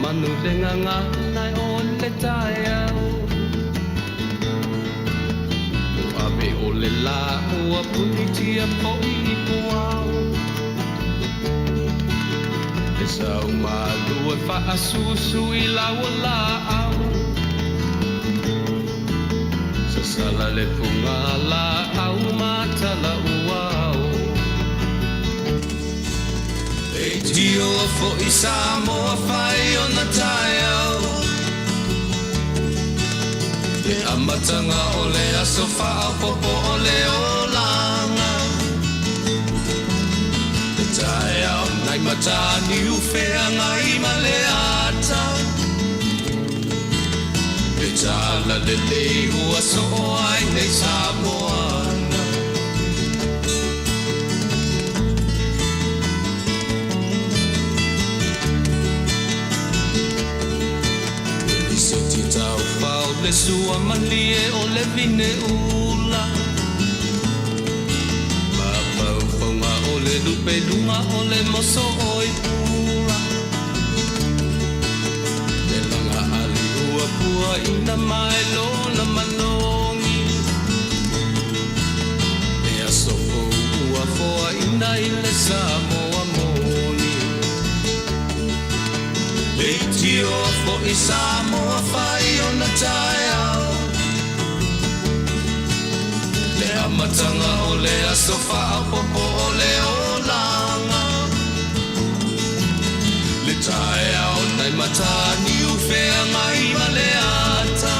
manu le nganga nai o le tai au Abe o le la ua punitia po I puau E sau malu e whaasusu I laua la au Sa sala le punga la au matala uau E tio fo I Samoa whai o na tai au Le amatanga o le aso Faafofo o le olanga Le tai au nai matani ufea ngai ma le ata Le tala le leu aso o ai nei Samoana Le sua malie o le vine ula Mapau fonga o le lupe lunga o le moso oi pula Le langa ali ua pua ina mai lona manongi Le asofo ua foa ina I le Samoa moni Le tio fo I Samoa whai o na tai au Le amatanga o le aso Faafofo o le olanga Le tai au nai matani ufea ngai ma le ata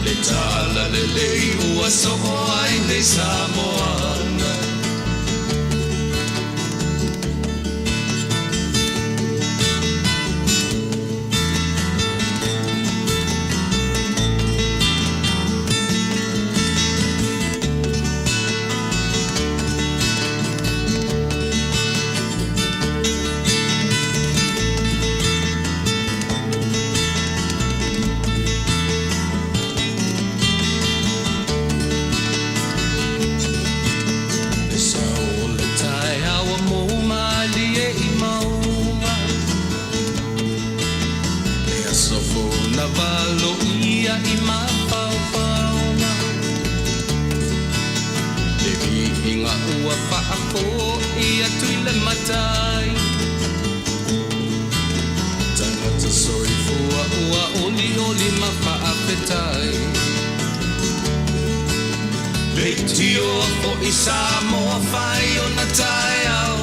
Le tala le lei ua so o ai nei Samoana Tangata soi fua ua oli oli ma Faafetai Le tio fo I Samoa whai o na tai au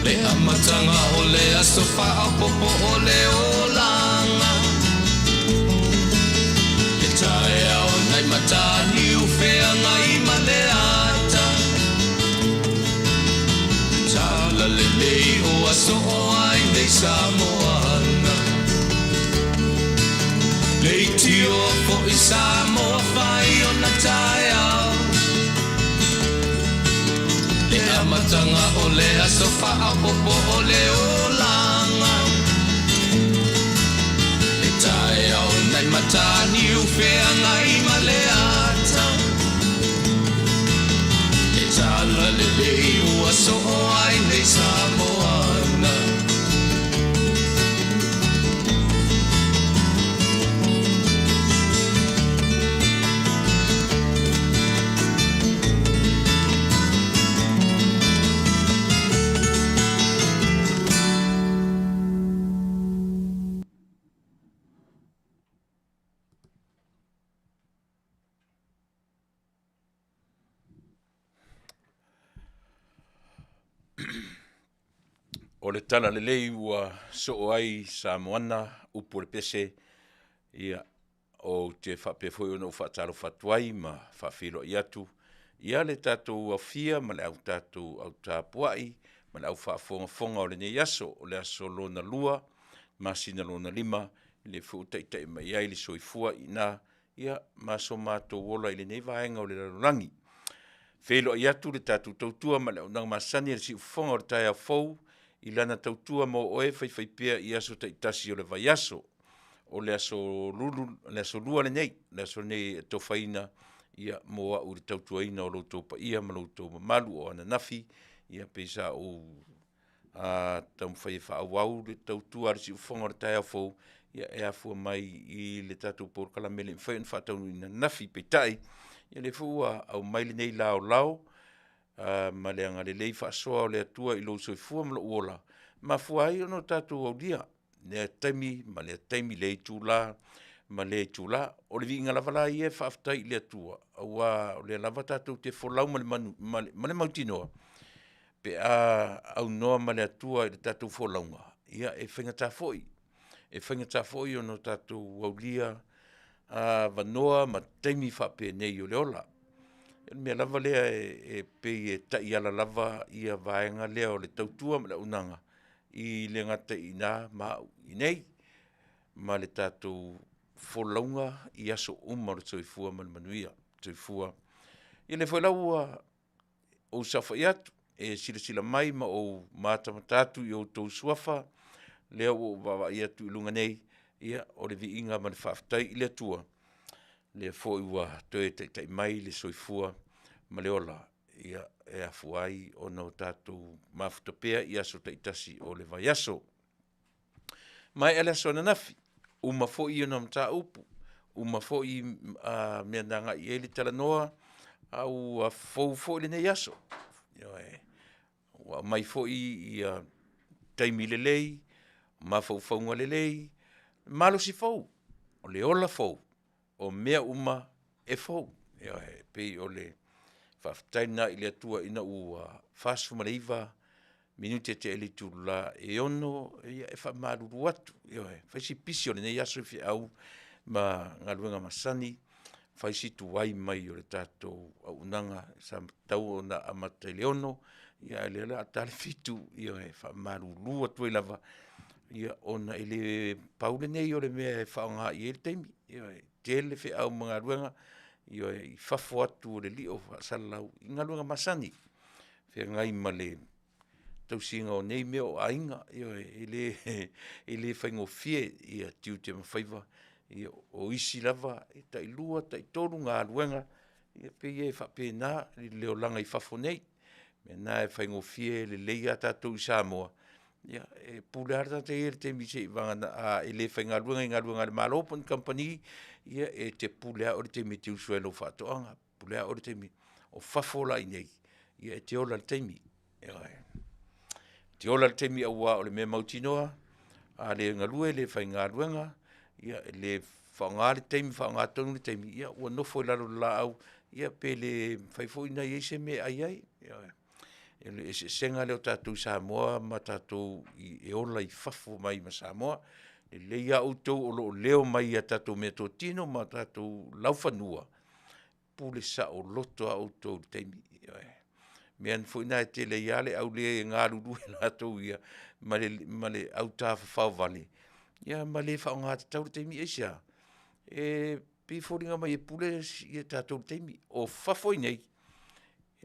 Le amatanga o le aso Faafofo o le olanga Le tai au nai matani ufea ngai ma le ata Tala le lei o aso o ai nei Samoana Lei tio fo I Samoa whai o na tai au Le amatanga o le aso Faafofo o le olanga Le tai au nai matani ufea ngai ma le ata Le tala le lei ua so o ai nei Samoana O le tala le lei ua so ai Samoana upu le pese ia o te whapefoi o no whaataro whatuai ma whawhiro I atu. Ia le tātou awhia ma le au tātou au tāpuai ma le au whaafonga o le ne yaso o le aso lona lua ma sina lona lima le fuutaitai mai ai le soifua ina ia ma so mātou wola I le nei vaenga o le rarangi. Whelo I atu le tātou tautua ma le unang masani le si ufonga o le tai a fau I lana tautua mo oe whaiwhaipea I aso taitasi o le vaiaso o le aso lulu, le aso lua le nei, le aso nei tofaina ia moa uri tautuaina o loutou pa ia ma loutou malu o ana nafi ia peisa o tau whai whaawau, le tau tuar si ufonga re tai afou, ia e afua mai i le tatou por kalamele whai an whatau ina nafi peitai, ia le fua au maile nei lao lao, ma le anga le lei whaasoa o le atua i lo soifua mla uola, ma fua ai ono tatou au dia, le taimi, ma le taimi le tūla, ma le tūla, o le vinga lava la i e Faafetai le atua, aua o le lava tatou te folau ma le mautinoa, pe au noa ma le atua i le tatou folaunga, ia e whengata foi, ono tatou au lia, vanoa ma taimi whape nei o le ola. Mea lava lea e pei e tai ala lava ia vaenga lea o le tautua ma le unanga, i le ngata i nā mau i nei, ma le tatou folaunga i aso uma o le soifua ma le Manuia, soifua. Ia le whailaua o safa i atu, e sila mai ma o mātamatatu i o tau suafa, lea o wawa i atu i lunga nei, ia o le vi inga ma le Faafetai i le atua. Le fo ua toe tai mai le soifua ma le ola, ia e afuai o no tatou mafutapea i aso taitasi o le vai aso. Mai ele aso nafi, uma fo i ona mta upu, uma fo i mea nanga i ele talanoa, au fo le nei aso. Mai fo i taimi le lei, ma faufaunga le lei, malo si fau, o le ola fau, o mea uma e fau. Pei o le Faafetai na i le atua ina ua fasu maleiva, minute te ele tula e ono, e whamaruru atu. Whaisi pisi o le nei aso i au, ma ngaruenga masani, whaisi tuwai mai o le tatou au unanga, sa tau o na amata le ono, ia le la atale fitu, ia whamaruru atu e lava, ia ona ele paule nei o le mea e whaonga i ele teimi, Tele fe au mga ruenga, i fafo atu o le li o salau, i ngā ruenga masani, fe ngai ma le tausinga o nei mea o ainga, ele whaingo fie, ia tiu te mawhaiva, o isi lava, tai lua, tai toru ngā ruenga, ia pe e whape nā, leo langa i fafo nei, me nā e whaingo fie, le leia tātou i Samoa, ia e pule harta te ere te mise i vanga ele whainga ruenga le Malopon Company, ia e te pulea o te mi te usuelo whatoanga, pulea o te mi o whafola i nei, ia e te ola le teimi. Te ola le teimi aua o le mea mautinoa, a le ngalue le whainga ruenga, ia le whaonga le teimi, whaonga tonu le teimi, ia ua nofo i lalo la au, ia pe le whaifo ina i eise me ai ai, e se senga leo tātou Samoa, ma tātou e ola i whafo mai ma Samoa, le leia autou o leo mai a tātou mea tō tino, ma tātou laufanua, pule sa o loto autou teimi. Mean fo ina e te leia le au le ngā ruru e lātou ia, ma le au tā whawhau Vale. Ia ma le whao ngā te tau teimi e sia. E pi fōringa mai e pule i tātou teimi, o whafo i nei,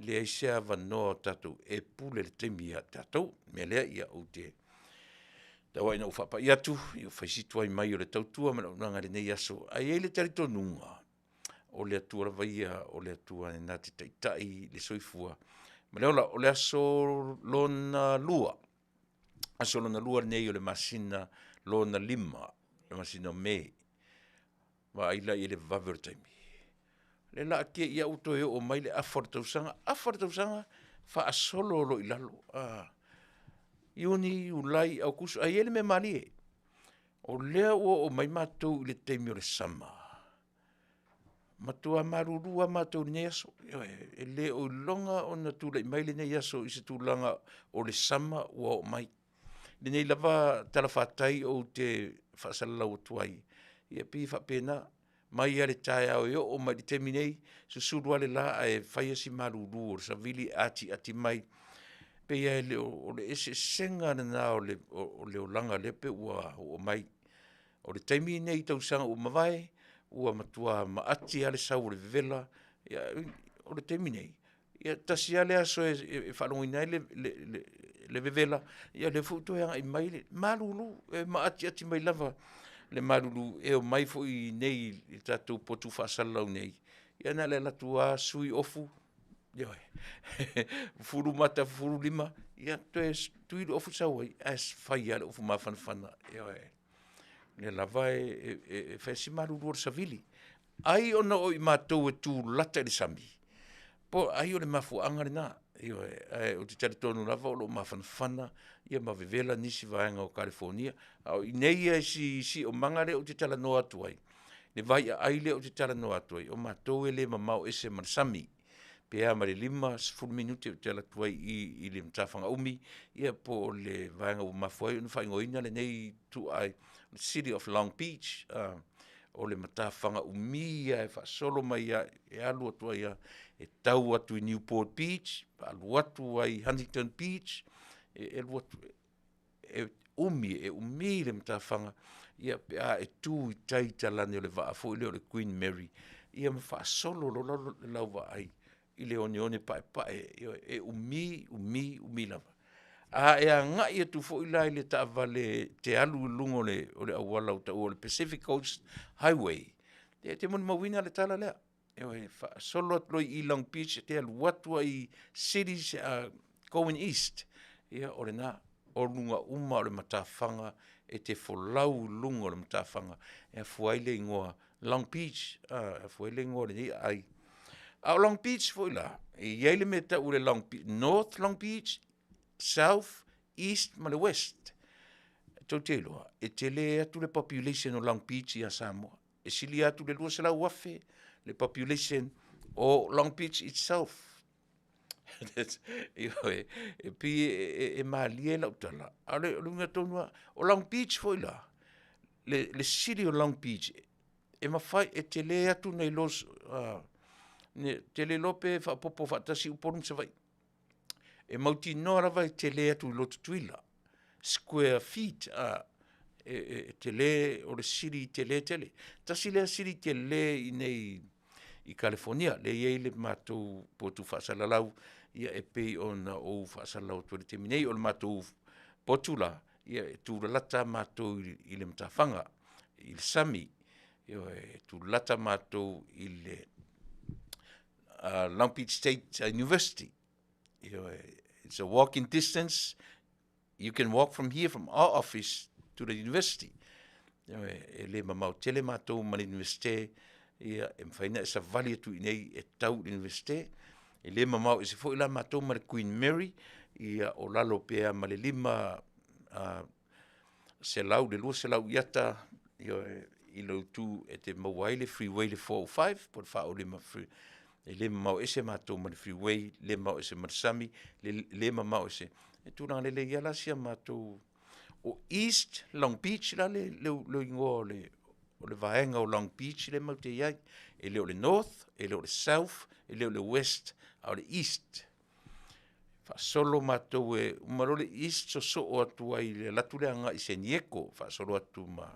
le aisea vanoa tatou e pule le teimi a tatou, mea lea ia o te tawa ina uwhapa i atu, i o whaisitua i mai o le tautua, mana unanga le nei aso, ai e le taritonunga, o le atua ravaia, o le atua e nā te taitai, le soifua, ma leola, o le aso lona lua nei o le masina lona lima, le masina me, wa aila i le vavero taimi. Le la ke ia uto e o mai le afartausanga fa asolo lo ilalo. Iuni ulai au kusu ai ele me mali. O lea o mai matou le teimi o le sama. Matua marurua matou le neaso. E le o longa o na tula i mai le neaso i se tulanga o le sama ua o mai. Le nei lava talafatai o te whaasalau o tuai. Ia pi whapena. Mai ale tae au yo o mai te minei susuru ale la e whaia si maruru o sa vili ati mai pe ia o le ese senga na o le olanga lepe ua o mai o le taimi nei tausanga o mawai ua matua ma ati ale sau le vela o le taimi nei ia tasi ale aso e whalongi nei le vela ia le futu i mai le maruru ma ati mai lava le maruru e o mai fo i nei i tatou potu whaasalau nei. Ia na le latua sui ofu, furu mata, furu lima, ia toe tui le ofu sau ai, as fai ale ofu mawhanawhana, le lava whaisi maruru o savili. Ai ona o I mātou e tū lata le sami. Po ai o le mafu angare nā, o te tari tonu lava o lo mawhanawhana, ia mawewela nisi vaenga o California, au I nei ai si o mangare o te tala no atu ai. Le vai a aile o te tala no atu ai, o mātou e le mamau ese marsami, pea ma le 5 minute o te ala tuai I le mtawhanga umi, ia po le vaenga o mafuai, o whaingoina le nei tu ai, City of Long Beach, o le matawhanga umi e whaasolo mai e alu atu ai e tau atu I Newport Beach, alu atu ai Huntington Beach, e umi le matawhanga, ia pea e tū I taitalani o le vaafo I le o le Queen Mary, ia ma whaasolo lo lau wa ai, I le one pae, e umi lava. E a ngai e tu fo I lai le taavale te alu lungo o le awala o le Pacific Coast Highway. Te moni mawina le tala lea. Solo atloi I Long Beach, te alu watua I cities going east. Ia o le na, o lunga uma o le matawhanga, e te folau lunga o le matawhanga. E fuaile ingoa Long Beach, fuaile ingoa le ni ai. A Long Beach foi la. E iele me ta ule Long Beach, North Long Beach, South, East, ma le West. Tau te loa, e te le atu le population o Long Beach I a Samoa. E sili atu le lua se lau wafe, le population o Long Beach itself. E pi e maalie lau tala. A le lunga tonua, o Long Beach foi la. Le city o Long Beach, e mawhai e te le atu nei los, te le lope whaapopo whaatasi uporum se vai. E mauti noa rawa e te le atu lotu tuila. Square feet, te le o le siri te le. Tasi lea siri te le I nei I California, le iei le mātou potu whaasalalau, ia e pei o na o whaasalalau tuare te minei, o le mātou potula, ia e tūralata mātou I le mtawhanga, I le sami, ia e tūralata mātou I le Long Beach State University. It's a walking distance. You can walk from here, from our office, to the university. E le mamau tele mātou ma universite, ia e mwhaina e sa vali atu I nei e tau universite. E le mamau e se fo ila mātou ma le Queen Mary, ia o lalo pea ma le 5 se lau, le lua se lau iata, I lau tu e te mawai le freeway le 405, por whao le ma free. E le mamau ese mātou ma le freeway, le mamau ese marsami, le mamau ese. E tūranga le iala sia mātou o East Long Beach, la le ingoa o le vaenga o Long Beach, le mau te iai. E le o le North, e le o le South, e le o le West, a o le East. Whaasolo mātou e umaro le East so o atu ai le latu le anga I se nieko, whaasolo atu ma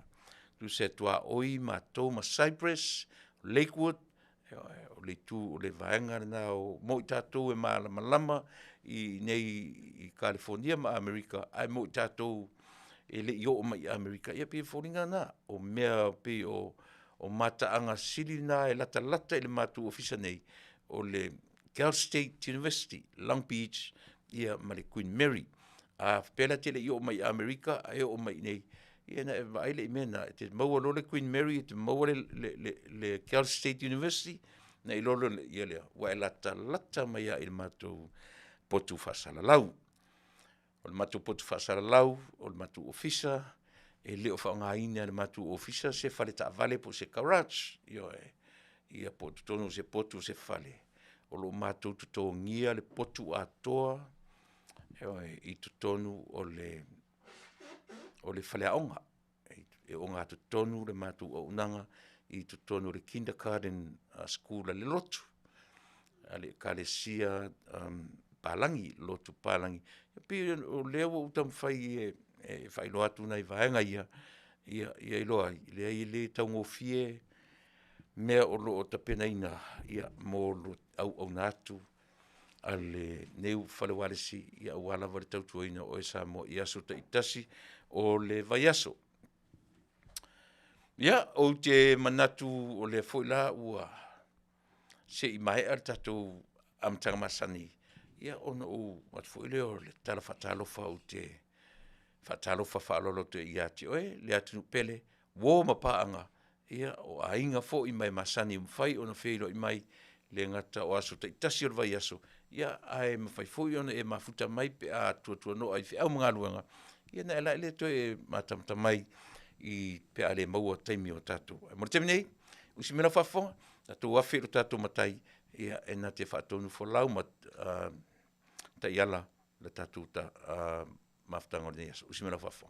tu se tua oi mātou ma Cypress, Lakewood, o le tu o le vaenga na o mo I tātou e malama I nei I California ma Amerika, ai mo I tātou e le I o ma I Amerika, ia pia whoringa na, o mea pia o mataanga siri na e lata I le mātou ofisa nei, o le Cal State University, Long Beach, ia ma le Queen Mary, a pela te le I o ma I Amerika, ai o ma I nei, ia na e vaile I mena, te maua lo le Queen Mary, te maua le Cal State University, na I lolo ia lea, wa e lata mai a I le mātou potu whasalalau. O le mātou potu whasalalau, o le mātou ofisa, e leo whaongaina le mātou ofisa, se whale ta vale po se karach, ia potu tonu se potu se whale. O lo mātou tutongia le potu atoa, I tutonu o le whale aonga. E o ngā tutonu le mātou o unanga, I tutonu le kindergarten school le lotu. Ale kalesia palangi, lotu palangi. Pia o leo o tam whai e whailo atu nei vaenga ia iloa, lea I le taungofie, mea o lo o tapenaina, ia mō lo au nātu, ale neu whalewalesi, ia wala wale tautuaina o e Samoa, ia so ta itasi o le vaiaso. Ia, o te manatu o le foila ua, se I mai ar tatou amtanga masani, ia ona o mat fo ile o le tala fatalofa o te fatalofa faalolo te ia te oe le atu pele wo mapaanga ia o ainga fo i mai masani mfai ona feilo i mai le ngata o aso te tasi o vai aso ia ai mfai fo i ona e mafuta mai pe a tua no ai fe au mga luanga ia na ele to e matamta mai i pe ale maua taimi o tatu mo te nei usi mena fafo tatu afi o tatu matai ia e na te fatonu fo lau mat ta yala le tatu ta maftanga ni aso usi mena fafo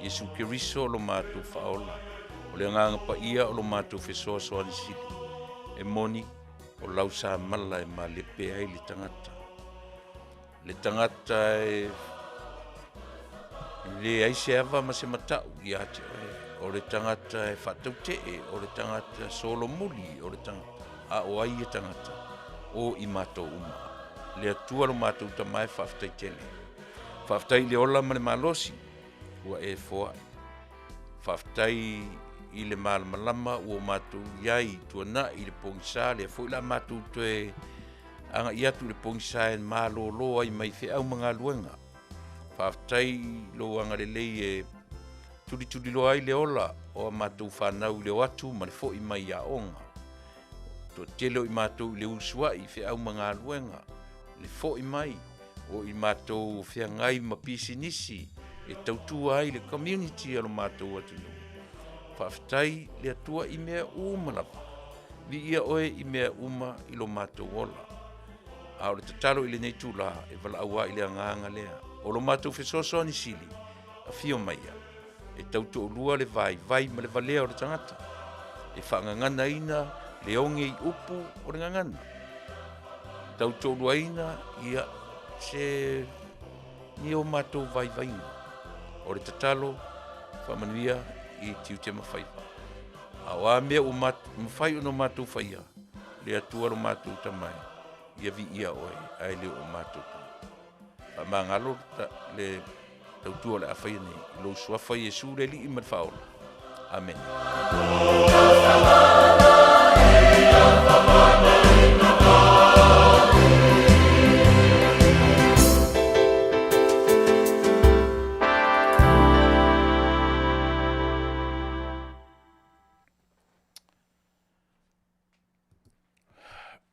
Yesu Kiriso lo matu faola o le nganga pa ia o lo matu fesoa soa ni sili e moni o lausa mala e ma le pe ai le tangata e le ai se ava ma se mata ia te o le tangata e fatau te o le tangata solo muli o le tangata a o ai e tangata o i mato uma le atua lo matu tamai Faafetai Tele Faafetai le ola ma le malosi ua e foa Faafetai i le malamalama ua matu iai tuana i le pongisa le foi la matu te anga ia tu le pongisa en malolo ai mai fe au manga luenga Faafetai lo anga le lei e tudi lo ai le ola o matu fanau le watu ma le foi mai ia onga to telo i matu le usua i fe au manga luenga le foi mai o i matu fe ngai ma pisinisi e tautua ai le community alo mātou atu no. Faafetai le atua i mea uma lapa. Vi ia oe i mea uma i lo mātou ola. A o le tatalo i le nei tūla e wala aua i le anganga lea. O lo mātou fesoso ni sili, a fio maia. E tautu o lua le vai ma le valea o le tangata. E whaangangana ina le onge i upu o le ngangana. Tautu o lua ina ia se ni o mātou vai ina. O le tatalo, Manuia i tiu te mawhaipa. A wā mea o mawhai o no mātou whaia, le atua o mātou tamai, ia vi ia oe, ai leo o mātou tamai. A mā ngalo le tautua le awhai nei, lo suafa Yesu le li i marwhaola. Amen.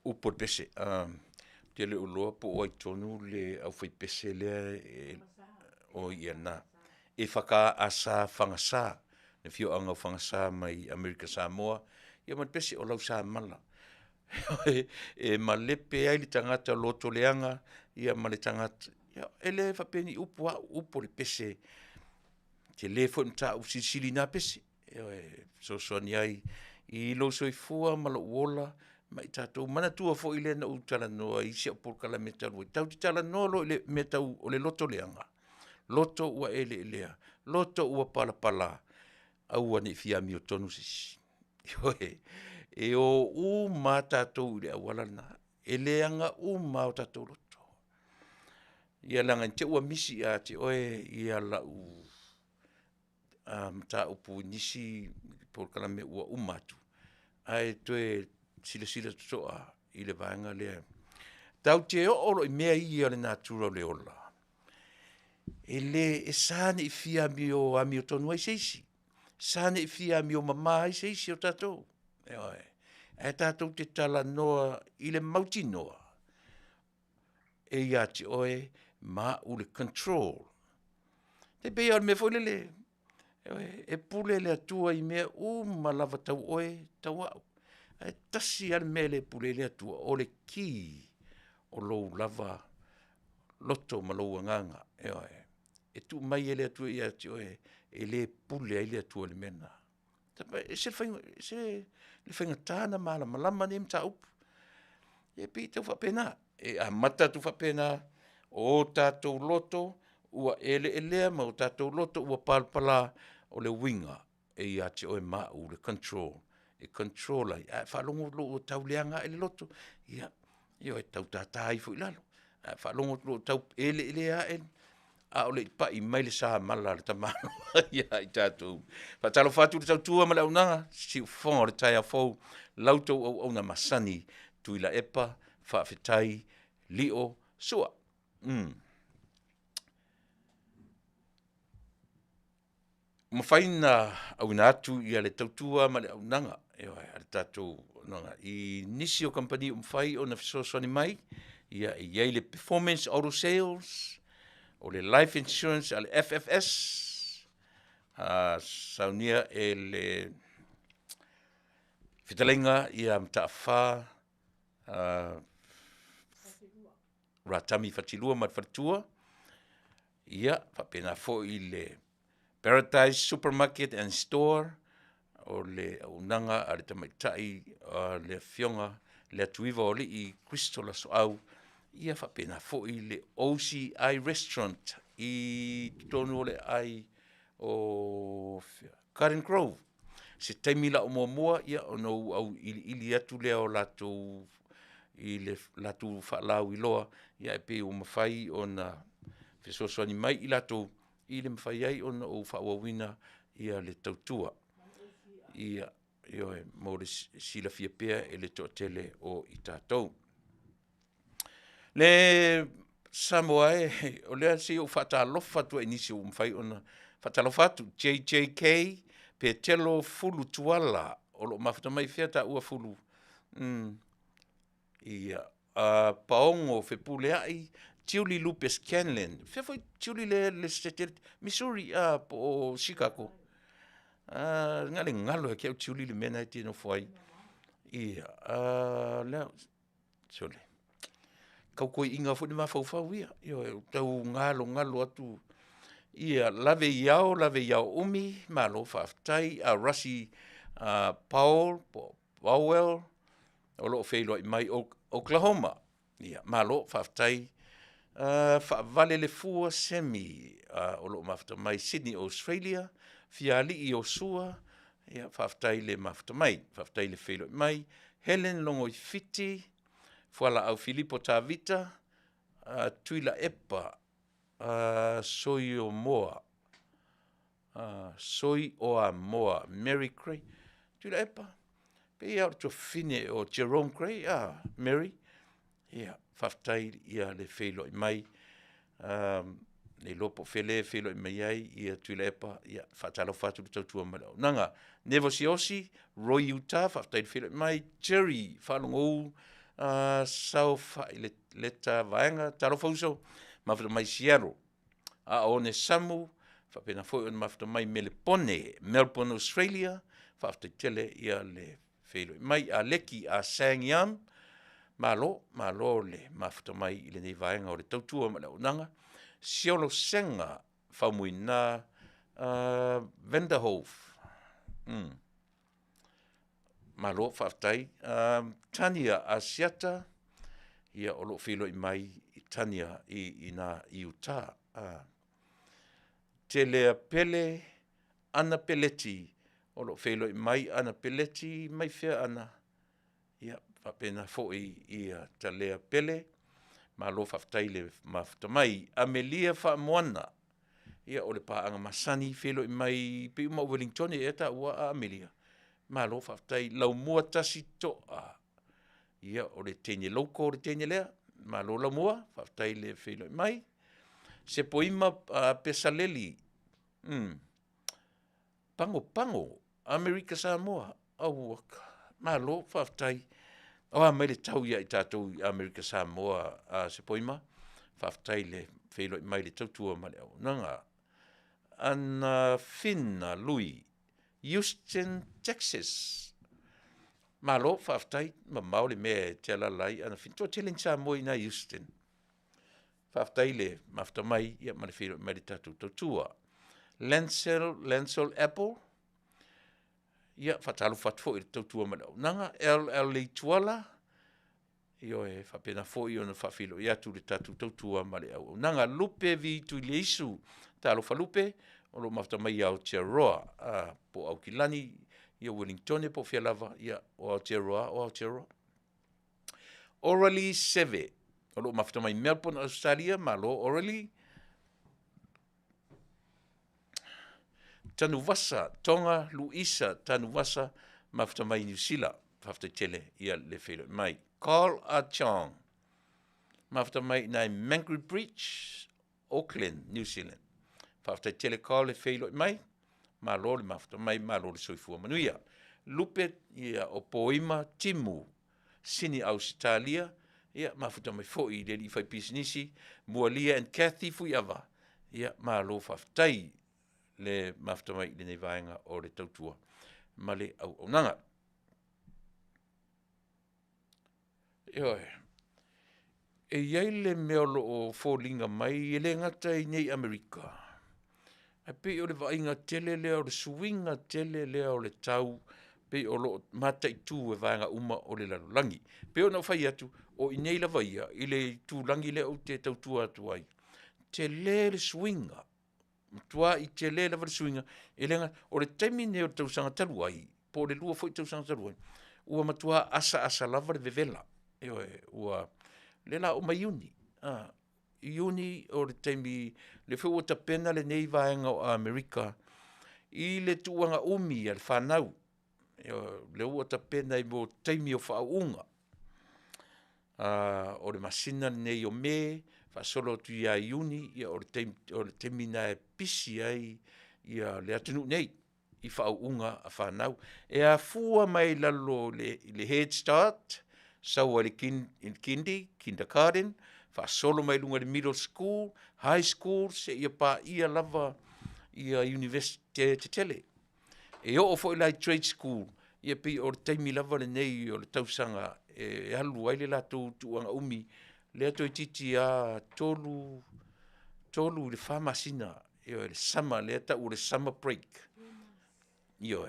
Upo pese tele o loa po o tonu le au fai pese le o ia na e whaka asa whangasa ne fio anga whangasa mai Amerika Samoa ia man pese o lau sa mala e malepe ai li tangata loto leanga ia male tangata ia ele whapeni upo le pese te le fo nta usisili na pese so ni ai i lo soifua malo uola mai tatou mana tua fo ile na utala no i se por kala metalu tau tala no lo le metau o le loto leanga loto ua ele loto ua pala au ani fia mi o tonu sis e o u mata to le wala na ele anga u ma tatou loto ia langa te ua misi a te oe ia la u ta upu nisi por kala me ua umatu ai toe sila toa i le vaenga lea. Tau te o I mea ia le natura le ola. E sāne I fia mi o ami o tonu ai seisi. Sāne I fia mi o mama ai seisi o tātou. E tātou te tala noa I le mauti noa. E ia te oe ma u le control. Te pea me foi le. E pule le atua I mea malava tau oe tau au. E tasi al me le pule le atua o le ki o lou lava loto ma lou nganga. E tu mai ele atua ia te oe e le pule ai le atua le mena. Se le whainga tāna malama ne mta upu. E pi tau whapena. E a mata tu whapena o tātou loto ua elea ma o tātou loto ua palpala o le winga e ia te oe mau le control. E control ai. Whalongo lo o tau leanga e le loto. Ia e tau tātai fu ilalo. Whalongo lo o tau elea e a ole pa I mai le sa mala le tamano. Ia I tātou. Whatalo whatu le tau tua ma le aunanga. Si ufonga le tai a fau lauto au na masani Tuilaepa, Faafetai, Lio, sua. Mawhaina au ina atu ia le tautua ma le aunanga. Ale tātou nanga. I nisi o company umwhai o na fisosoni mai. Ia iei le performance auto sales. O le life insurance ale FFS. Saunia e le fitalenga ia mtaafa. Ratami fatilua mat fatua. Ia, whapena fo I le Paradise Supermarket and Store. O le unanga a le tamaitai le fionga le atuiva o le I Kristola so au. Ia whapena fo I le OCI Restaurant I tonu o le ai o Garden Grove. Se taimila o mua ia o no au ili atu lea o lato I le latu whaalau I loa, ia e pe o mawhai o na whesosoni mai I lato, I le mawhai ai o na o whaawawina ia le tautua. Ia mo le sila fia pea e le toa tele o I tātou. Le Samoa o lea si o whaatalofa tua inisi o mawhai o na whaatalofa tu JJK pe telo fulu tuala o lo mawhata mai fia ta ua fulu. Ia paongo fe pule ai Tiuli Lupes Canyon. Fe foi Tiuli le state Missouri po Chicago. Ngale ngalo ke Tiuli le mena ti no foi. Ia le sole. Kau koi inga fo ma fau ia. Yo tau ngalo atu. Ia lave yao umi malo Faafetai Rasi Paul Powell o lo feilo I mai Oklahoma. Ia, malo, Faafetai. Vale le fua semi o lo mafta mai Sydney, Australia. Fiali o sua. Ia, Faafetai le mafta mai. Faafetai le feilo I mai. Helen longo I fiti. Fuala au Filipo Tavita. Tuilaepa. Soi o moa. Soi o a moa. Mary Cray. Tuilaepa. Pe ia to fine o Jerome Gray, Mary. Ia, Faafetai ia le feilo I mai. Le lopo fele feilo I mai ai, ia Tuilaepa, ia whaatalo whatu le tautua malau. Nanga, Nevosiosi, Roy Utah, Faafetai le feilo I mai. Jerry, whalongou, sau whai le leta vaenga, talo fauso, mawhata mai Seattle. O ne Samu, whapena foi on mawhata mai Melepone, Melbourne, Australia, Faafetai Tele ia le feilo I mai a leki a Sangyam malo le mafta mai I le nei vaenga o le tautua ma le unanga siolo senga whamuina Vanderhoef malo Faafetai Tania Asiata ia o lo feilo I mai I Tania I na Utah Tele Pele Ana Peleti o lo feilo I mai ana peleti mai fea ana. Ia, whapena foi ia talea pele. Ma lo Faafetai le mafta mai. Amelia Whaamoana. Ia o le paanga masani feilo I mai pe uma Wellington e eta ua a Amelia. Ma lo Faafetai lau mua tasi toa. Ia o le tenye loko o le tenye lea. Malola mua, Faafetai le whailoi mai. Se poima pesaleli. Pango, Amerika Samoa. Auaka. Malo, Faafetai. Oa mai le tau ia I tātou Amerika Samoa se poima. Faafetai le whailoi mai le tautua ma le au. Nanga. Ana Fina Lui. Houston, Texas. Malo, Faafetai, ma maole me te alalai, ana fintua te ling Samoa ina Houston. Faafetai le mafta mai, ia ma le whiro mai le tatu tautua. Lancel Apple, ia whatalu whatfo I le tautua ma le au. Nanga, LL Tuala, io e whapena fo I ona whawhilo, ia tu le tatu tautua ma le au. Nanga, lupe vi Tuilaepa, talo whalupe, o lo mafta mai au te roa, po au kilani, ia Wellington po fia lava, ia o Aotearoa. Orally Seve, o lo mafta mai Melbourne, Australia, malo Orally. Tanuvasa, Tonga, Luisa, Tanuvasa, mafta mai New Zealand, mafta Tele, ia le whelo mai. Carl Achong, mafta mai nai Mangrove Bridge, Auckland, New Zealand. Mafta Tele Carl le whelo mai. Malo le mafta mai, malo le soifua Manuia. Lupe ia o poima timu, Sini Australia, ia mafuta mai foi le li fai pisinisi, Mualia and Kathy fui ava, ia malo Faafetai le mafta mai le nevaenga o le tautua, male au onanga. E iai le meolo o fōlinga mai, e le ngata I nei Amerika. A pe o le vainga tele lea o le suinga tele lea o le tau, pe o lo mata I tū e vainga uma o le lalulangi. Pe o na whai atu, o I nei la vaia, I le tūlangi lea o te tautua atu ai. Te le suinga, tua I te le la suinga, e lenga, o le taimi ne o tausanga talu ai, po le lua foi tausanga talu ai, ua matua asa lava le vevela, ua le la o mai uni, Iuni o le taimi le whau ta pena le nei vaenga o Amerika I le tuanga umi al whanau le ua ta pena I mo taimi o whaunga o le masina nei o me whasolo tu ia Iuni ia o le taimi na e pisi ai ia le atunu nei I whaunga a whanau e a fua mai lalo le Head Start saua le kindergarten solo mai lunga le middle school, high school, se ia pa ia lava ia university te Tele. E o fo lai trade school, ia pi o taimi lava le nei o le tausanga e halu ai le lato tuanga umi, le ato I titi a tolu le whamasina, le summer, le ata u le summer break. Io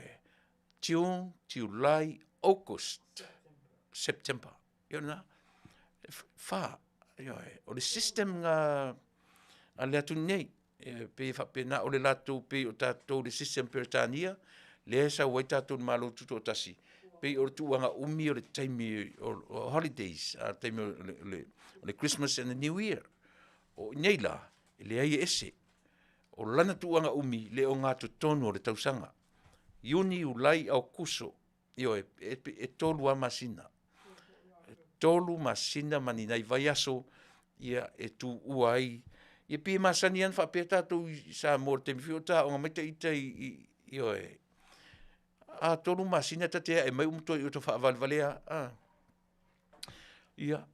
June, July, August, September. Io na, o le system nga a le atu nei pe whapena o le latu pe o tātou le system peritania le sa wai tātou malo tuto o tasi pe o tuanga umi o le taimi o holidays a taimi o le Christmas and the New Year o nei la le ai ese o lana tuanga umi le o ngā tonu o le tausanga Iuni ulai au kuso e tolu a masina tolu masina mani nai vai aso ia e tu uai ia pi masani an whapeta tu sa mor te mifiota o ngamaita ita a tolu masina tatea e mai umto I o to whaavalvalea ia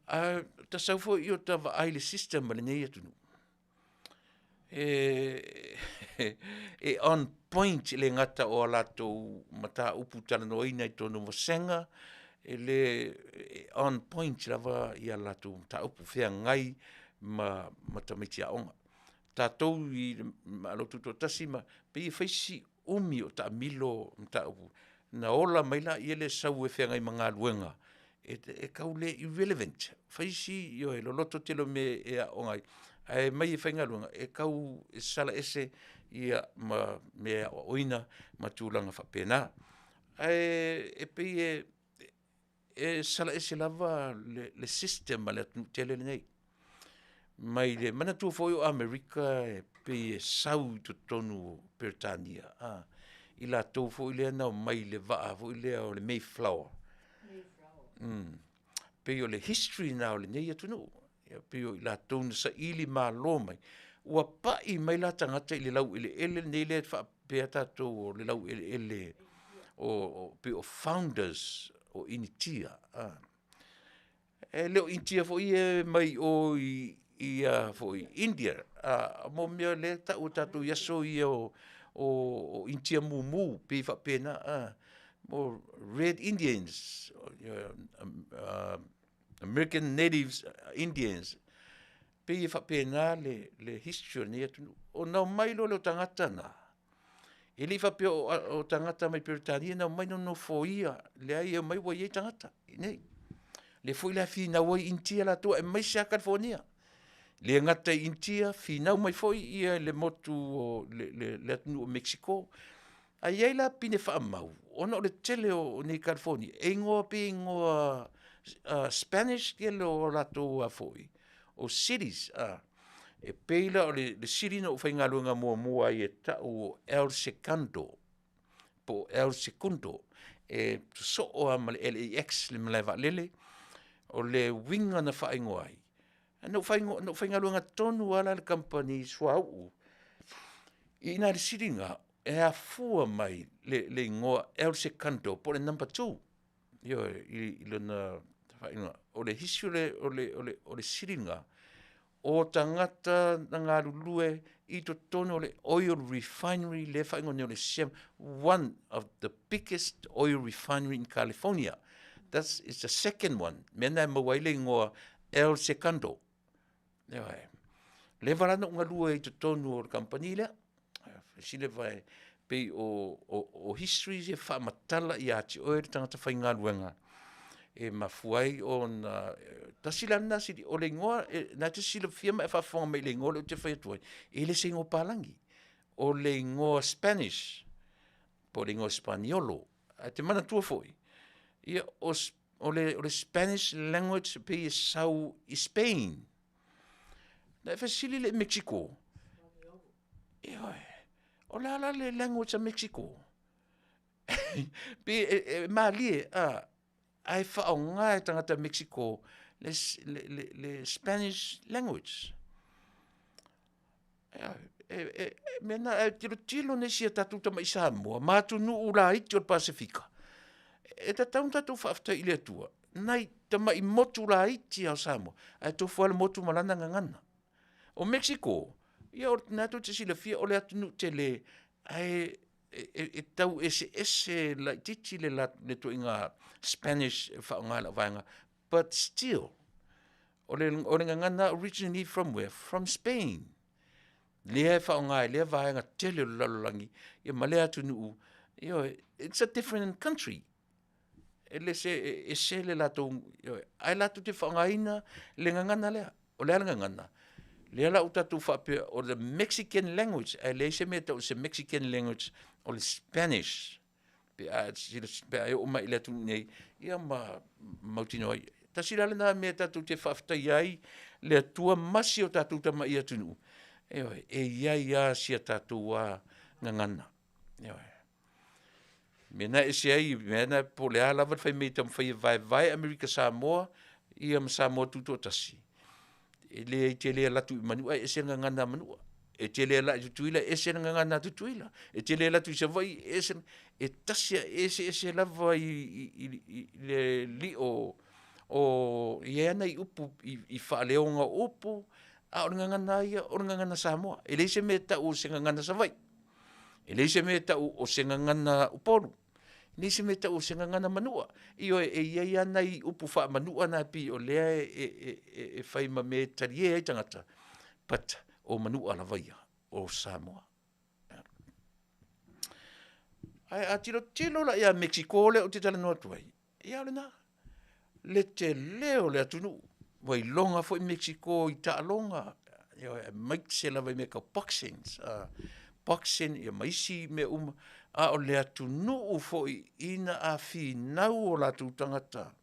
ta saufo I o ta vai le system mani nei atunu e on point le ngata o alato mata upu tala noina I tono mosenga le on point lava ia latu ta upu fea ngai ma tamiti a onga. Tātou I alotu to tasi ma pe faisi umi o ta milo ta upu. Na ola maila ia le sau e fea ngai mga luenga. E kaule irrelevant. Faisi io e loloto telo me e a ongai. Ai mai e whainga luenga. E kau e sala ese ia me a oina ma tūlanga whapena. E pe e sala ese lava le system ma le tele nei. Mai le mana tua foi o Amerika e pe sau to tonu Britania. I la tau foi le na mai le vaa foi le o le Mayflower. Pe o le history na o le nei atu no. Ia pio I la tōna sa ili mālo mai. Ua pai mai la tangata I le lau ele nei le whapea tātou o le lau ele o pio founders o initia. Leo initia fo I mai o fo India. Mo mea le tātou yaso I o initia mumu pe whapena. More Red Indians, American Natives Indians. Pe whapena le history ni atu. O nau mai lo tangata na. E li whapea o tangata mai Peritania, nau mai no foia. Le ai mai wa iei tangata. Nei. Le foi la fi na wai intia la tua e mai sa California. Le ngata intia fi nau mai foi ia le motu o le atu o Mexico. Ai ai la pine whaamau. Ona o le tele o nei California. E ngoa pe ngoa Spanish ke lo lato a foi. O cities. E peila o le city na ufai ngā luenga mua I e tau El Segundo. Po El Segundo. E so o ama le LAX le malaiwa lele. O le winga na whai ngoa ai. Na ufai ngā luenga tonu ala le company suau. Ina le city ngā. E a fua mai le ngoa El Segundo po le number 2. Yo I lona o le history o le siringa o tangata na ngā lulue I to tono le oil refinery le whaingo ne o le Siam, one of the biggest oil refinery in California. It's the second one. Mena mawaile ngoa El Segundo. Le varana ngā lue I to tono o le company le. Sile vai pe o history e whaamatala I ati oe tangata whainga luenga. E mafuai o na tasila na sidi o le ngoa na te sila firma e whafonga mai le ngoa le o te whaiatuai. E le se ngoa palangi. O le ngoa Spanish. Po le ngoa Spaniolo. A te mana tua foi. Ia o le Spanish language pe I sau I Spain. Na e whasili le Mexico. Ia o la le language a Mexico. Pe malie ai whao ngai tangata Mexico le Spanish language. Mena tilo ne sia tatu tama I Samoa. Mātu Taunu'u la iti o Pasifika. E tataun tatu Faafetai I le atua. Nai tama I motu la iti o Samoa. Ai tofu ala motu malana ngangana. O Mexico. Ia o natu te sila fia o le Taunu'u Tele. Ai e tau ese la titi le to inga Spanish whaonga la vaenga. But still, o le ngangana originally from where? From Spain. Lea whaonga, lea vaenga tele o lalolangi. Ia malea Taunu'u. It's a different country. Ele se le lato, ai lato te whaonga ina le ngangana lea. O lea ngangana. Lea la utatu whapea o the Mexican language. Ai lea se mea tau se Mexican language o le Spanish. Pe a o mai le Taunu'u nei. Ia mautino ai. Tasira le nā mea tatu te Faafetai ai. Le atua masi o tatu tama ia Taunu'u. E iai a sia tatu a ngangana. Mena e se ai, mena po le alawa whai mei tam whai vai Amerika Samoa. Ia ma Samoa tuto tasi. E le te lea latu I Manua e se ngangana Manua. E te lea latu Tuila e se ngangana Tuila. E te lea latu Savai e se e tasia e se lava I le li o iana I upu I whaaleonga upu a o ngangana ia o ngangana Samoa. E le se me tau se ngangana Savai. E le se me tau o se ngangana Upolu. Ni se me tau o se ngangana Manua. Io e iana I upu wha Manua na pi o lea e whaima me tarie ai tangata. But o Manua la vaia o Samoa. Ai a tilo la ia Mexico le o te tala noa tuai. Ia le na. Le te leo le Taunu'u. Wai longa fo I Mexico I ta longa. Ia maik se la vai me ka boxings. Boxing ia maisi me a o le Taunu'u fo ina a fi nau o la tu tangata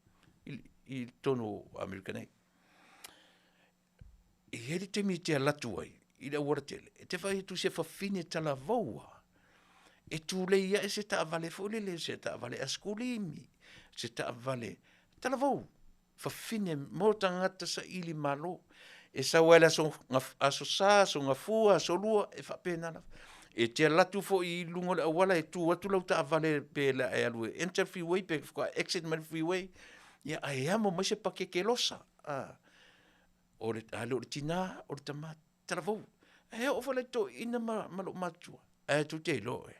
I tono Amerika nei. E heri te mi te alatu ai, I la ora tele. E te whai tu se whawhine tala vaua. E tu le ia e se ta vale fo le se ta vale askulimi. Se ta vale tala vau. Whawhine mo tangata sa ili malo. E sa wala aso sa, so ngafua, so lua, e whapenana. E te latu fo I lungo le awala e tu watu lau ta avale pe la e alue. Enter freeway, pe kwa exit man freeway. Ia ai amo mai se pake ke losa. O le alo le tina, o le tama, taravou. E o wale to ina malo matua. E tu te lo e.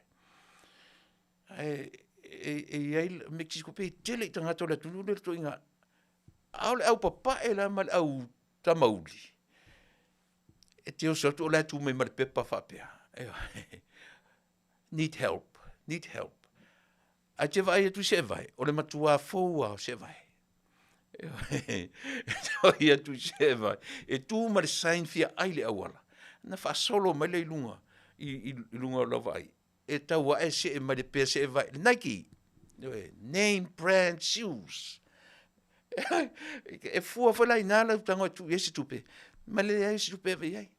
E Mexico pe tele tangata le tunu le to inga. Au papa e la mal au tamauli. E te o sotu o la tu me mal pepa whapea. Need help. A te vai tu se vai. O le matua foua se vai. Ia tu se vai. E tu mar sain fia aile awala. Na fa solo mai le lunga. I lunga la vai. E tau e se e mai le pe se vai. Nike. Name brand shoes. E fua fa la inala tanga tu esi tupe. Ma le esi tupe vai ai.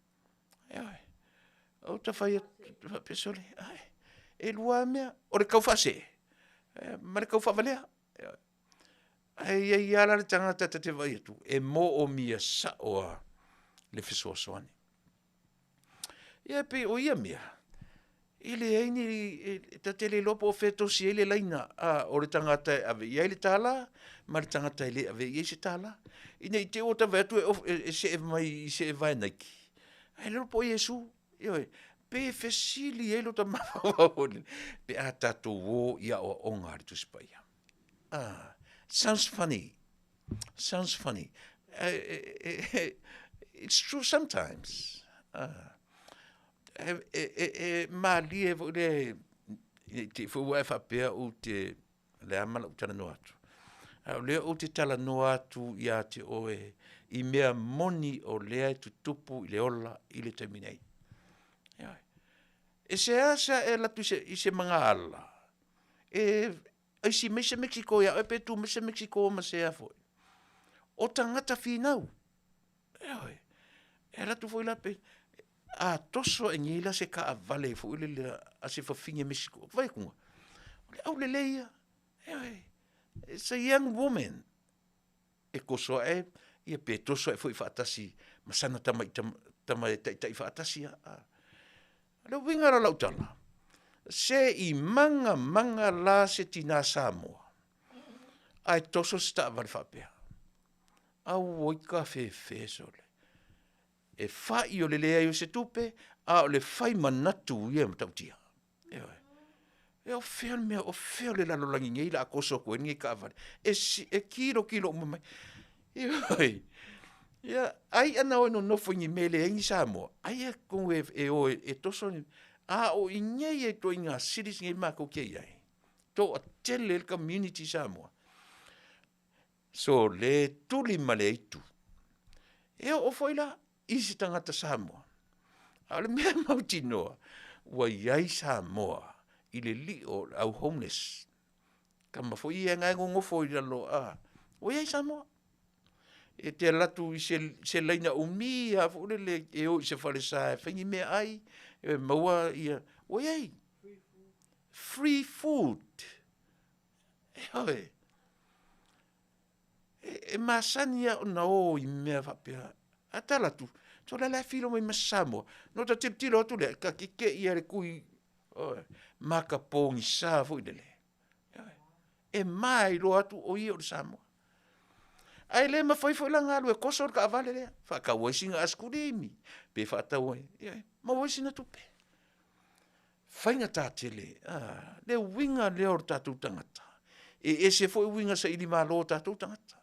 O ta fai pesole. E lua mea. O le kau fase. Ma le kau fa valea. Ai ala le tanga tata te vai tu. E mo o mia sa oa le fesoa soani. Ia pe o ia mea. Ile aini ta tele lopo o feto si ele laina. O le tangata ave ia le tala. Ma le tangata ele ave ia se tala. Ina I te o ta vetu e se mai se vai naiki. Ai lopo Yesu. Pe fesili elo ta mawawole. Pe a tato wo ia o ongari tu spaya. Sounds funny. It's true sometimes. Mali e vole te fu e fa pe o te le amala o tala no atu. Le o te tala no atu ia te oe I mea moni o lea tu tupu I le ola I le terminate. E se asa e latu I se mga ala. E si mese Mexico ia e pe tu mese Mexico ma se afo. O tangata finau. E latu foi la pe. A toso e ngila se ka a Vale fo ile a se fafinge Mexico. Vai kunga. Au le leia. It's a young woman. E koso e ia pe toso e foi fatasi masana tama tai fatasi le winga la lautala se I manga la se tina Samoa ai toso sta val fapea au oi ka fe sole e fa io le io se tupe a le fai manatu ia mtautia o fel le la lolangi ngai la koso ko ngai ka vale e kilo mai ia ai ana o no fongi mele ngi Samoa ai ko e toso o inye e to inga cities ngi mako ke ai to tele community Samoa so le tuli male itu o foila isi tangata Samoa ale me mautino wa yai Samoa ile li o au homeless kama foi nga ngo foi lo o yai Samoa e te latu I se leina umi a fo le e o se fale sa fengi me ai e maua ia o yai free food e masania na o I mea fa pe atala tu so la filo mai Samoa no ta tilo tu le ka ke ia le kui maka pongi sa fo ile e mai lo atu o ia o Samoa ai le ma foi langa lo e koso ka vale le fa ka wasinga askudimi pe fa ta wo ma wasina tu pe fainga ta tele le winga le or ta tu tangata e se foi winga sa ili malo ta tu tangata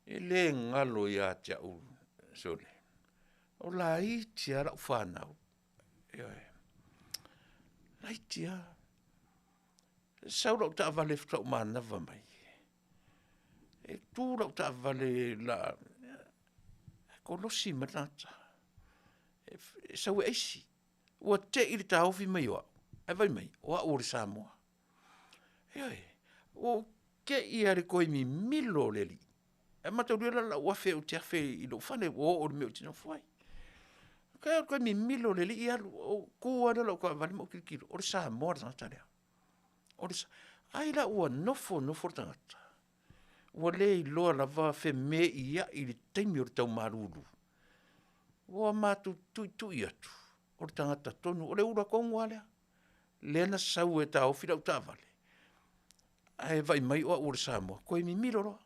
e le ngalo ya tia u sole o la I tia ra fana lai tia sauro ta vale fta mana va mai e tu ra ta vale la kolosi matata e sau e si o te I ta ofi mai o e vai mai o Samoa o ke I are koi mi milo leli e mataurela la ua fe o te afe I lo fane o me o tino fai ka ko mi milo leli I alu o kua la ko vale mo kilo o Samoa na tale o ai la ua nofo tangata ua le iloa lava fe me ia i le taimi o le tau marulu. Ua mātu tui atu, o le tangata tonu, o le ura kongu alea. Lena sau e ta ofi lau tāwale. Ai vai mai o ura Samoa, koe mi miroro.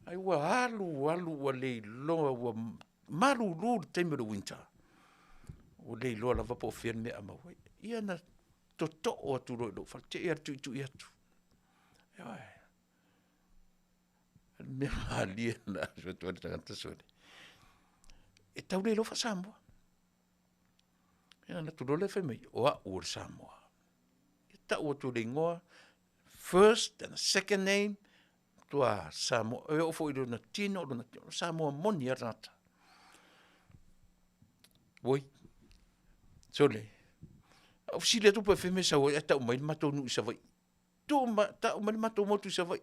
Ai ua alu ua le iloa, ua marulu le taimi o le winter. Ua le iloa lava po fian mea mawai. Ia na toto o atu roi lo, te ia tui atu. Ia me malia na so tu ata tangata sole. E tau le lo fa Samoa. Ia na tu le fe mai o ur Samoa. E tau tu le ngoa first and second name tua Samoa. E o fo i na tino na Samoa moni rata. Woi. Sole. Au sile tu pe fe me sa o e tau mai matonu sa vai. Tu ma tau mai matonu motu sa vai.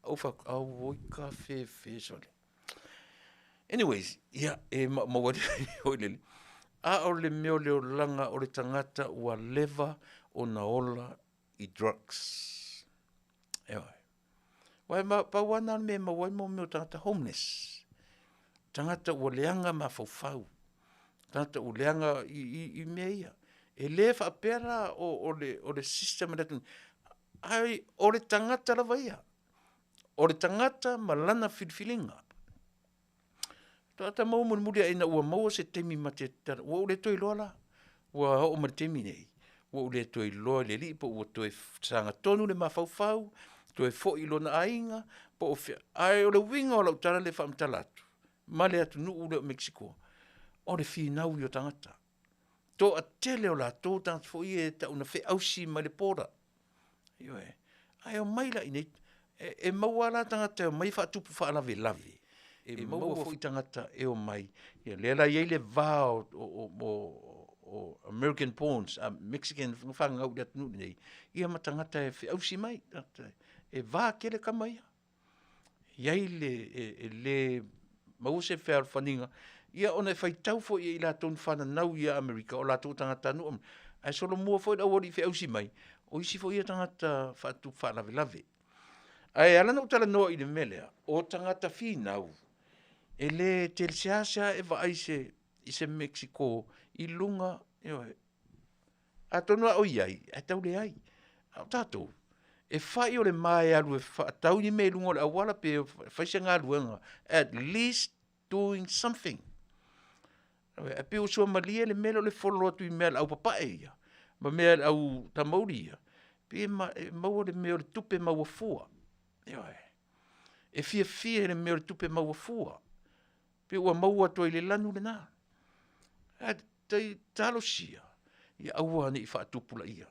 Au ka fe sole. Anyways, ia e mawari hoilele. A o le meo leo langa o le tangata ua leva o na ola i drugs. Ewa. Wai pa wana me mawai mo meo tangata homeless. Tangata ua leanga ma faufau. Tangata ua leanga i mea ia. E le fa pera o le system da. Ai o le tangata la ia. O le tangata malana filfilinga. Tata mau muri ina ua mau se temi mate tara. Ua ule toi loa la. Ua ho ma temi nei. Ua ule toi loa le li po ua toi sanga tonu le mafaufau. Toi fo ilo na ainga. Po o fia. Ai o le winga o lau tara le whamtalatu. Male atu nu ule o Mexico. O le finau i o tangata. To a tele o la tō tangata fo i e ta una fe ausi ma le pora. Ioe. Ai o maila inei. E maua la tangata o mai whaatupu whaalave lave. E maua fo i tangata e o mai. Ia lela iei le vā o American Pawns, Mexican whangau le atunu nei. Ia ma tangata e whiausi mai. E vā kele kama ia. Iei le maua se whea whaninga. Ia ona e whaitau fo i la tonu whana nau ia Amerika o la tō tangata anu. Ai solo mua fo i la wari whiausi mai. O isi fo ia tangata whaatupu whaalave lave. Ai alana utala noa i le melea. O tangata whinau. E le telesiasa e va aise i se Mexico i lunga a tonua o iai a tau le ai a tatou e fai o le mai alu e tau ni me lunga o le awala pe faisa ngā luenga at least doing something a pe o sua malia le melo le folo atu i mea au papae ia ma mea au tamauri ia pe maua le meo le tupe maua fua e fia le meo le tupe maua fua pe ua maua toi le lanu le nā. A tei talo sia. Ia aua ni i whaatupula ia.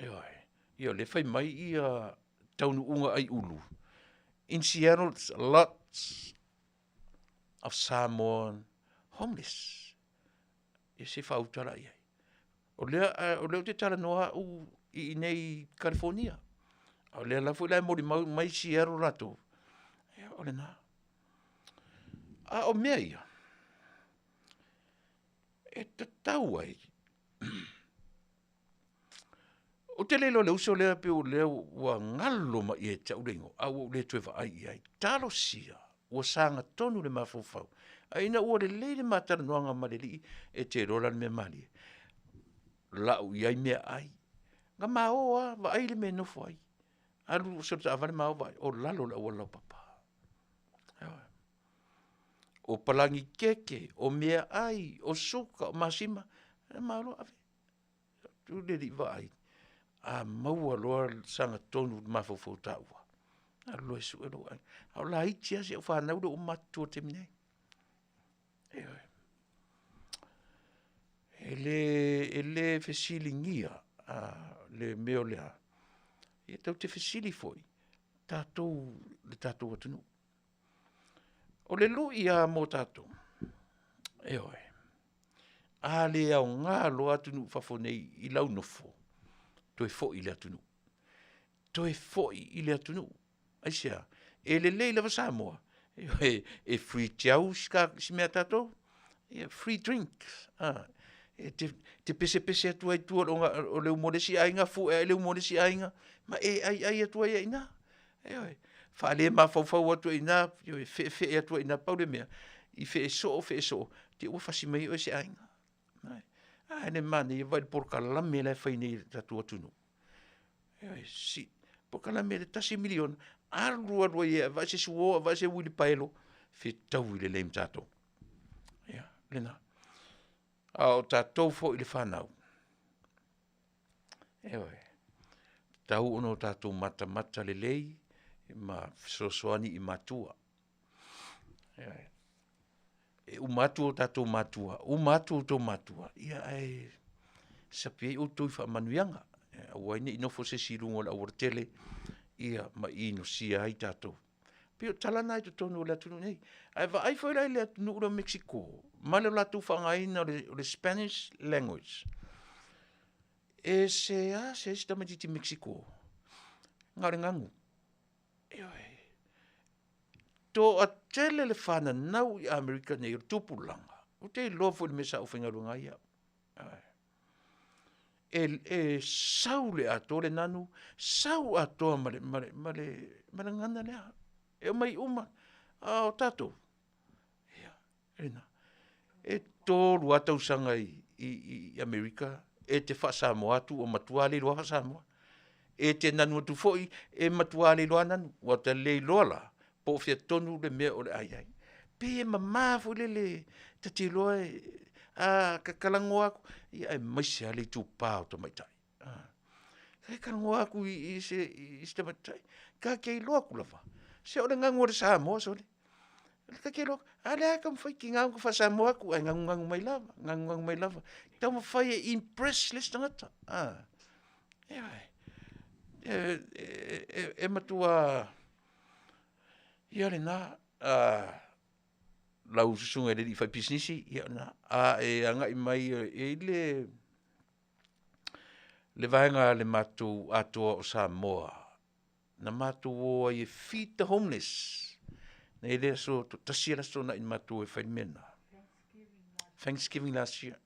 Ia le whai mai ia Taunu'u ai ulu. In Seattle, there's a lot of Samoan homeless. Ia se whautara ia. O leo te tala noa u i nei California. O lea la fui lai mori mai Seattle rato. Ia o le nā. A o mea ia. E te tau ai. O te lelo le uso lea pe o leo ua ngalo ma i e tau rengo. A ua le tue wa ai ai. Talo sia. Ua sanga tonu le mafofau. A ina ua le leile matara noanga ma le li e te rola le mea mali. Lau iai mea ai. Nga maoa wa ai le mea nofo ai. Alu sota avale mao vai. O lalo la ua lau papa. O palangi keke, o mea ai, o suka, o masima, e malo ave. Tu le li vai. A maua loa sanga tonu mafofo taua. A loa su e loa. Au la itia se o whanau do o matua te mine. Ele fesili ngia, le meo lea. E tau te fesili foi. Le tatou atunu. O le lu ia mo tatou. A le au ngā lo atunu whafonei i lau nofo. Toi fo i le atunu. Toi fo i le atunu. Aisea, e le leila wa Samoa. E free tiau si mea tatou. Free drinks. Te pese atu ai tua o le umoresi ainga fu e le umoresi ainga. Ma ai atu ai ina. Whaale mawhauwhau atu ina, whe atu ina paure mea, I whe so, te ua whasi mai o se ainga. Ene mani, I vai porka lame lai whainei tatu atunu. Si, porka lame le tasi milion, arua ia, vai se suoa, vai se wili paelo, whe tau I le leim tatou. Lena. O tatou fo I le whanau. Tau ono tatou mata le lei, ma sosoani I matua. Umatua tatou matua, umatua tau matua. Ia ai, sapi o tui wha manuianga. Waine inofo se sirungo la ora tele, ia ma ino sia ai tatou. Pio talana I tonu le atunu nei. Ai va ai foi le atunu ura Mexico. Male la tu whangaina le Spanish language. E se stamatiti Mexico. Ngare ngangu. To a tele le whana nau I Amerika nei tupulanga. O te lofo le mesa o whingarunga ia. E sau le ato le nanu, sau ato male ngana lea. E mai uma, o tato. E tōru atau sanga I Amerika, e te Samoa atu o matuale loa Samoa. E te nanu atu foi, e matuale loa nanu, o te lei loa la, po fia tonu le mea o le ai. Pe e mamafu le te loa ka kalango aku, I ai maise ale tu pāo to maitai. Ka kalango aku I te maitai, ka kei loa kulawa. Se o le ngangu o le Samoa, so le. Ka kei loa, ale aka mwhai ki ngangu fa Samoa aku, ai ngangu mai lava. Tau mwhai e impress les tangata. E matua, ia le na, lau susunga le I whai pisnisi, ia na, e angai mai e le vaenga le matu atoa o Samoa. Na matu o I feed the homeless. Na ele so tasira so na in matu e whai mena. Thanksgiving last year.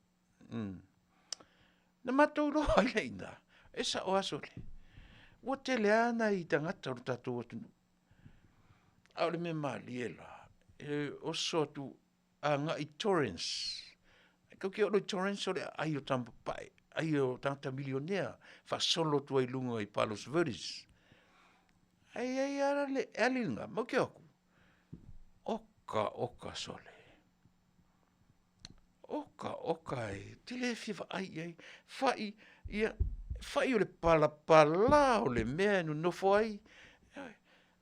Na matu lo ai leina. E sa o aso le. Ua tele ana I tangata o tatou atunu. Au le me mali e la. O so tu anga I Torrance. Kau ki o lo Torrance o le ai o tampa pai. Ai o tanta milionea. Fa solo tu ai lunga I Palos Verdes. Ai ara le alinga. Mau ke oku. Oka sole. Oka e. Tele fiwa ai. Fai o le pala o le mea nu nofo ai.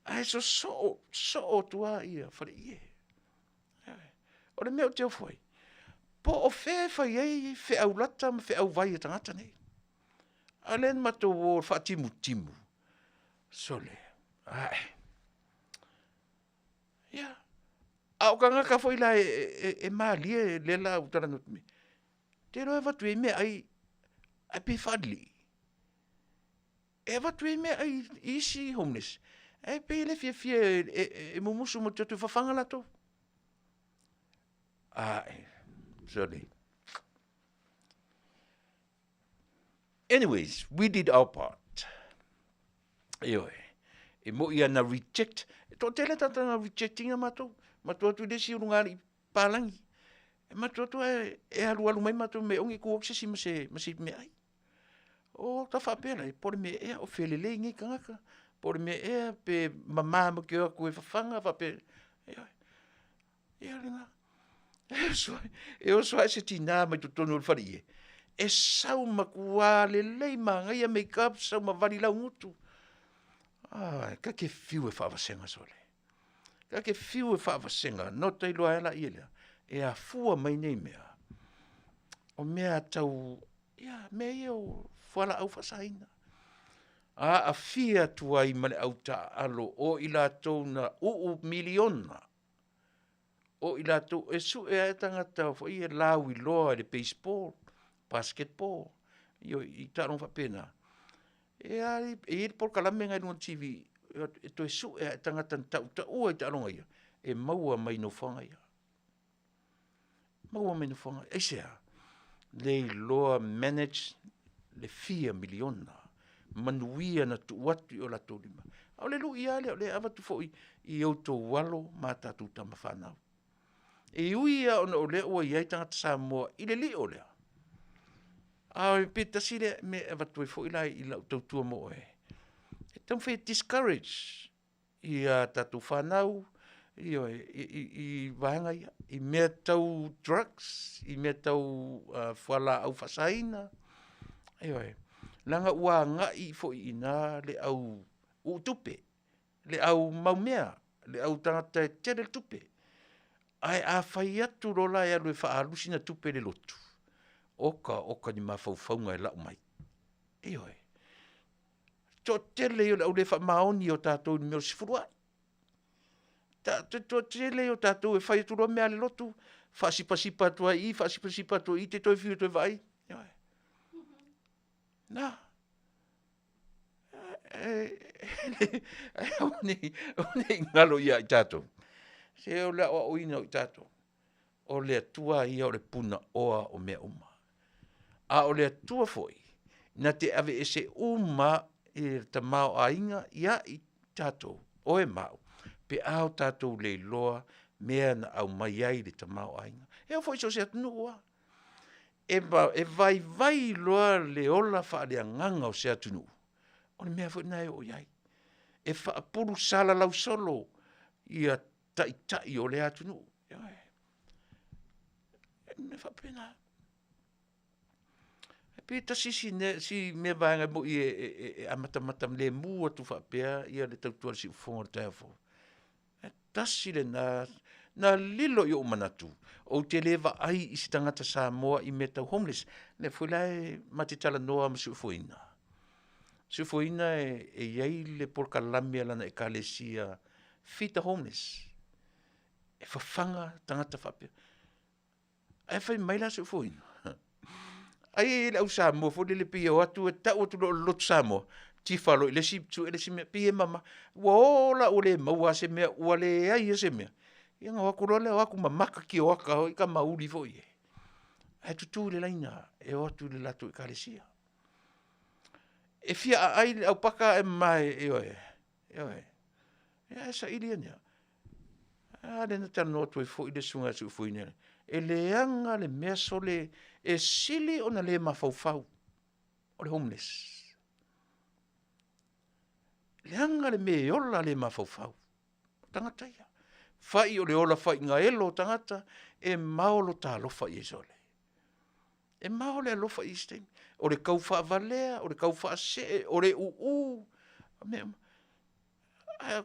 Ai so o tua ia. Fale ie. O le mea o teo foi. Po o fai ai fe au lata ma fe au vai e tangata nei. Alen mato o fa timu. Sole. Ai. Ia. Au kanga ka foi la e mali e le la utara nutme. Te roe watu e mea ai pe fadli. E watu e mea ai isi homeless. E pe le fia e mumusu mo te whawhanga lato. Ai. Sorry. Anyways, we did our part. Eoi. E mo ia na reject. E to tele tata na rejecting a matou. Matou atu desi urungari palangi. E matou atu e alu mai matou me ongi ku oksesi mase me ai. O ta whapena, pore me ea o whelele ngi kangaka. Pore me ea pe mamama ke o koe whawhanga whape. Ea ringa. E o soa se tina mai tutonu ul whari e. E sau makua le lei ma ngai a make-up sau ma vari lau ngutu. Ka ke fiu e whaawasenga sole. Ka ke fiu e whaawasenga. No te iloa ela i elea. E a fua mai nei mea. O mea tau, mea i o whala au whasaina. A fia tuai male au ta alo o ila tau na miliona. O ila tau e su e tangata fo i e lau I loa le baseball, basketball. I tarong whapena. E por kalame ngai nua TV. E to e su e tangata tau ta ua I tarong ia. E maua mai no whanga ia. Maua mai no whanga. E sea. Le loa manage le 4 miliona. Manuia na tu watu o la tolima. O le lu ia le avatu fo I auto walo matatu tama whanau. E uia o le ua iai tangata Samoa I le li o lea. A pita sile me avatu e fo ilai I lau tautua mo e. E tau whai discourage I tatu whanau, I vanga ia, I mea tau drugs, I mea tau whala au fasaina. Langa ua ngai fo ina le au utupe, le au maumea, le au tangata tere tupe. Ai a whai atu rola e alu e wha alusina tupe le lotu. Oka ni mawhauwhaunga e lau mai. To tele o le wha maoni o tātou ni meo sifuruai. To tele o tātou e whai atu roa mea le lotu. Wha sipa tua I, te toi whiu toi vai. Nā. One ngalo ia I tātou. Se o lea o ina o I tātou. O lea tua ia o le puna oa o mea uma. A o lea tua foi. Na te ave e se uma I ta mao a inga ia I tātou. O e mau. Pe ao tātou le loa mea na au mai ai le ta mao a inga. E o foi so se atunua. E vai loa le ola wha le nganga o se atunua. O le mea foi nai o iai. E wha puru sala lau solo ia tai o le atunua. E me wha pena. Pita si me vanga mo I amata le mua tu wha pea ia le tautua si ufonga te afo. Tasi le na lilo I o manatu. O te lewa ai I si tangata Samoa I me tau homeless. Ne fuilai matitala noa ma si ufoina. Si ufoina e iei le polka lamia lana e kalesia fita homeless. E whawhanga tangata wha pea. E whai maila si ufoina. Ai le au Samoa fo le pia o atu e tau atu lo lotu Samoa. Tifalo le si tu le si me pia mama. Wola o le maua se mea ua le ai se mea. Ia ngā waku role o aku mamaka ki o aka o I ka mauri fo I e. Ai tutu le laina e o atu le latu I kalesia. E fia ai au paka e mai e oe. E sa ili ania. Le na tano atu e fo I le sunga su fo I E le anga le mea sole e sili o na le mawhauwhau. O le homeless. Le anga le me ola le mawhauwhau. Tangata ia. Whai o le ola whai ngā elo tangata e maolo tā lofa I e sole. E maole a lofa I stemi. O le kau wha valea, o le kau wha se, o le uu.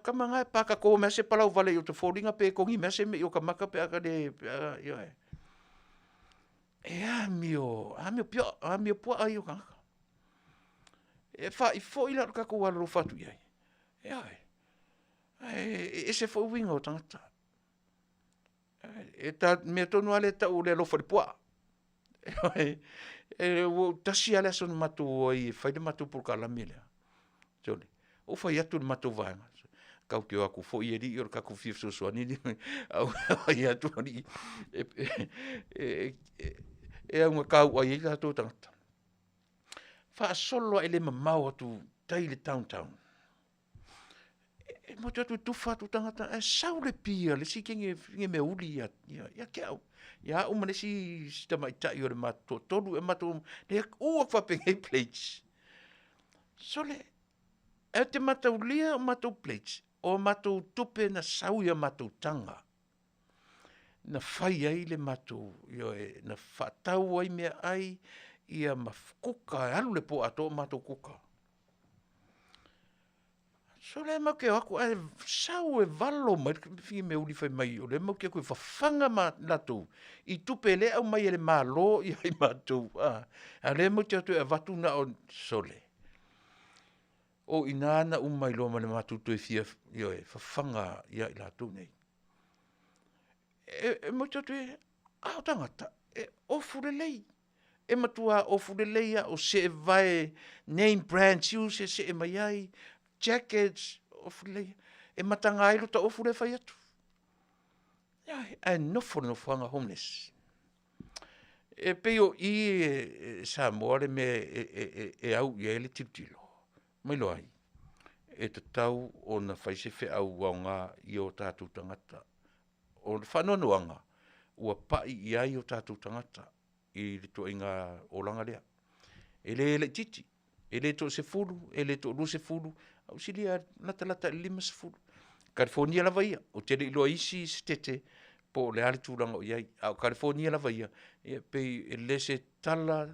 Kama ngai paka ko mea se palau vale I o te whoringa pe kongi mea se me I o ka maka pe aka le... E amio pua ai o kanga. E whai fo I laro kako wala lo fatu iai. E se fo winga o tangata. E ta mea tonu ale ta ule lo fari pua. E wo tasi ale son matu o I fai de matu por kala mele. Jole. O fai atu matu vanga. Kau ke aku fo I eri or kako fif so so ni. Au ai atu ni. E un kau ai la to tangata. Fa solo ele mamau atu tai le downtown. E mo tu fa tu tangata e saule pia le si kinge me uli ya ke au. Ya o mane si sta mai tai o le mato tolu e mato le o fa pe plates. Sole e te mato lia o mato plates o mato tupe na sau ya mato tanga. Na fai ai le mato na fatau ai me ai ia mafukuka alu le po ato mato kuka. So le mau ke aku e sau e valo mai fi me uli fai mai o le mau ke koe whawhanga ma nato I tupe le au mai ele malo I ai matou a le mau te atu e vatu na o sole o inana umai lo ma le matou tu e fia e whawhanga I ai latou nei e mau te atu e au tangata e ofu le lei e matua ofu le leia o se e vai name brand shoes se e mai ai jackets of le e matanga ai luta ofu le fai atu. E no fanga homeless. E peo I Samoa le me e au I ele titilo. Mai lo ai. e te tau o na whaise whi au waunga i o tātou tangata. O na whanonoanga, ua pai i ai o tātou tangata i rito i ngā olanga lea. E le titi, e le to se fulu, e le to lu se fulu, au silia lata lima se fulu. California lava ia, o tele iloa isi stete, po le ali tūranga o iai, au California lava ia, e pei e le se tala,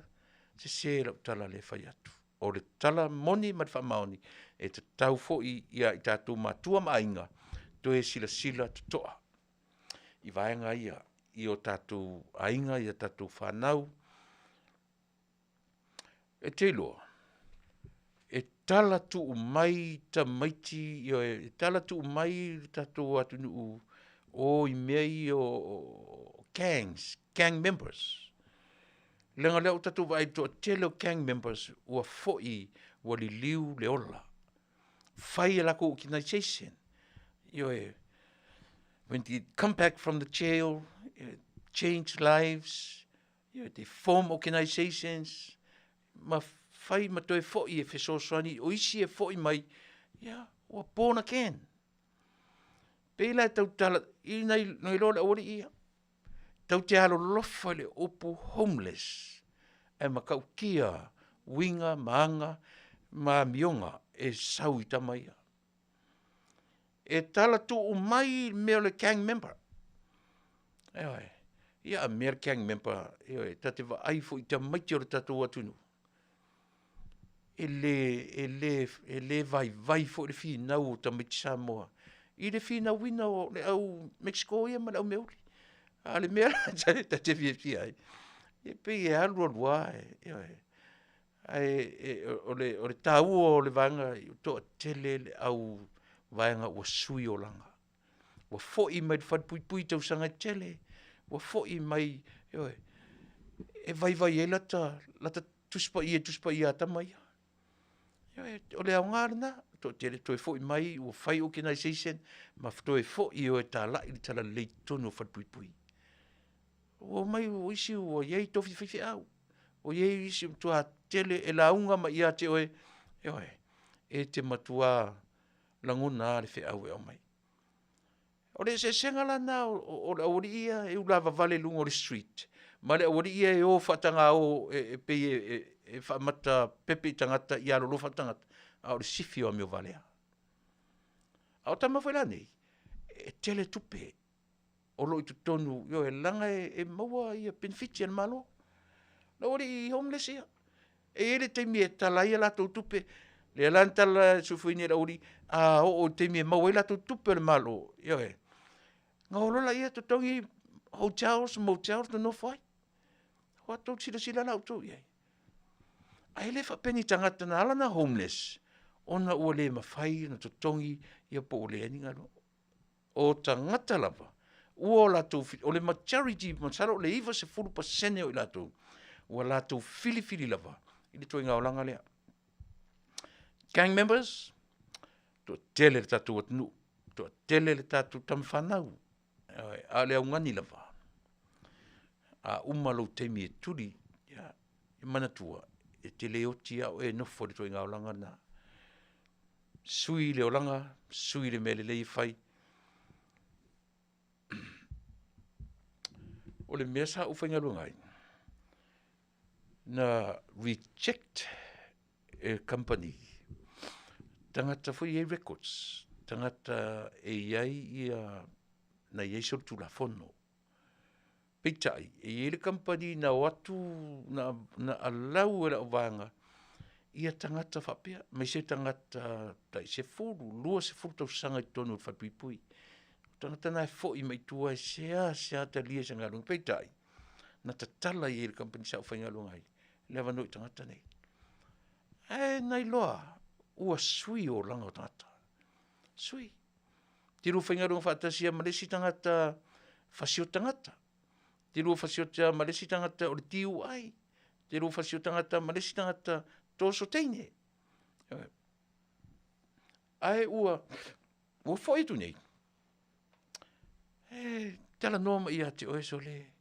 se lau tala le whai atu. O le tala moni ma wha maoni, e te tau fo i ia i tātou mātua mainga, to e sila toa. I vaenga ia, i o tātou ainga, i o tātou whanau. E te loa, e tala tu mai ta maiti, e tala tu mai tātou atunu'u o i mei o gang members. Lenga leo tātou vai to tele o gang members ua foi ua li liu le ola. Whai lako organisation. When they come back from the jail, change lives, they form organizations, ma whai ma toi foi e whesoswani, o isi e foi mai, ua born again. Pēla tau tala, i nei lola ori ia, tau te alo lofa le opu homeless, e makau kia, winga, maanga, ma mionga, e sau i tamaia. E tala tu o mai mea le gang member. Ia mea gang member, tate wa aifo i tamaiti o le tatou atunu. E le vai fo le fi nau o tamaiti Samoa. I le fi nau wina o le au Mexico ia ma le au meuli. A le mea tate fi ai. E pe e alu alua o le tau o le vanga i to tele le au vaenga ua sui o langa. Ua foi mai whadpui tau sanga tele. Ua foi mai e vai e lata tuspa i ata mai. O le au ngarna, to tele toi foi mai ua whai organisation, ma toi foi o e tala i tala leitono whadpui. O mai o isi o iei tofi whiwhi au. O iei isi tua tele e launga ma ia te oe, e te matua langona le whi au e o mai. O le se sengala na o le awari ia e ulava Vale lungo le street. Ma le awari ia e o whatanga o e pei e whamata pepe tangata i alo lo whatangata. A o le sifi o amio Valea. A o tama whaila nei, e tele tupe. O lo i tutonu, e langa e maua i a benefiti an malo. Na ori i homeless ia. E ele teimi e tala ia lato tupe. Le lantala sufuini la ori, o teimi e maua i lato tupe le malo. Nga holola ia tutongi hotels, motels, no fai. Hoa tau sila lau tau iai. A ele whapeni tangata na ala na homeless. Ona ua le mawhai na tutongi ia po o le aninga no. O tangata lava. Ua lato, o le majority, masaro le iwa se 40% o i lato. Ua lato fili lava. Ili toi ngā olanga lea. Gang members, to tele le tatu atunu. To tele le tatu tamwhanau. A le au ngani lava. A umalo teimi e turi. E manatua. E tele oti au e nofo le toi ngā olanga na. Sui le olanga, sui le mele lei whai. O le mea sa uwhainga lungai. Na reject a company. Tangata fui e records. Tangata e iai ia na iei sol tu la fono. Peitai, e iei le company na watu na alau e la ovanga. Ia tangata whapea. Mai se tangata tai se furu. Lua se furu tau sanga i tonu whapipui. Tangata nai fo i mai tua e sea ta lia sa ngalunga. Peitai, na ta tala i e le company sa uwhainga lungai. Lewa noi tangata nei. E nai loa, ua sui o langa o tangata. Sui. Tiru whainga runga whaatasia malesi tangata whasio tangata. Tiru whasio malesi tangata o le tiu ai. Tiru whasio tangata malesi tangata toso teine. Ai ua whaitu nei. Tala noma ia te oeso le.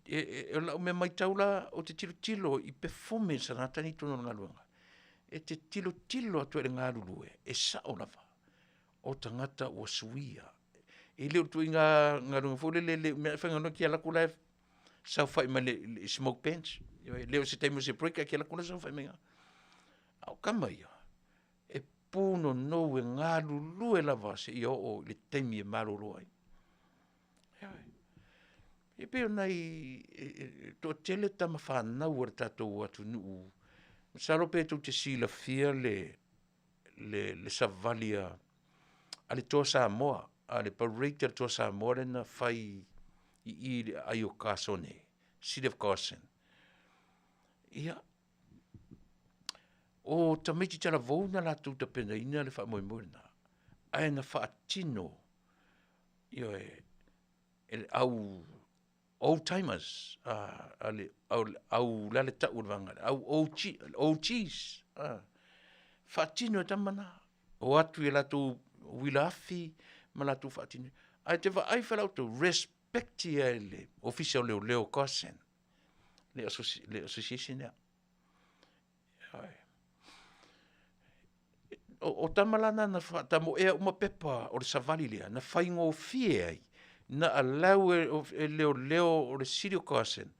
E lau me mai taula o te tilo i performance na tani tono ngā luanga. e te tilo atu e ngā rurue, e sao lava, o tangata ua suia. E leo tu ngā runga fōle, le mea whangano ki ala kula sau whai ma le smoke bench. Leo se teimu se break, ki ala kula sau whai menga. Au kama ia, e pūno nou e ngā rurue lava se i o le teimi e maroro ai. E peo nei, tō tele tama whanau ar tātou atu nuu. Saro pe tō te sila fia le savalia, a le tō Samoa, a le parreita tō Samoa rena whai i ai o Kasone, City of Carson. Ia, o tamiti tala vau na la tūta pena ina le wha moe moena. Ai na wha atino, ia e au old timers, au lale ta urvanga, au cheese, fatino tamana, o atu e lato Afiafi, ma lato fatino. Ai te va ai whalau to respect ia le official leo kosen, le association ia. O tamalana na tamo ea uma pepa o le savali lea, na whaingo fie ai, na alau e leo o le City of Carson,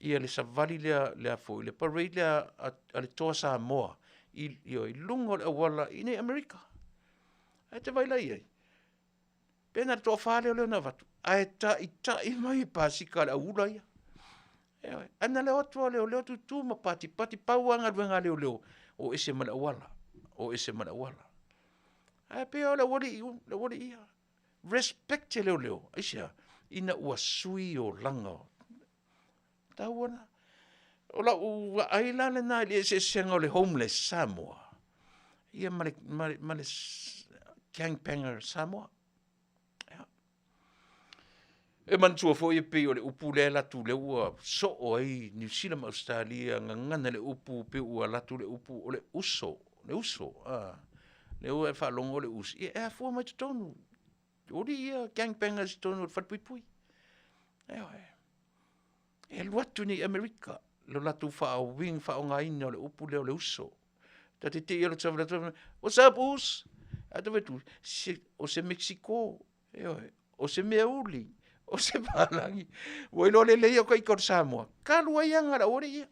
ia le savali lea fo, le parade lea a le toa Samoa, i lungo le awala i nei Amerika. Ai te vaila iai. Pena le toa whale o leo na vatu. Ai ta i mai pasika le aula ia. Ana leo atua leo tu ma pati pauanga ruenga leo, o ese mana awala. O ese mana awala. Ai peo le wali ia. Respect leo, aisia, ina ua sui o langa. Tauana. O la ua aila le nai le se senga o le homeless Samoa. Ia male gangbanger Samoa. E mantua fo ia pe o le upu le latu le ua so o ai New Zealand Australia ngana le upu pe ua latu le upu o le uso. Le ua e whalongo le uso. Ia e fua mai tonu. Ori ia gangbangers tonu whatpuipui. E luatu ni Amerika. Lo latu whao wing whao ngā ina o le upu leo le uso. Ta te alo tawala. What's up, us? Ata wetu. O se Mexico. O se Meauli. O se Palangi. Wailo le lea kai kor Samoa. Kalua ianga la ori ia.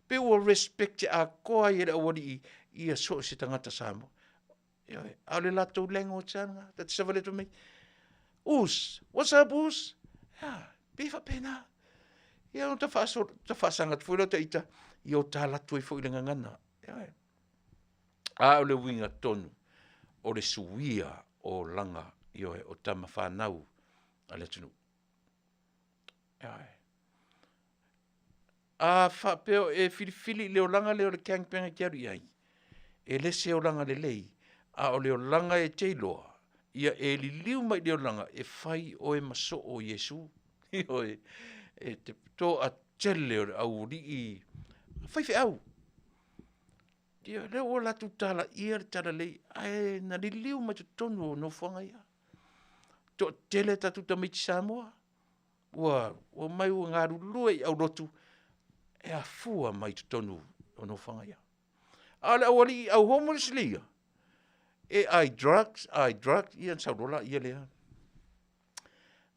Pe ua respect a koa i la ori ia so se tangata Samoa. Au le lato lengo tanga, ta te savaleto mei. Us, what's up, us? Befa pena. Ia o ta whasangat fuilo te ita, i o ta lato i fo i lenga ngana. A o le winga tonu, o le suia o langa, o tama whanau, a le tunu. A whapeo e filifili leo langa leo le kangpenga kiaru iai. E lese o langa le lei, a o leo langa e teiloa, ia e li liu mai leo langa e whai o e maso o Yesu. E te to a tele o au ri i whai whi au. Ia leo o latu tala ia le tala lei, ai na li liu mai te tonu o no whanga ia. To tele tatu tamiti Samoa, ua mai ua ngaru lua i au rotu, e a fua mai te tonu o no whanga ia. Ale awari au homeless lia. E ai drugs, ia saurola, ia lea.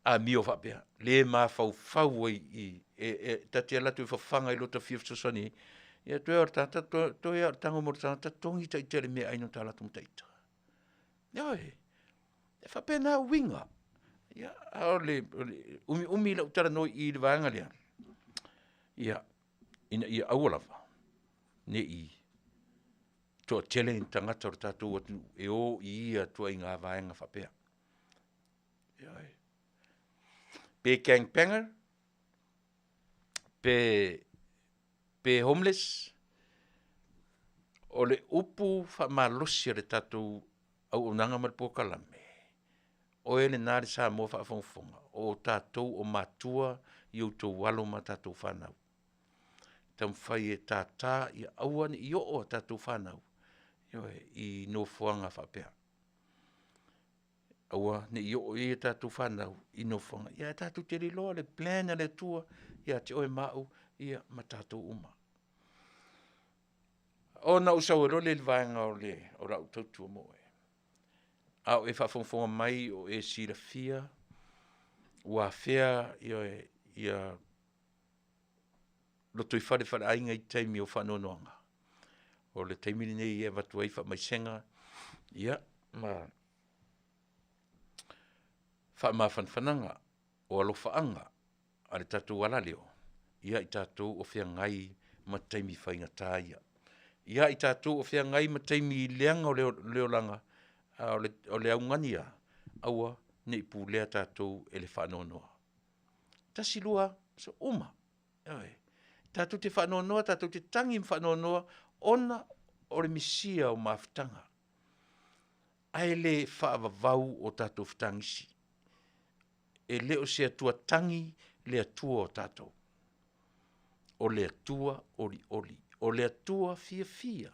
A mio whapea, le ma fau i, tati alatu i whawhanga i lota fia fsosani, ia toi ar tata, toi ar tango mora tata, tongi tai tere mea aino ta alatu mtaita. Ia e whapea nā winga. Ia, ole, umi la utara noi i le vanga lea. Ia, ia awalawa, ne i, toa tele in tangata o tātou atu e o i ia tua i ngā vaenga whapea. Pe gangbanger, pe homeless, o le upu whamalosia le tātou au unanga maripo kalame. O ele nāre sa mo whaafonga, o tātou o matua i o tō walo ma tātou whanau. Tam whai e tātā i auani i o tātou whanau. I no fuanga whapea. Aua, ne i o e tātou whanau i no fuanga. Ia tātou te li loa, le plana le tua, ia te oe mau, ia ma tātou uma. O na usau e role le vaenga o le, o rau tautua mo e. Au e whafonfonga mai o e sira fia, ua fea ia loto i whare ainga i teimi o whanonoanga. O le teimini nei e watu ai wha mai senga, ia, ma whanwhananga o alofaanga, a le tatou alaleo, ia i tatou o fea ngai ma teimi whainga tāia. Ia i tatou o fea ngai ma teimi leanga o leolanga, o le aungania, aua nei pūlea tatou e le whanonoa. Tasi lua, so uma, tatou te whanonoa, tatou te tangi whanonoa, ona o le misia o mawhitanga. Ai le whaavavau o tatou whitangisi. E leo se atua tangi le atua o tatou. O le atua oli oli. O le atua fia fia.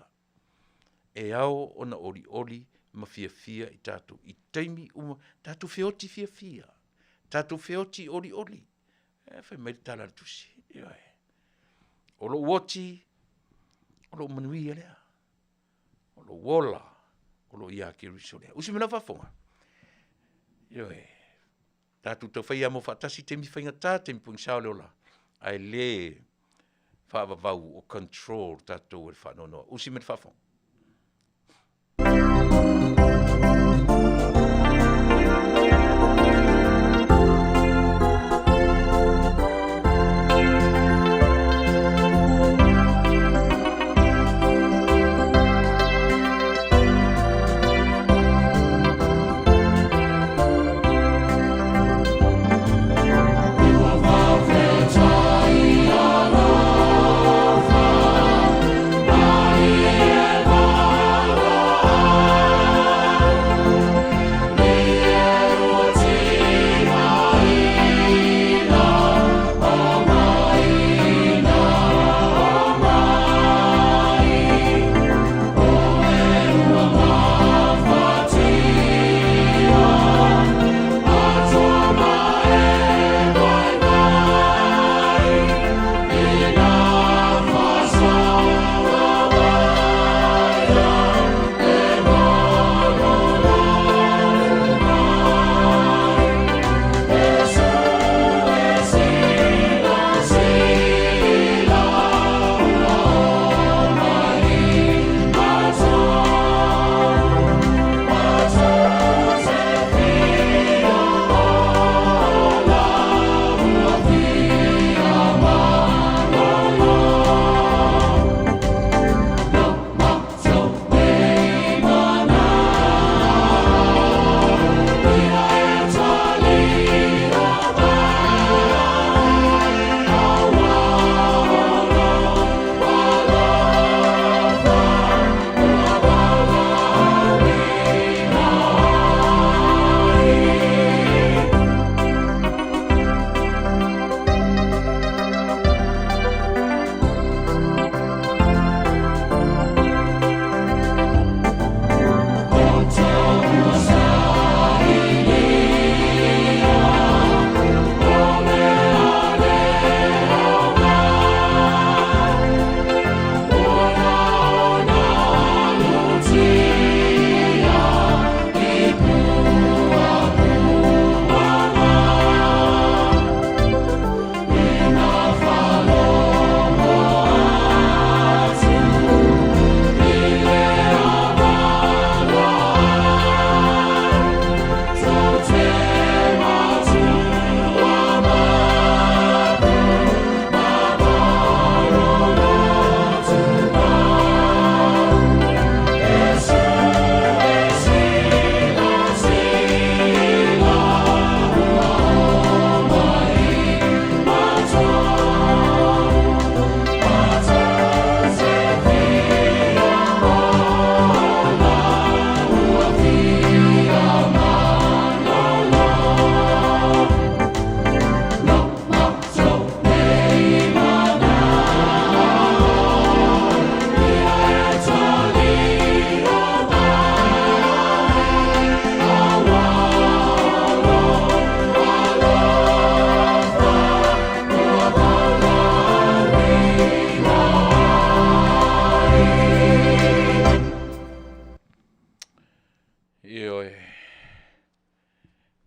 E ao ona oli oli ma fia fia i tatou. I teimi uma, tatou feoti fia fia. Tatou feoti oli oli. E whai mai tala tusi. O lo uoti, o lo manuia lea. O lo wola, o lo ia ki riso lea. Usi mena whafonga. Tātou tau whai amo whatasi temi whainga tā, temi pungisao leola. Ai le whaavavau o control tātou e whanonoa. Usi mena whafonga.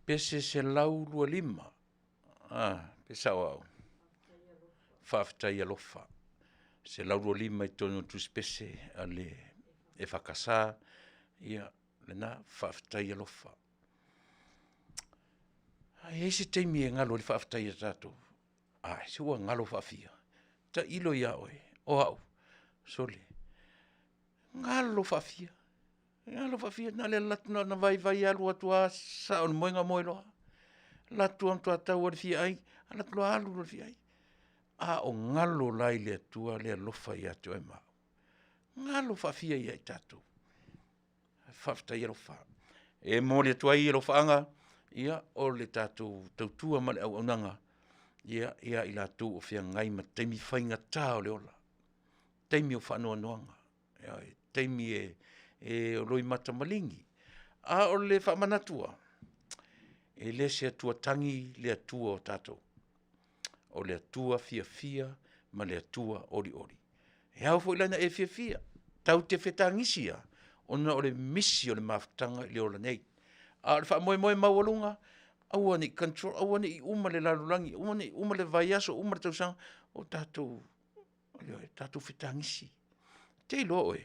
Pese se lau lua lima. Pesa au. Faafetai alofa. Se lau lua lima I tono tus pese ale e whakasā. Ia, lena faafetai alofa. Ai se teimi e ngalo li faafetai a tātou. Se ua ngalo faafia. Ta ilo ia oe. O au. Sole. Ngalo faafia. Ngalo faafia. Na le latuna na vai alu atua sa on moenga moeloa. Latu am tua tau ar fia ai. Latu alu ar fia ai. O ngalo lai le atua le alofa ia to e mau. Ngalo faafia ia I tātou. Faafetai alofa. E mo le atua I alofa anga. Ia o le tātou tautua ma le au aunanga. Ia I lātou o fia ngai ma teimi whainga tā o le ola. Teimi o whanua noanga. Teimi e o loi mata malingi. O le whamanatua. E le se atua tangi le atua o tātou. O le atua fia ma le atua ori. E hau fo ilana e fia. Tau te whetangisia. Ona o le misi o le mawhtanga le ola nei. Le wha moe maualunga. Aua ni control. Aua ni uma le lalulangi. Uma le vaiaso. Uma le tausanga. O tātou. Tātou whetangisi. Te ilo oe.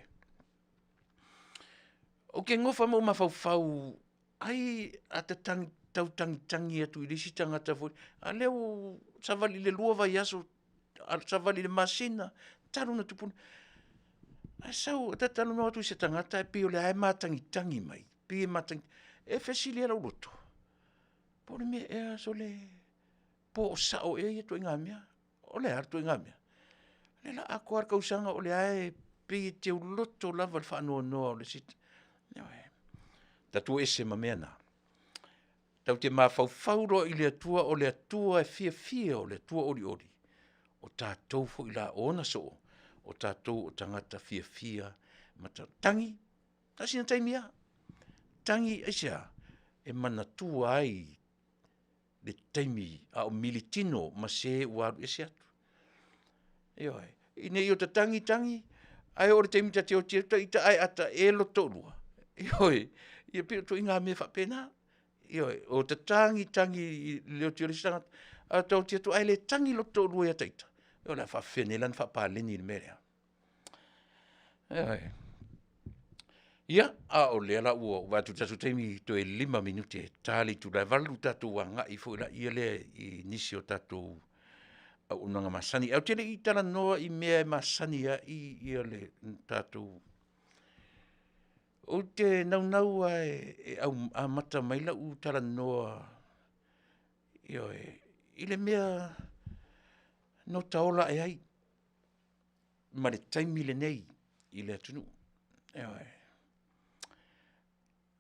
O ke ngofa mo mawhau. Ai a te tangi atu I risi tangata fwoi. A leo savali le lua vaiaso. Savali le masina. Taru na tupuna. A sau, tatalu no atu I se tangata. E pio le ae matangi mai. Pio matangi. E fesili era uloto. Po le mea ea so le. Po o sao e tu inga mea. O le hartu inga mea. Le la ako ar kausanga o le ae. Pio te uloto lava le whanua noa o le sita. Tatu ese ma mea na. Tau te mawhauwhauro I le atua o le atua e fia o le atua ori. O tātou fo I la ona so. O tātou o tangata fia. Mata tangi. Tasina taimia. Tangi aisia. E mana tua ai. Le taimi. A o militino. Ma se waru ese atu. Ioi. Ine I o ta tangi. Ai o le taimi ta te o te ita ai ata e lo tolua. Ioi. Ia pio tu inga me whapena. Ioi, o te tangi leo te orisanga. A tau tia tu ai le tangi lo tō rua ia teita. Ioi, la whawhene lan whapaleni le merea. Ioi. Ia, o lea la ua, watu tatu teimi to e 5 minute. Tali tu la valu tatu wanga I fo ila ia le I nisi o tatu unanga masani. Au tele I tala noa I mea masani ia ia le tatu. O te nau a mata maila u tala noa I le mea no taola e ai ma le taimi le nei I le atunu.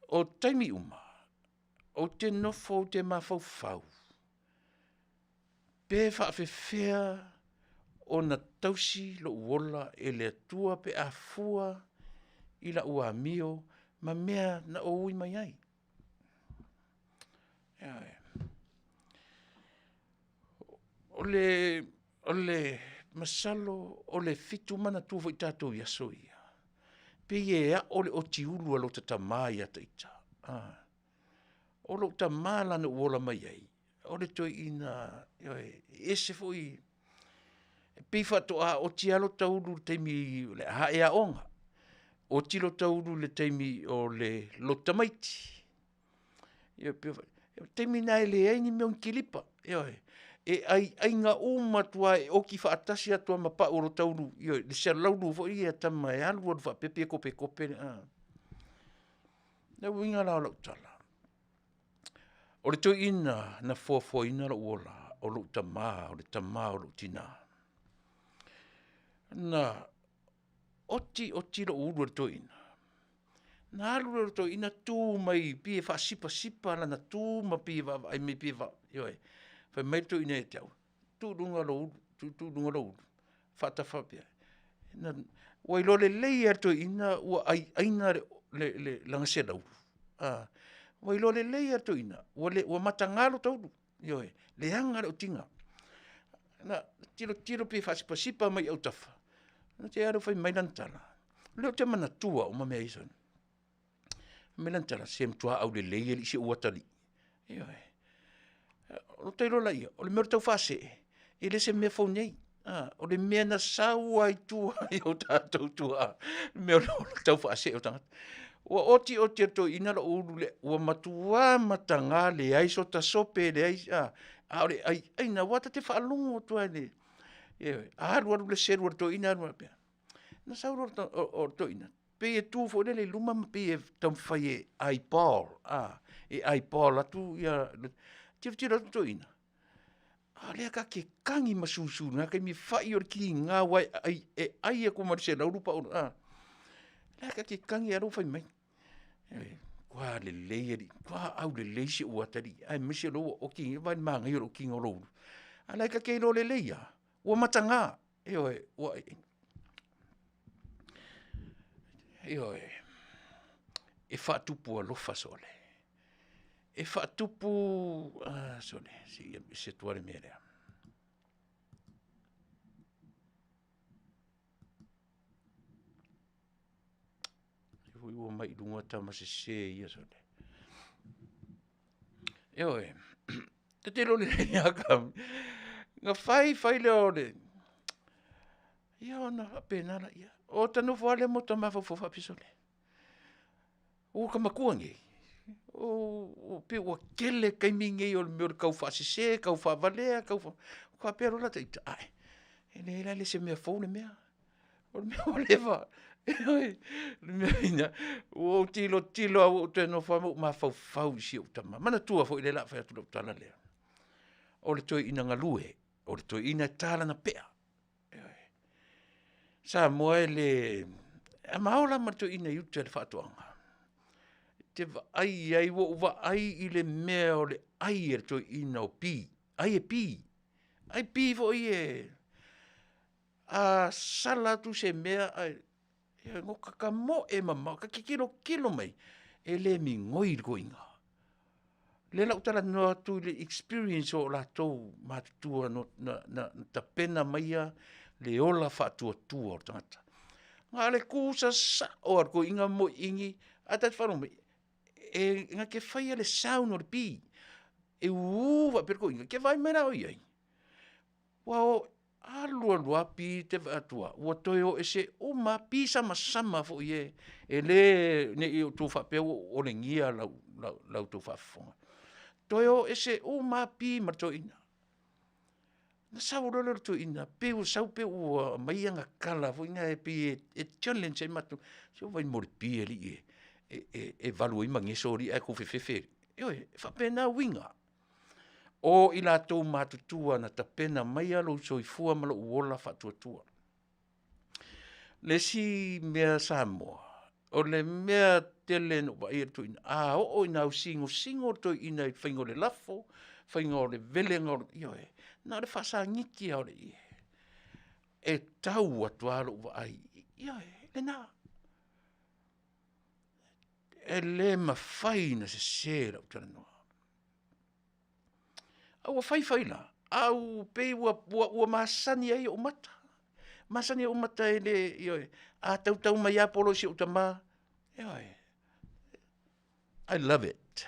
O taimi uma o te nofo o te mawhauwhau pe whaafewhea o na tausi lo uola e le atua pe a fua I la ua mio, ma mea na o ui mai ai. O le masalo, o le fitu mana tuvo I tātou yaso ia. Pe ia o le o tiulu alo ta tamai ata ita. O lo tamala na uola mai ai. O le toi ina, ese foi. Pe fatoa o tialo taulu teimi le hae a onga. O tilo tauru le teimi o le lotamaiti. Teimi nai le aini meon kilipa. E ai ngā umatua e oki whaatasi atua ma pa oro tauru. Le sea lauru fo I e tama e alu adu whapepe kope. Na winga la lau tala. O le toi ina na fuafuaina la uola. O lau tama, o le lau tina. Na oti lo uru to ina. Na alu to ina tu mai pie fa sipa la na tu ma pie va ai me pie va. Fa mai to ina tau. Tu dunga lo. Fata fa pia. Na wai lo le leia to ina wa ai aina le langa se dau. Wai lo le leia to ina wa matangalo tau. Le hanga o tinga. Na tiro pie fa sipa mai au tafa. Na te aro fai mai lantala. Leo te mana tua o mamea isan. Mai lantala, sem tua au le leia li se uatali. Ia o te rola ia, o le mea tau whase, e le se mea fau nei. O le mea na sau ai tua i o tātou tua. Mea o tau whase o tangata. Ua oti ato ina la uru le, ua matua matanga le aiso ta sope le aiso, ole ai na wata te whaalungu o tua le. Aru le seru ato ina aru pia. Na sauru o to ina. Pe e tu fo le luma pe e tam fai ai Paul. E ai Paul atu ia tira to ina. Lea ka ke kangi masusu na kai mi fai o ki ngā wai ai e ko marse na urupa o. Lea ka ke kangi aro fai mai. Kwa le leiri, kwa au le leisi ua tari. Ai misi lo o ki vai manga i o ki ngoro. Alai ka ke lo le leia. Ua matanga. Ua e whaatupu a lofa sole. E whaatupu, sole, se tuare mea lea. Ua mai runga tama se ia sole. Te te lo le lea kam. Nga fai leo le. Na apena la ia. O tanu whale mo ta mafafofa pisole. O ka makuangi. O pe o kele kai mingi o me o kau whasise, kau whavalea, kau pero la te ai. E le se mea fau le mea. O le mea o lewa. Le mea ina. O tilo au te no whamu ma fau si o tama. Mana tua fo i le la whai atu tala lea. O le toi ina ngalue. O le toi ina tala na pea. Samoa le maola mato ina yuta le whaatuanga. Te ai wa ai i le mea o le ai e to ina o pi. Ai e pi. Ai pi fo i e. Sala tu se mea ai. Ngoka ka mo e mama. Ka kilo mai. E le mi ngoi ko inga. Le la utala no tu le experience o la tau matutua na ta pena maia le ola whaatua tua o tangata. Ngā le kūsa sa o arko inga mo ingi, atat whanu me, ngā ke whaia le saun o le pi, e uwa perko inga, ke vai mera o iai. Wao, alua pi te whaatua, ua toi o ese uma pi sama fo ie, e le ne i o tū whapeo o le ngia lau tū whafonga. Toi o ese uma pi mato ina. Na saurolo to ina peu sau peu mai anga kala fo inga e pi e challenge matu so vai mor pi ali e value mangi sori e ko fefe fa pena winga o ila to matu tua na ta pena mai alo so i fua malo uola fa tua le si mea Samoa o le mea tele no ba e to ina o ina singo to ina i fingo le lafo fingo le velengo na le Fasa ngiki au le ie. E tau atu alo wa ai. Le na. E le mawhai na se lau tala noa. Au a whai la. Au pe ua masani ai o mata. Masani o mata e le, a tau mai apolo si o tama. I love it.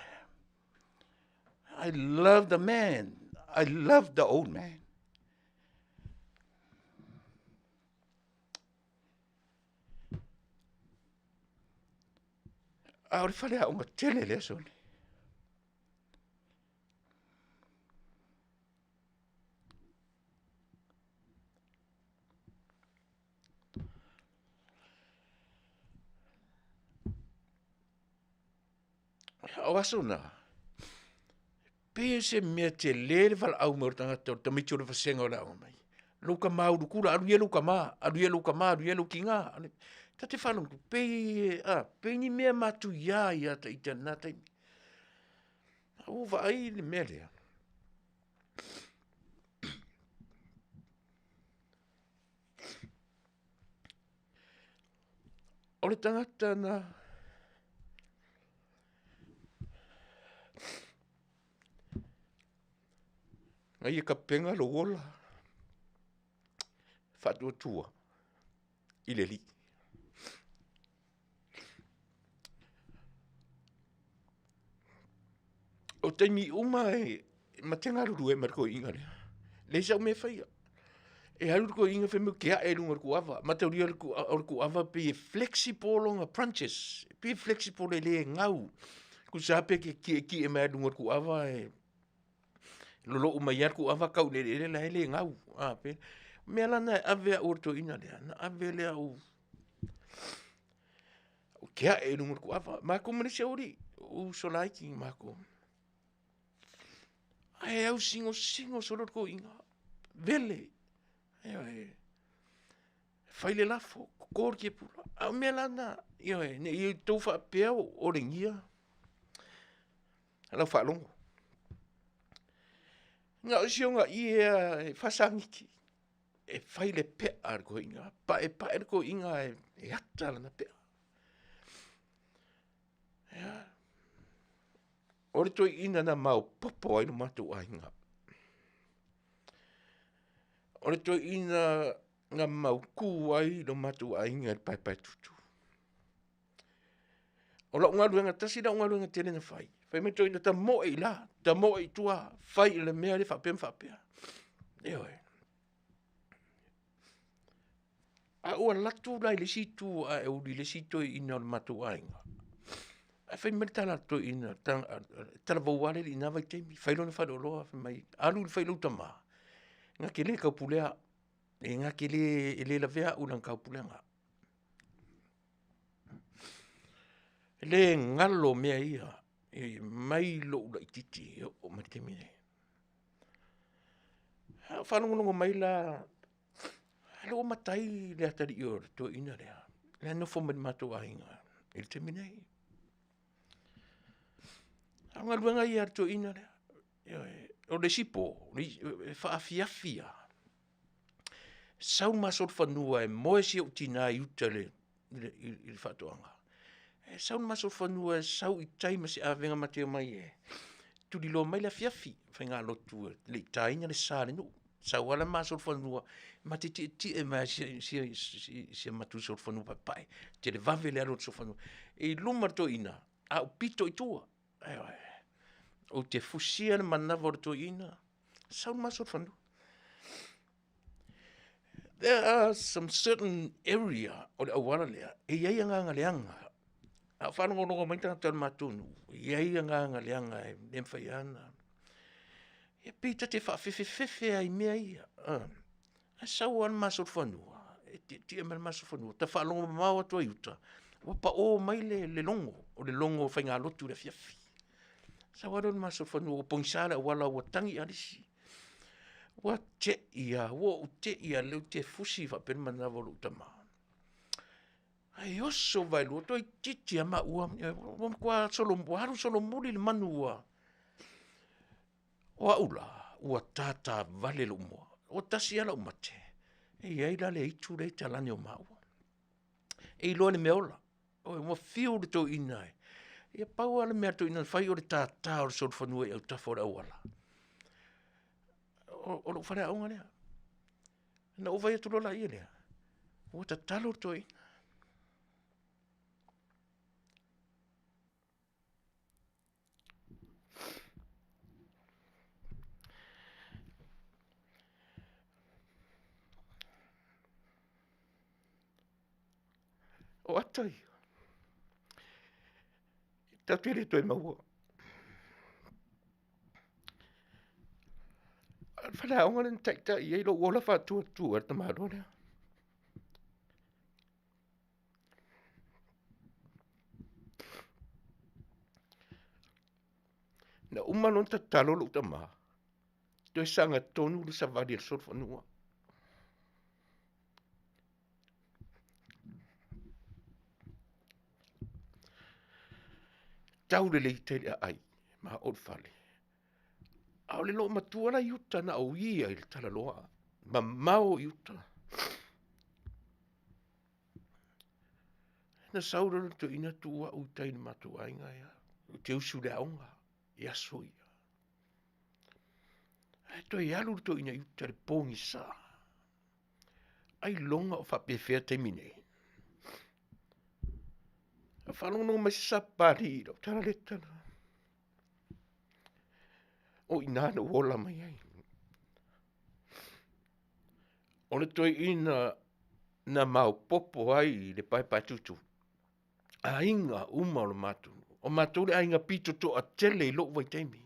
I love the man. I love the old man. Aore whale a unga tele lea soni. O aso na. Pe se mea te lere wala au mea tanga te tamicho le whasenga o la au mai. Luka maa urukura, aru ye luka maa, aru ye luki ngā. Ta te whanau, pe ni mea matu ia ia ta ita nā taimi. O wa ai le mea lea. O le tangata na ai e ka penga lo ola. Whatua tua. I le li. O taimi uma ma tenga ruru e marko inga le. Le sa me fai. E haru ko inga fe mo kia e lunga ku ava. Ma te ria ku ava pe flexible nga punches. Pe flexible le ngau. Ku sa pe ki e mai lunga ku ava e lolo uma yar ku ava kau le le ngau. Ah pe. Me lana ave orto ina le. Na ave le au. Kia e lunga ku ava. Ma ko mene se ori. O so like ma ko. Ai au singo solo ko inga. Vele. Fai le lafo, kor ke pula. Au mea lana, ne i tau wha pea o ringia. Alau wha longo. Nga o sionga i e whasangiki. E fai le pea ar ko inga. Pa e ko inga e ata lana pea. Ore toi ina na mau popo ai no matu a inga. Ore toi ina nga mau ku ai no matu a inga pai tutu. O la unga luenga tasi la unga luenga tele na fai. Fai me toi na ta moe i la. Ta moe i tua. Fai le mea le whapea. Ewe. A ua latu lai le situ a e uri le situ i ina o matu a inga. A fai me tala to ina. Tala vauare li ina vai teimi. Fai lona whare oloa. Alu le fai lauta maa. Nga ke le kaupulea. E nga ke le la vea ulang kaupulea nga. Le ngalo mea ia. E mai lo ula ititi o maritemine. Whanongonongo mai la. Lo matai le atari i ora to ina rea. Le anofo mani mato a inga. Il temine. Anga luenga i ar to ina rea. O le sipo. Afiafia. Sau masor whanua e moe si o tina i uta le whatoanga. Sau masor whanua e sau i taima se awenga mateo mai e. Tuli lo mai le Afiafi. Whai ngā lotu le tainga le sāre no. Sau ala masor whanua. Ma te e mai si matu sor whanua pai. Te le vave le alo sor whanua. E lumar to ina. A o pito i tua. O te fusia na manawa to ina. Sau masor whanua. There are some certain area o le awara lea. E iai anga leanga. A whanongonongo mai tanga tau matunu. E iai anga leanga e nemwhai ana. E pita te whaafefefe ai mea ia. A sau an masor whanua. E te emel masor whanua. Ta whalongo maua tua iuta. Wapa o mai le longo. O le longo whai ngā lotu le Afiafi. Sau an masor whanua. O pongsara wala o tangi arisi. Wa te ia, wa te ia leu te fusi wa pen mana wolo utama. Ai oso vai lo toi titi ama ua, wa kwa solo haru solo muri le manua. Wa ula, ua tata vale lo mo. O tasi ala umate. E ai la le itu le talane o maua. E lo le meola. O mo fiu le to inai. E pau ala mea to inai fai o le tata o solo fanua e au tafora wala. O lo whare aunga lea. Na o vai aturola ia lea. O ta talo toi. O atai. Ta tere toi maua. Whare aunga lea taita i eilo wola whatua tu ar tamaro lea. Na umanon ta talo lo tama. Toi sanga tonu le sa vadi al sol whanua. Tau le tele ai. Ma o fale. Au le lo matua la yuta na au ia il tala loa. Ma mau yuta. Na saura to ina tua u taina matua inga ia. Te usu le aunga. Ia soia. To i alu to ina yuta le pongi sa. Ai longa o whapewhea te mine. A whanongo mai sapari ro tala le tala. o ina na wola mai ai. O le toi ina na mau popo ai le pai patutu. A inga uma o le matu. O matu le a inga pito to a tele i lo vai teimi.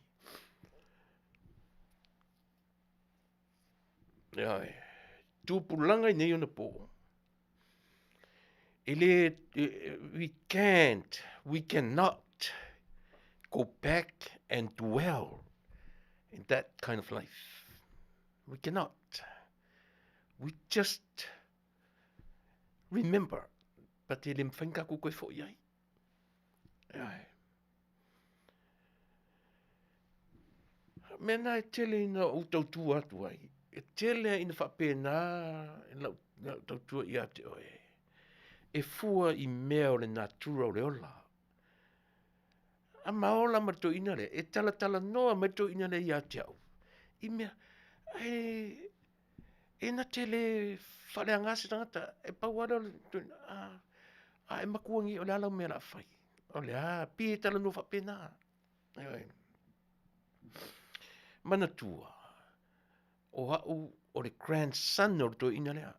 Ai, tūpulanga i nei ona po. We cannot go back and dwell in that kind of life. We cannot. We just remember. But ele mwhainga ku koe fo iai. Ai. Mena e tele ina o tautua atu ai. E tele ina whapena e lau tautua i ate oe. E fua i mea o le natura o le ola. A maola mato ina le. E tala noa mato ina le i ate au. I mea. E na tele whale angase tangata. E pauara le. E makuangi o le alau mea la whai. O le pi e tala no whapena. Manatua. O hau o le grandson o le to ina lea.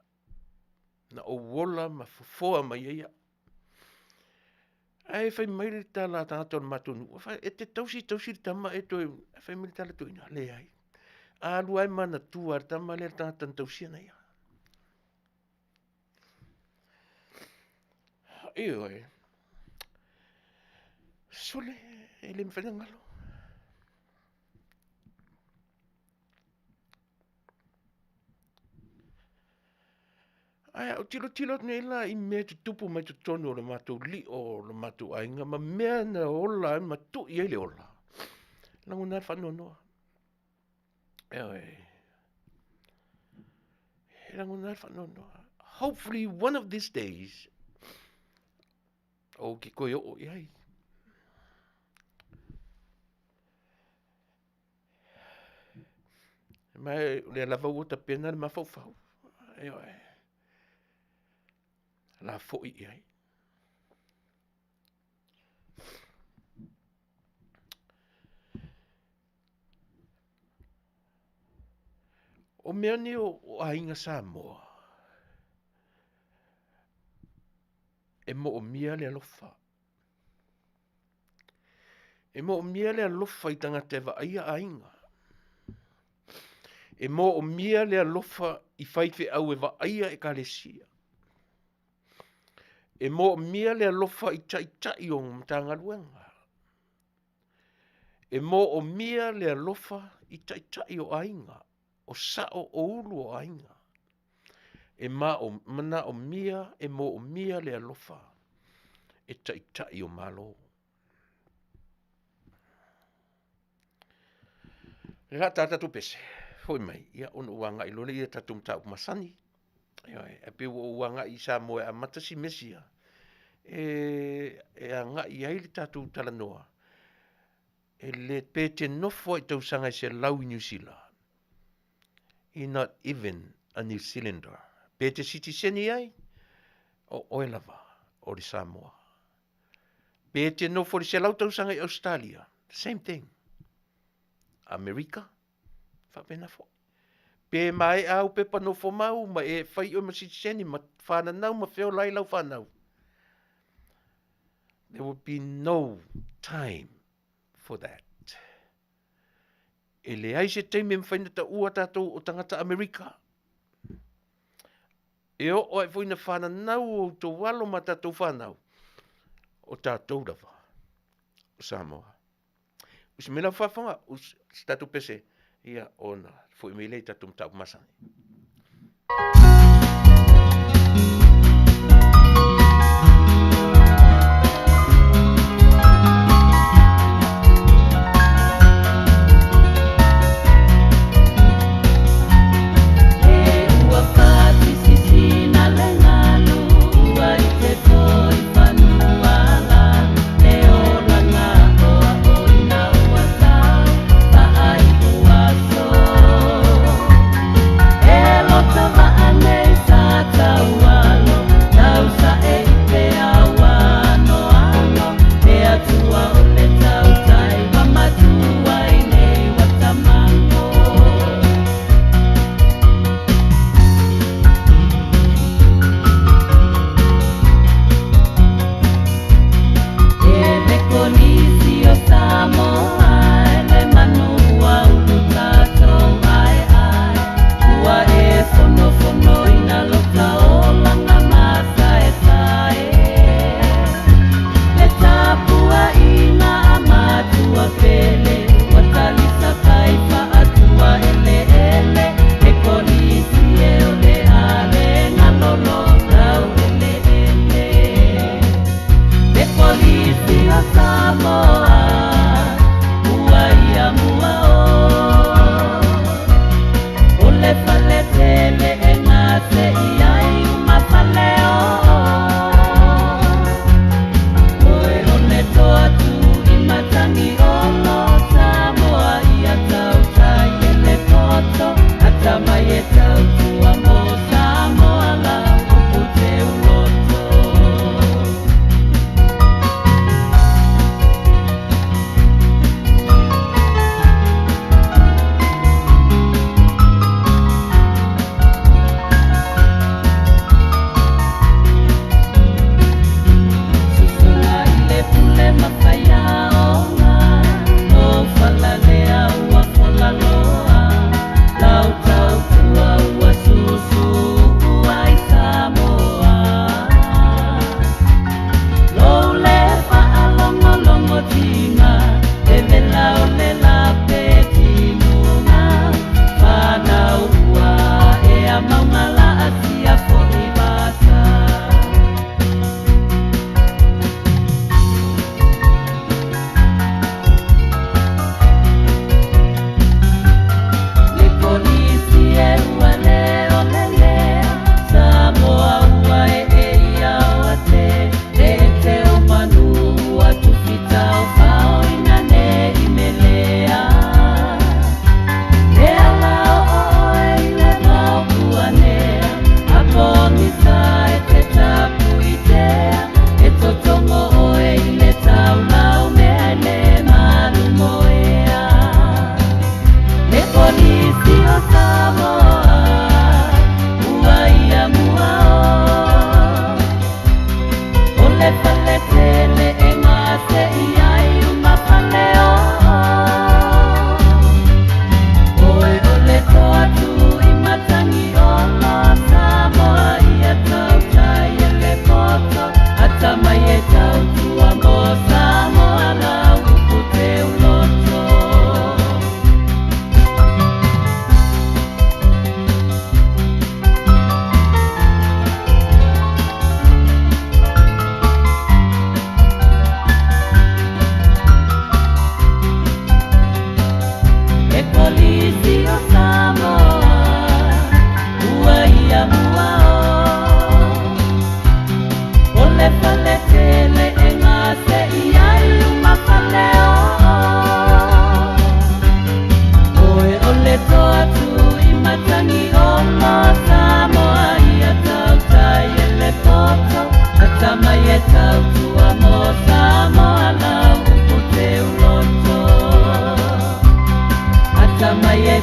Na o wola ma fofoa mai eia. Ai fai mai le tala tangata o le matonu. E te tausi tama e toi. Fai mai le tala to ina le ai. A luai manatua tama le tangata tausia na ia. Oi. Sole, ele me whenanga lo. Ai, o tilo nei la i mea tu tupu mai tu tonu o le mātou li o le mātou ainga, ma mea na ola e matu i ele ola. Langu nai whanua noa. Langu nai whanua noa. Hopefully one of these days, o ki koe o iai. Mai le lava ua ta pena le mawhauwhau. La fo i ai. O mea ni o ainga Samoa. E mo o mia le alofa. E mo o mia le alofa i tangata e wa aia ainga. E mo o mia le alofa i whaife au e wa aia e kalesia. E mo o mia le alofa i tai o mtanga luenga. E mo o mia le alofa i tai o ainga. O sao o ulu o ainga. E mana o mia e mo o mia le alofa e tai o malo. Le la tata tu pese. Foi mai. Ia ono uanga i lole ia tatu mtau masani. E pe uanga i Samoa a matasi mesia. E anga i aili tatu talanoa. E le pe te nofo i tausanga i se lau i New Zealand. He not even a New Zealander. Pe te sitiseni ai, o oelava, o di Samoa. Pe te nofo i se lau tausanga i Australia. Same thing. Amerika, whapena fo. Pe mai au pe panofo mau, ma e whai o ma sitiseni, ma whananau, ma wheo lai lau whanau. There would be no time for that. E le ai se teime mwhaina ta ua tātou o tangata Amerika. E o e fwina whananau o tō walo ma tātou whanau. O tātou rawa. O Samoa. Usi mela whawhanga, usi tātou pese. Ia ona, fwoi mele tātou mtau masani. Tava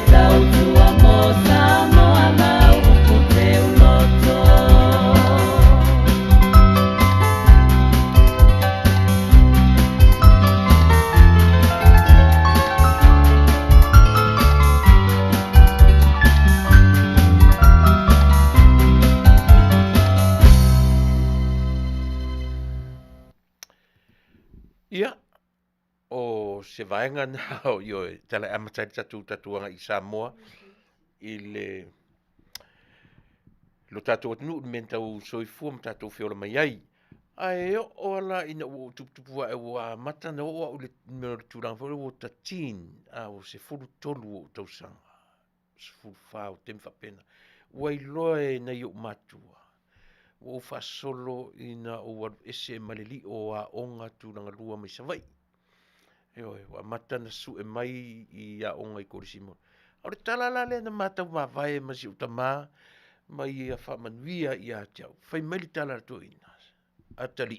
tautua mo Samoa mau ku te uloto. Ia, o se vaenga na o yo tala amatai tatuanga i Samoa i le lo tatou atunu men tau soifua ma tatou feola mai ai. Ai o ala ina o tupua e wa mata na o le me tulang fo o tatin a o se fulu tolu o tau sanga. Se fulu fa o temfa pena. Wai loe na yo matua. O fa solo ina o ese malili o a onga tulanga lua mai savai. Wa mata na su e mai i a onga i korisimo. Ore talala le na mata ma vai ma si utama mai a fa manuia i a tau. Fai mai li tala to ina. Atali.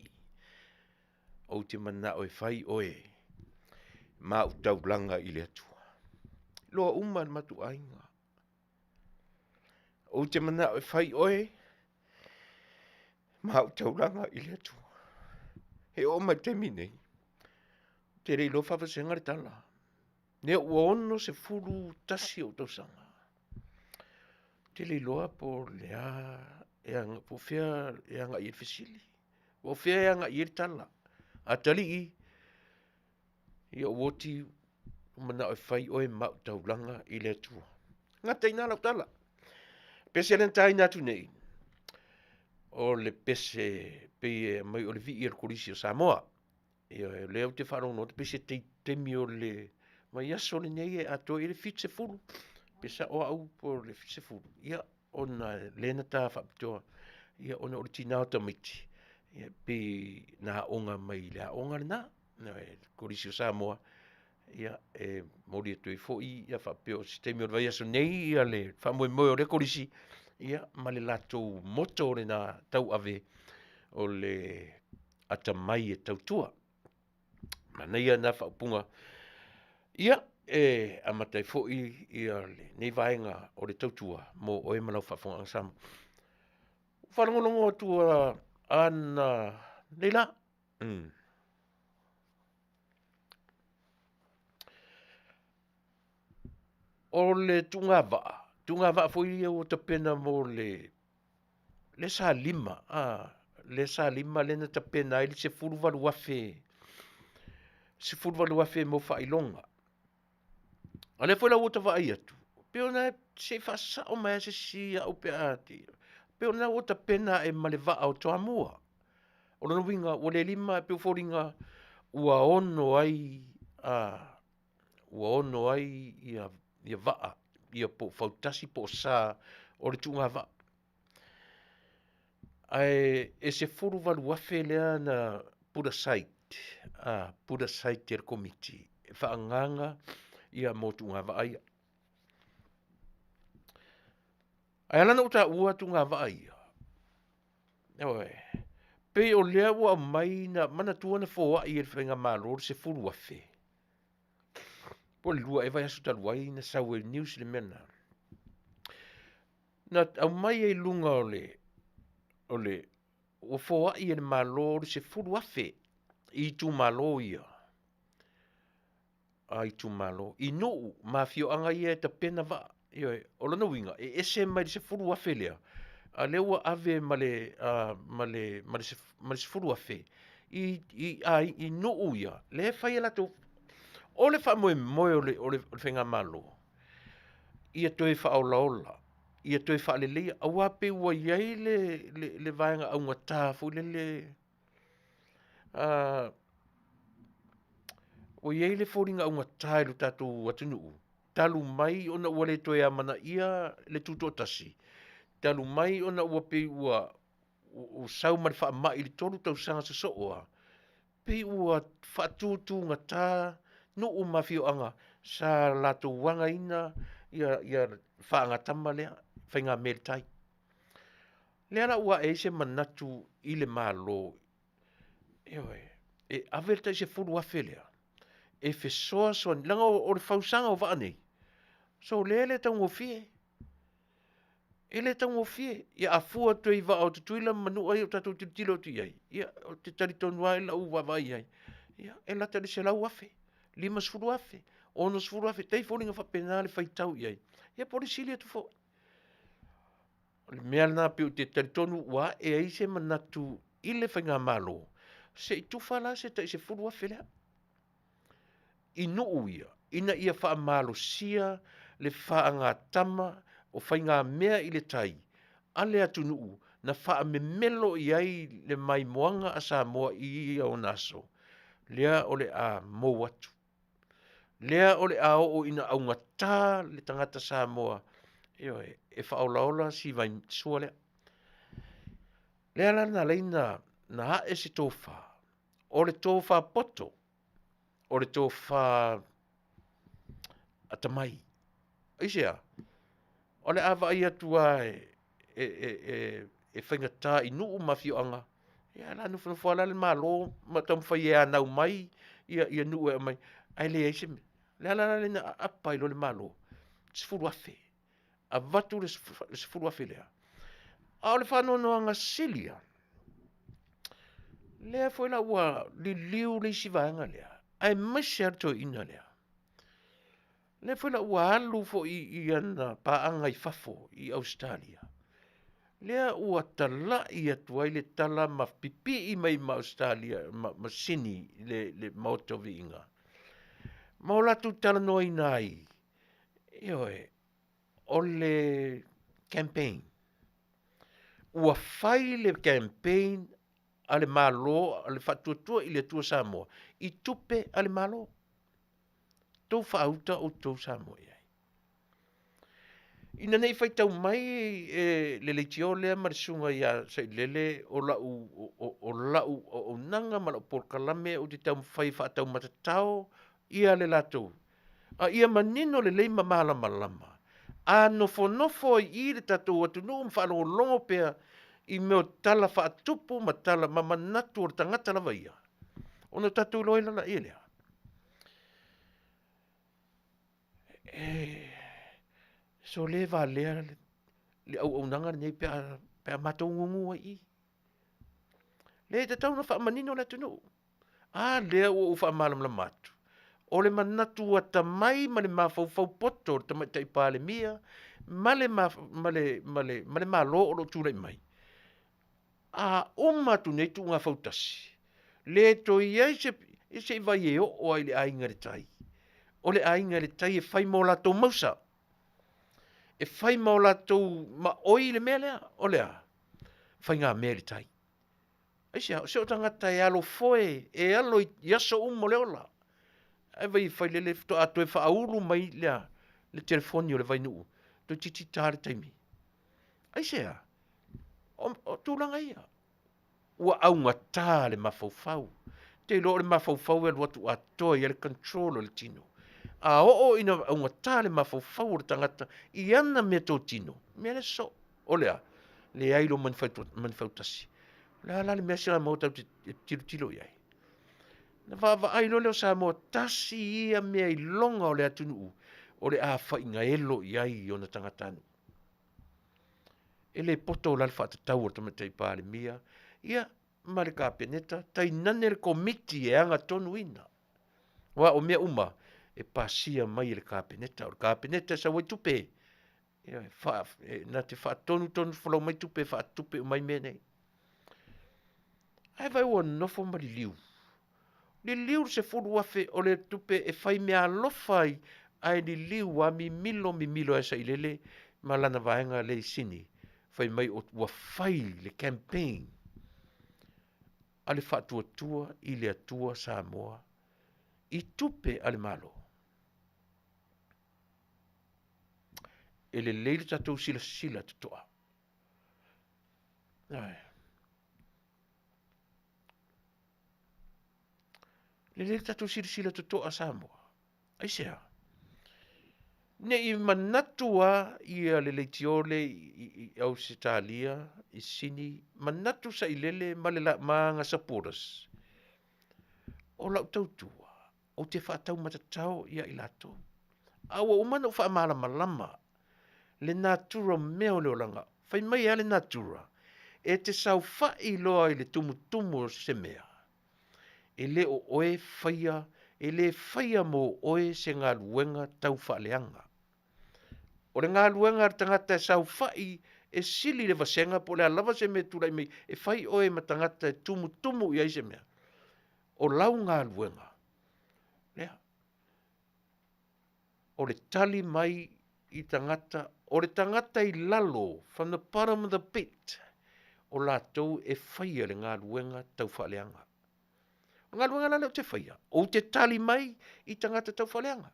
O te mana o e fai oe. Ma utau langa i le atua. Loa uma matu ainga. O te mana o e fai oe. Ma utau langa i le atua. He o ma te minei. Te rei lo whawhasenga re tala. Ne ua ono se furu tasi o tausanga. Te rei loa po lea, po fea e anga i e fesili. Po fea e anga i e tala. A tali i o woti mana o whai oe mau taulanga i le atua. Ngā teina lau tala. Pese alen tai natu nei. O le pese pe mai o le vi i er korisi o Samoa. Ia leo te whanau no te pese te mi o le mai aso le nei e ato e le fitse furu. Pesa o au po le fitse furu. Ia ona lena ta whapitoa. Ia ona o le tinao tamiti. Ia pe na onga mai le onga na. Na e korisi o Samoa. Ia e mori atu i foi. Ia whapio si te mi o le vai aso nei. Ia le whamoe moe o le korisi. Ia ma le lato moto le na tau ave o le atamai e tautua. Manuia na whaupunga. Ia, amatai fo'i ia le nei vaenga o le tautua mo o e malau whafonga ang Samoa. Whanongolongo atua ana leila. O le tunga vaa fo'i o tapena mo le sa lima. Le sa lima le na tapena ili se furu walu wafe. Se furu walu wafe mo whailonga. Ale foi la outra vai atu. Pero na se Fasa o mai se si au pe ati. Pero na outra pena e maleva au Samoa. O no winga o le lima pe foringa ua ono ai ia va ia po fautasi po sa o le tunga va. Ai e se furu valu wafe lea na pura site. Pura site ter committee. Whaanganga ia mo tunga va ai. Ai alana uta ua tunga va ai. Ewe. Pe o lea ua mai na mana tuana fōa i e whenga mālor se furu wafe. Po le lua e vai asu taluai na sawe news le mena. Na au mai e lunga o fōa i e mālor se furu wafe. I tu mālo ia. Ai tu malo. I no mafio anga ia ta pena va. Ia o lana winga. E ese mai se furu wafe lea. A lewa ave male se furu wafe. I no uia. Le fai ala to. O le fa moe o le whenga malo. Ia toi fa au laola. Ia toi fa lelea. A wape ua iai le vaenga au ngata. Fu le o iei le fōringa unga tae lu tātou Taunu'u. Talu mai ona ua le toe amana ia le tutotasi. Talu mai ona ua pe ua o sau mare wha mai le tolu tau sanga sa soa. Pe ua whatutu ngā tā no o mawhio anga sa lato wanga ina ia whaanga tama lea whainga mere tai. Lea na ua e se manatu i le mālo. E averta se furu wafe lea. E fesoa soa langa o le fausanga o vaane. So le tau ngofie. Ele tau ngofie. Ia afua tu i va o te tuila manu ai o tatou te tilo tu iai. Ia o te taritonu ai la uwa vai ai. Ia e lata le se lau afe. 5 afe. 6 afe. Tei fōringa whapena le whaitau iai. Ia polisilia tu fo. Le mea na pe o te taritonu wa e ai se manatu ile whainga malo. Se i tufala se ta i se 10 afe lea. Inu ia. Ina ia wha malo sia le wha ngā tama o whainga mea i le tai. Ale atu nuu na wha me melo i ai le mai moanga a Samoa i ia o naso. Lea o le a mou atu. Lea o le a o ina au ngata le tangata Samoa. Io e wha ola si vai sua lea. Lea lana leina na hae se tofa. O le tofa poto. O le tofa atamai. Aisea. O le awa ia tua e whaingata i nuu mawhio anga. Ia la nufu whala le malo ma tam whai e anau mai ia nuu e mai. Ai le eise me. Le ala le na apa i lo le malo. Sifuru afe. A vatu le sifuru afe lea. A o le whanono anga silia. Lea fwela ua li liu le isi vaenga lea. Ai masi ato ina lea. Le fwela ua alu fo i ana paanga i fafo i Australia. Lea ua tala i atu ai le tala ma pipi i mai ma Australia, ma sini le maoto vi inga. Maola tu tala no i nai. Ioe, o le campaign. Ua fai le campaign ale malo, ale fatuatua i le tua Samoa. I tupe ale malo. Tau whaauta o tau Samoa iai. Ina nei whai tau mai le leitio lea marisunga ia sa lele o lau o nanga ma lau porkalame o te tau whai whaatau matatao ia le latou. A ia manino le leima malama lama. A nofo i le tatou atu nuu mwhaalo longo pea i meo tala whaatupu ma tala mamanatu o le tangata lava ia. Ono tatou loi lala ia lea. So le Vale le au nanga nei pe matou ngungu i. Le te tau na wha manino le tunu. Le o wha malam la matu. O le manatu a tamai ma le mawhau poto o tamai tai pāle mia, ma le malo o lo tūrei mai. O matu nei tu ngā whautasi. Le to iai se i vai e o ai le ainga le tai. O le ainga le tai e whai mo lato mausa. E whai mo lato ma oi le mea lea, o lea. Whai ngā mea le tai. Aisea, se o tangata e alo foe, e alo i aso umo leola. Ai vai whai lele to ato e whauru mai lea, le telefoni o le vai nuu. To titi tāre taimi. Aisea, o tūlanga ia. Ua au ngata le mawhauwhau. Te lo le mawhauwhau e luatu atoa i le control o le tino. A o ina au ngata le mawhauwhau o le tangata i ana mea tō tino. Mea le so, o lea, le ailo manwhautasi. Le ala le mea sila mauta tilo iai. Na whaava ailo leo sa mo tasi ia mea i longa o le atunu o le a whainga elo iai o na tangatanu. E le poto o lal whaatatau o tamatai pāle mia, ia mare ka peneta, tai nane le komiti e anga tonu ina. Wa o mea uma, e pasia mai le ka peneta, o le ka peneta sa wai tupe. Na te whaatonu whalau mai tupe, whaatupe o mai mea nei. Ai vai ua nofo ma li liu. Li liu se furu afe o le tupe e whai mea lofai ai li liu a mi milo e sa ilele ma lana vaenga le sini. Whai mai o ua whai le campaign. Ale whaatuatua i le atua Samoa. I tupe ale malo. E le leile tatou sila tutoa. Ai. Le le tatou sila tutoa Samoa. Aisea. Ne i manatua i le leitiole i Ausitalia, i sini, manatu sa i lele maanga supporters. O lau tautua, o te whaatau matatau ia i lato. Awa umana o whaamalama le natura mea o leo langa. Whai mai ale natura. E te sau whai loa i le tumutumu o se mea. E le o oe whaia, e le whaia mo oe se ngā luenga tau whaaleanga. O le ngā luenga ar tangata e sau whai e sili le vasenga po le alava se me turai mei e whai oe ma tangata e tumutumu i aise mea. O lau ngā luenga. Lea. O le tali mai i tangata, o le tangata i lalo, from the bottom of the pit, o lātou e whaia le ngā luenga tau whaaleanga. O ngā luenga lale o te whaia. O te tali mai i tangata tau whaaleanga.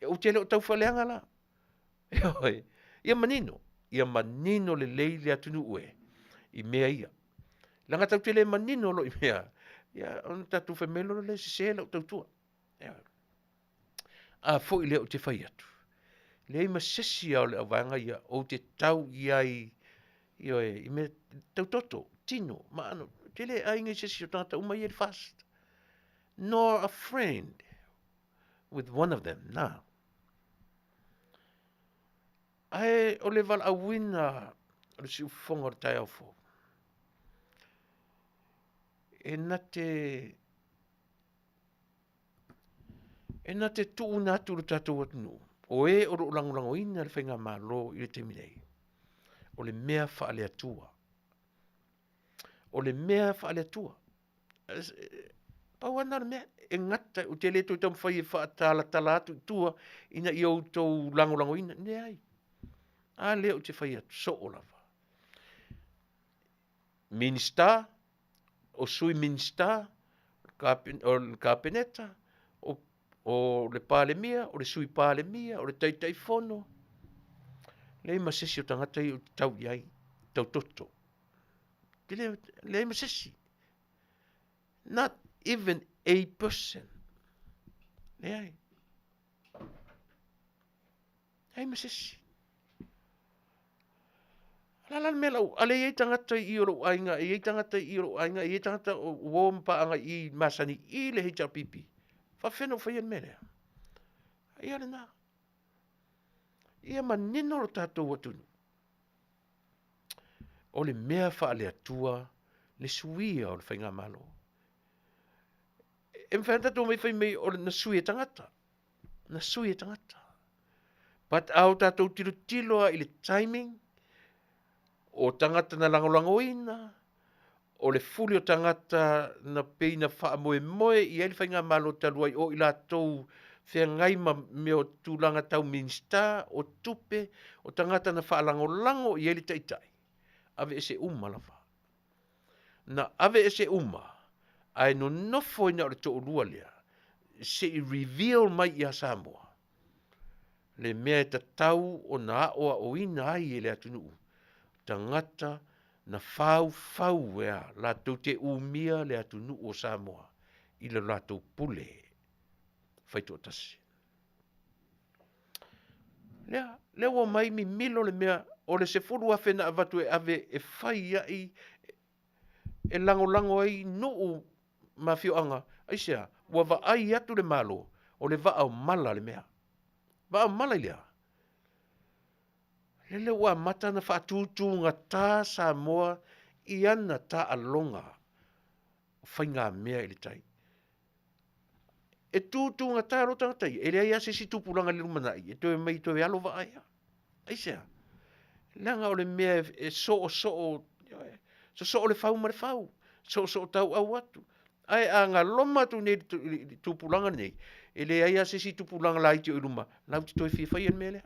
E o te leo tau whaaleanga la. E oi, ia manino le leile Taunu'u i mea ia. Langa tau te le manino lo i mea. Ia, on tatu whamelo le se le o tau tua. A fo i leo te whai atu. Le ima sesi au le awanga ia o te tau iai i me tau toto, tino, maano. Te le ainga sesi o tangata umai e fast. Nor a friend with one of them, now. Ai o le val awina o le siu fonga o tai au fo. E na te tuu natu le tatou atunu. O e o ro langulango ina le whainga malo i le teminei. O le mea whaale atua. O le mea whaale atua. Pau ana le mea e ngata o te leto i tamu whai e whaatala tala atu i tua ina i au tau langulango ina. Ne ai. A leo te whai atu so o lava. Minister, o sui minister, o le kapeneta, o le palemia, o le sui palemia, o le taitai fono. Le masesi o tangata i o tau iai, tau toto. Le masesi. Not even a person. Le ai. Le masesi. Lala me lau, ale iei tangata i oro ainga, iei tangata i oro ainga, iei tangata o wompa anga i masani i le hita pipi. Whawheno whaian mele. Ia le nā. Ia manino ro tātou atunu. O le mea whaale atua, le suia o le whainga malo. E mwhanta tō mai whai mei o le na sui e tangata. Na sui e tangata. But au tātou tiro tiloa i le timing, o tangata na langolangoina, o le fuli o tangata na peina wha moe moe i ele whainga malo taluai o i la tau whea ngaima me o tūlanga tau minsta, o tupe, o tangata na wha lango i ele taitai. Ave ese lava. Na ave ese ai no nofo ina o le to urua lea, se i reveal mai i a Samoa. Le mea ta tau o na aoa o ina ai ele Taunu'u. Tangata na fau ea la tau te umia le Taunu'u o Samoa i le latou pule whaito o tasi. Lea wa mai mi milo le mea o le se furu afe na avatu e ave e whai ai e lango ai nuu mawhio anga. Aisea, wa va ai atu le malo o le va au mala le mea. Va au mala lea. Lele wa mata na whaatutu ngā tā Samoa i ana tā alonga. Whai ngā mea ili tai. E tūtu ngā tā rotanga tai. E rea se si tupuranga le rumanai. E toi mai toi alo va aia. Aisea. Langa o le mea e so o le whau ma le whau. So o tau au atu. Ai a ngā loma tu nei tupuranga nei. E rea se si tupuranga la iti o iruma. Lau ti toi whiwhai en mea lea.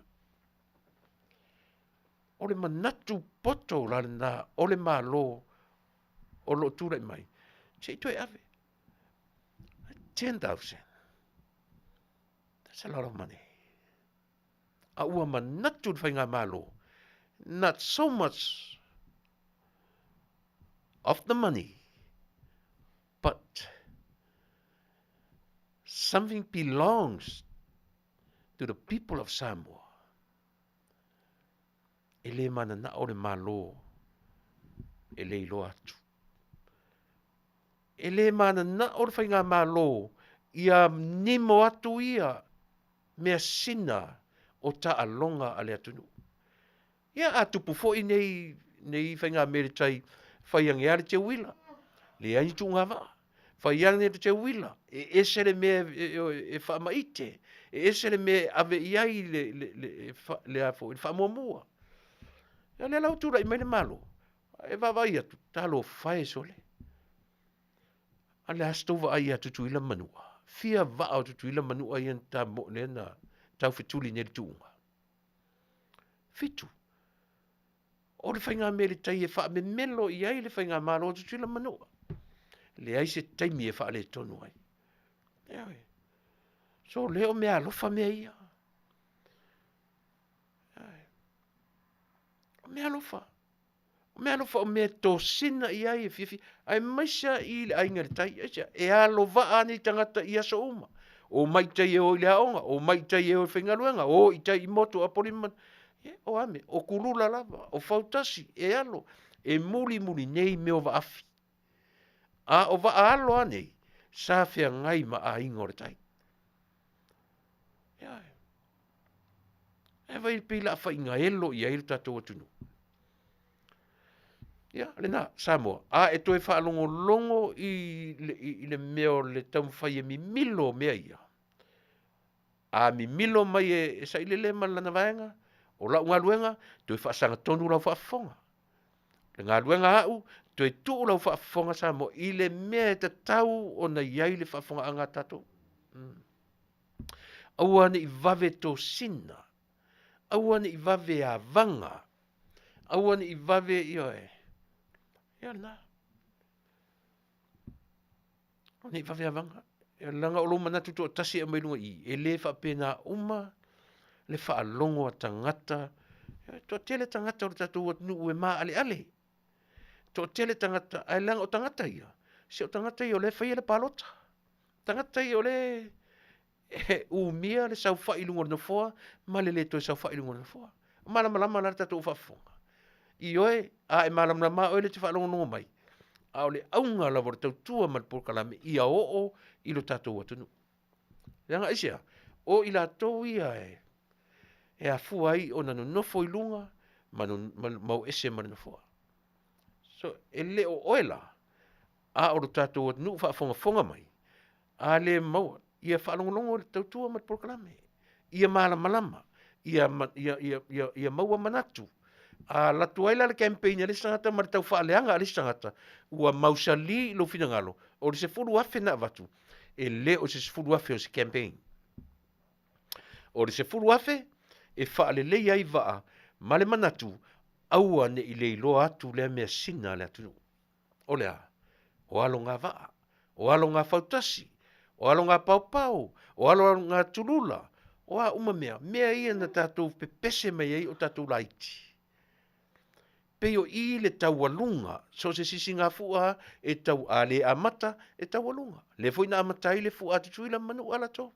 O le manatu poto la na o le malo o lo tura mai. Sei toi ave. 10,000. That's a lot of money. A ua manatu whainga malo. Not so much of the money, but something belongs to the people of Samoa. E le mana na o le malo, e le ilo atu. E le mana na o le whainga malo, ia nimo atu ia, mea sina o ta alonga a le atunu. Ia a tupu fo i nei whainga mere tai whaiange ale te wila. Le aini tu ngava. Whaiange te wila. E esere mea e whamaite. E esere mea ave iai le afo. Le whamomua. Ia le lau tura i mene malo. E vavai atu. Talo whae sole. A le astova ai atu tuila manua. Fia vao tu tuila manua i an ta mo le na tau fituli nere tuunga. Fitu. O le whainga me le tai e wha me melo i ai le whainga malo o tu tuila manua. Le ai se taimi e wha le tonu ai. Ewe. So leo mea alofa mea ia. Mea alofa. Mea alofa o mea tō sina i ai e fifi. Ai maisa i le ainga le tai. E alo vaa ni tangata i aso uma. O mai tai e o i le haonga. O mai tai e o i whaingaluenga. O i tai i moto a poliman. O ame. O kurula lava. O fautasi. E alo. E muli nei meo va afi. A o va alo anei. Sa fea ngai ma a ingore tai. E vai pila fa inga elo i ail tatou atunu. Ia, le na, Samoa. A e toi wha longo i le meo le tau whai e mi milo mea ia. A mi milo mai e sa ilele malana vaenga. O lau ngā luenga, toi wha sanga tonu lau whaafonga. Le ngā luenga au, toi tuu lau whaafonga Samoa. I le mea e ta tau o na iai le whaafonga a ngā tatou. Aua ne i vave tō sina. Aua ni i vave a vanga. Aua ni i vave i oe. Ia na. Ni i vave a vanga. Ia langa o loma natu tō tasi a mailunga i. E le wha pēnā uma. Le wha alongo a tangata. Tō tele tangata o tatou at nu ue maa ale ale. Tō tele tangata. Ai langa o tangata ia. Se o tangata i o le whaia le palota. Tangata i o le... mia le sau fa ilungo na foa, ma le to sau fa ilungo na foa. Malama la tatou whafonga. I oe, a e malama oe le te whalongo nongo mai. A o le aunga la vor tau tua mat porkalame, i a o i lo tatou atunu. Yanga isia, o i la tau ia e a fua ai o nanu nofo ilunga, mau ese mana na foa. So, e le o oela, a o lo tatou atunu whafonga mai, a le maua, ia whalongolongo le tautua mat proklame. Ia malama. Ia maua manatu. A latu aila le campaign ale sangata mar tau whaaleanga ale sangata. Ua mausali lo finangalo. O le se furu afe na vatu. E le o se furu afe o se campaign. O le se furu afe e whaale le ai vaa. Male manatu. Aua ne i le ilo atu le mea sina le atu. O lea. O alo ngā vaa. O alo ngā fautasi. O alo ngā paupau, o alo ngā tulula, o a umamea, mea ia na tātou pepese mai ei o tātou laiti. Peo i le tau alunga, so se sisi ngā fua e tau a le amata e tau alunga. Le foi na amata i le fua atu tuila manu ala tō.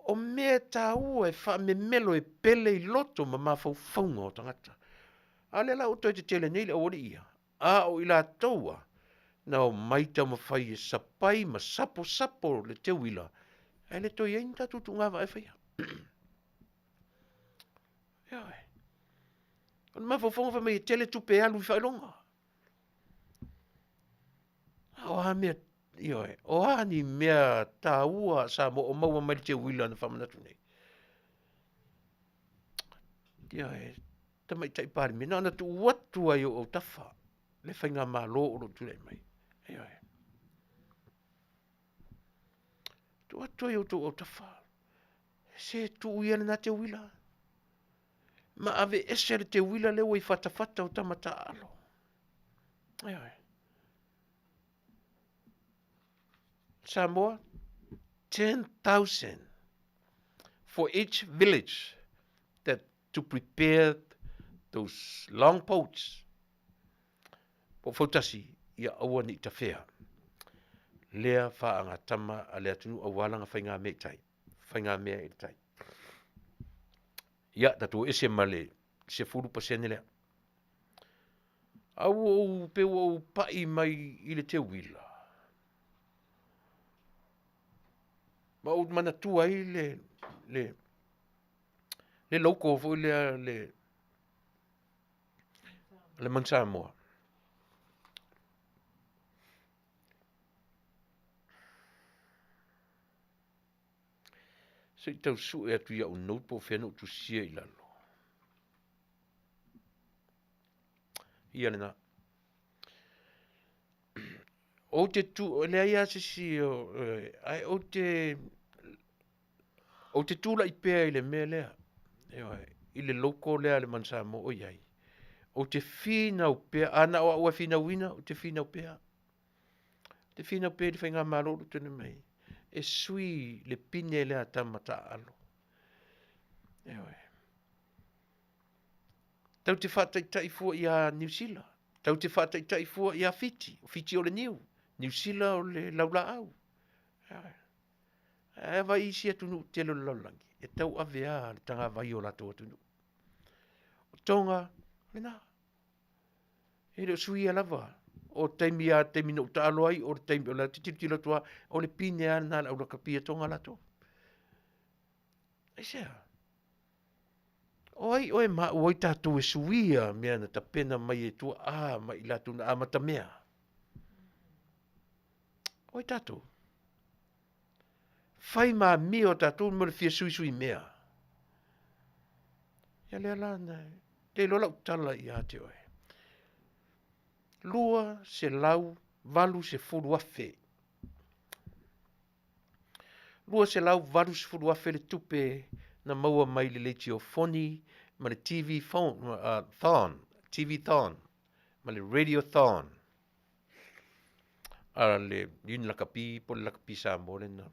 O mea tāua e wha me melo e pele i loto ma mawhau whaunga o tangata. A le la o toi te tele nei le o ia. A o ila taua. Na o maita mawhai e sapai ma sapo le te wila. E le toi ein tatu tu ngāwa e whaia. Ia e. Ona mawhawhonga wha mei tele tupe alu i whailonga. O ha mea, ia e. O ha ni mea tā ua sa mo o maua mai te wila na whamanatu nei. Ia e. Tamai tai pāri mea. Nā tu watu ai o tawha. Le whainga mā lo o lo tūrei mai. Ia e. Tu atu o tu o tawha. Se tu uiana na te wila. Ma ave esere te wila leo i whatawhata o tamata alo. Ia e. Samoa, 10,000 for each village that to prepare those long poles. Po fautasi ia aua ni ta fea. Lea whaanga tama a lea tunu a walanga whainga mea tai. Whainga mea i tai. Ia, tatu ese male, se furu pasene lea. Au o peu o pai mai i le te wila. Ma o mana tua ai le loko fo le man Samoa. Se tau su e atu ia o nou po whenau tu sia I lalo. Ia lena. O te tu, le aia se si ai o te tula I pea I le mea lea. I le loko lea le man Samoa o iai. O te fina o pea, ana o ua fina wina, o te fina o pea. Te fina o pea di whainga maroro tene mai. E sui le pine lea tamata alo. Tau te whātai fua I a New Zealand. Tau te whātai fua I a Fiti. Fiti o le New. New Zealand o le laula au. E vai isi atunu te lo laulangi. E tau avea le tanga vai o lato atunu. O tonga, lena. E reo sui a lava. O taimi a taimi no talo ai, o taimi o la titila tua, o le pine a na la kapia tonga lato. E sea. Oi, oi, ma oi tātou e suia mea na ta pena mai e tua mai latu na amata mea. Oi tātou. Fai ma mi o tātou mo le fia sui mea. Ia lea lana. Te lola utala I ate oi. Lua se lau, valu se furu afe. Lua se lau, valu se furu afe le tupe na maua mai le leiti o foni, ma le TV thon, ma le radio thon. Ara le yun lakapi, po le lakapi Samoa le na.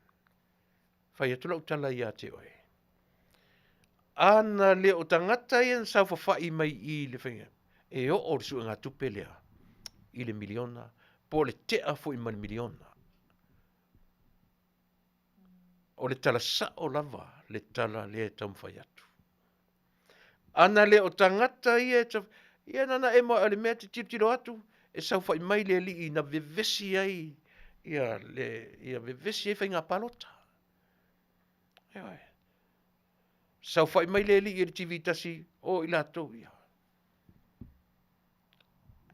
Fai atu lau tala I ate oi. Ana le o tangata ian sau fafai mai I le whainga. E o o su ngā tupe lea. I le miliona. Po le tea fo I man miliona. O le tala sa o lava, le tala le tamwhai atu. Ana le o tangata ia nana e mo ale mea te tiro atu, e sau fai mai le li na vevesi ai, ia vevesi ai fai ngā palota. Sau fai mai le li I le TV tasi, o I lato ia.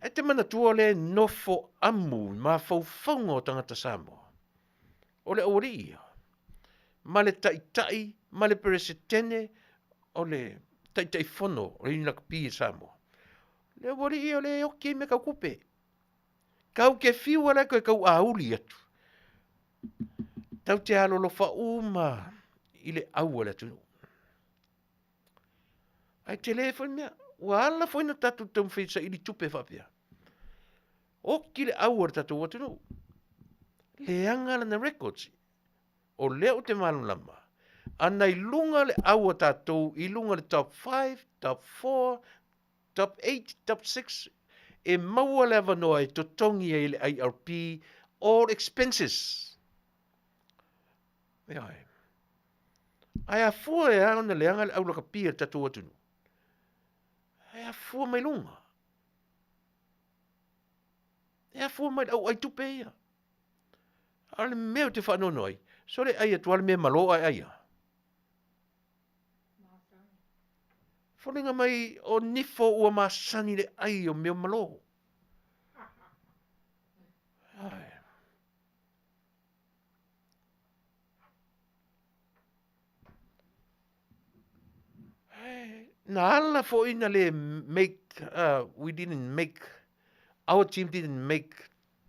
E te mana tua le nofo amu, ma faufaunga o tangata Samoa. O le ori ia. Ma le tai, ma le peresetene, o le tai fono, o le inaka pi Samoa. Le ori ia o le oki me kau kupe. Kau ke fiu ala koe kau auli atu. Tau te alolo fa uma, I le au ala tunu. Ai telefon mea, ua ala foi na tatu tau mwhisa I li tupe whapea. Oki le au ala tatu watunu. Le angala na records. O leo te malu lama. Ana I lunga le aua tātou, I lunga le top 5, top 4, top 8, top 6, e maua le avanoa e totongi e le IRP, all expenses. Mea ai. Ai a fua e ana le anga le aula ka pia tātou atunu. Ai a fua mai lunga. Ai a fua mai au ai tupe ia. Ale meo te whanonoi. Ai. So le ai atuale me malo ai ai. Whanenga mai o nifo ua masani le ai o meo malo. Ai. Na ala fo ina le we didn't make, our team didn't make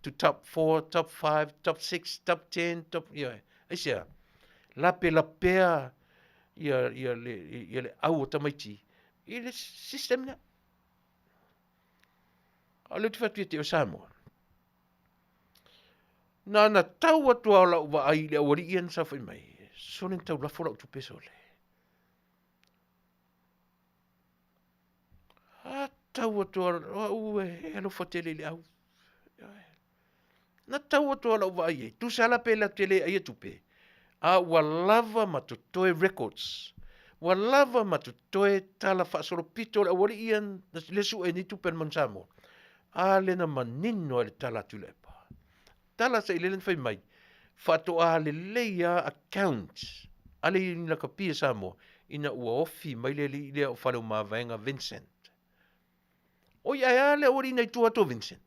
to top 4, top 5, top 6, top 10, top, yeah. Aisia, lapea, ia le au o tamaiti. I le system na. A le tuwhatu te o Samoa. Na tau atu au lau wa ai le awari ian sa whai mai. Sonen tau lafo lau tu peso le. A tau atu au e alo whatele le au. Na tau atu au lau wa ai e. Tu sala pe la tele ai tupe. A walava matutoe records. Walava matutoe tala whaasoro pito le awari ian lesu e ni tupe man Samoa. A le na manino le tala Tuilaepa. Tala sa ilelen fai mai. whatoa le leia account. Ale i na kapia Samoa, ina ua ofi mai le li lea o whare o mawaenga Vincent. O ia ea le ori nei tuato Vincent.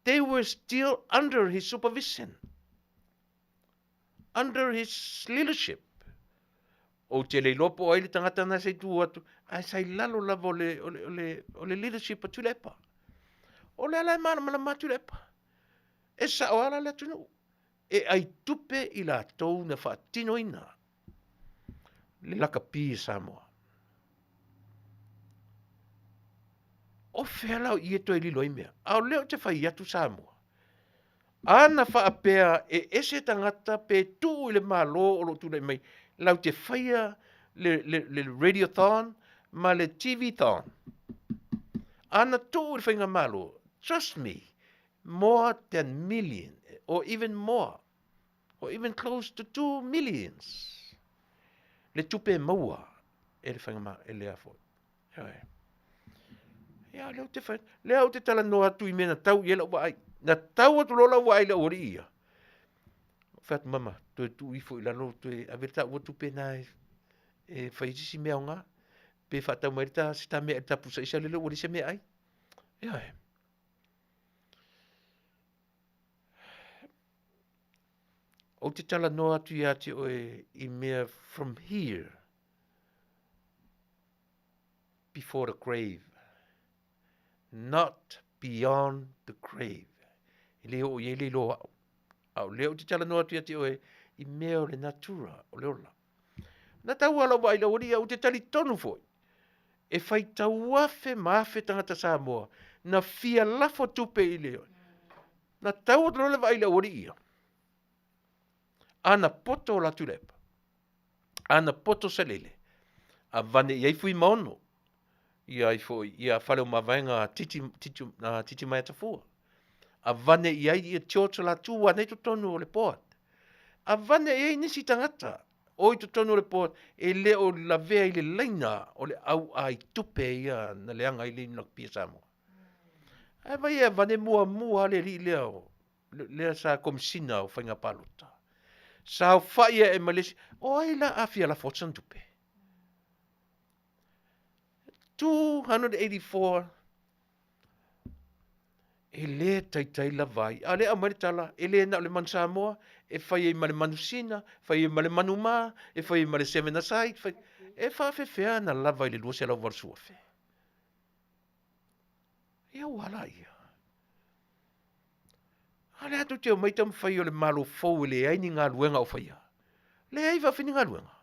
They were still under his supervision, under his leadership. O te le lopo ai le tangata na sei tuatu, ai sai lalo lava o le leadership a Tuilaepa. O le ala mana ma Tuilaepa. E sa o ala le tunu. E ai tupe i la tou na whaatino ina. Le laka pi Samoa. O whelau i eto e lilo imea. Au leo te whai atu Samoa. Ana whaapea e ese tangata pe tu i le malo o lo tūnei mai. Lau te whaia le radiothon ma le TV-thon. Ana tu i le whainga malo. Trust me. More than million. Or even more. Or even close to 2 millions. Le tupe maua. E le whainga malo. E le afo. Ia, leo te whain. Leo te tala noa tu i mena tau i ela ua ai. Na tau atu lola ua ai la ori ia. What mama, tu tu i fo i lano, tu e averta ua tupe na e whaisisi mea o ngā. Pe whatau maerita, sita mea e tapu sa isa lele ori se mea ai. Ia e. O te tala noa atu i ate o i mea from here. Before the grave. Not beyond the grave. Leo o yele lo au leo te tala noa tia o i mea o le natura o leola. Na tau ala wai la ori au te tali tonu foi. E whai tau afe maafe tangata Samoa na fia lafo tupe i leo. Na tau o le wai la ori ia. Ana poto o la Tuilaepa. Ana poto salele. A vane iai fui maono. Ia whale o mawaenga titi mai atafua. A vane iai ia tioto la tua nei to tonu o le poat. A vane iai nisi tangata. O i to tonu o le poat. E le o la vea i le leina o le au ai tupe ia na leanga i le ina pia Samoa. A vai ia vane mua le ri leo. Lea sa komisina o whainga palota. Sa o whaia e malesi. O ai la afia la fotsan tupe. 284 e le taitai la vai. A le amare tala, e le na o le manu Samoa, e whai e male manu sina, whai e male manu ma, e whai e male seven aside, e Faafefea na lava i le lua se lau warsua fe. Ia wala ia. A le atu te o maitam whai o le malo fau e le aini ngā luenga o whaia. Le ai whawhini ngā luenga.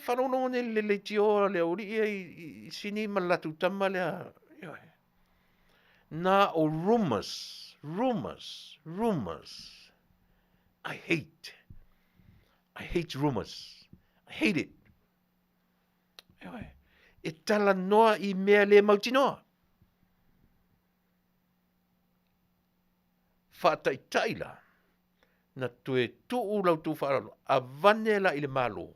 Whanono ne le tio le ori i sini malatu tama lea. Na o rumors. I hate rumors. I hate it. E tala noa i mea le mauti noa. Whaatai taila. Na tue tuu lau tu whaaralo. A vanela i le malo.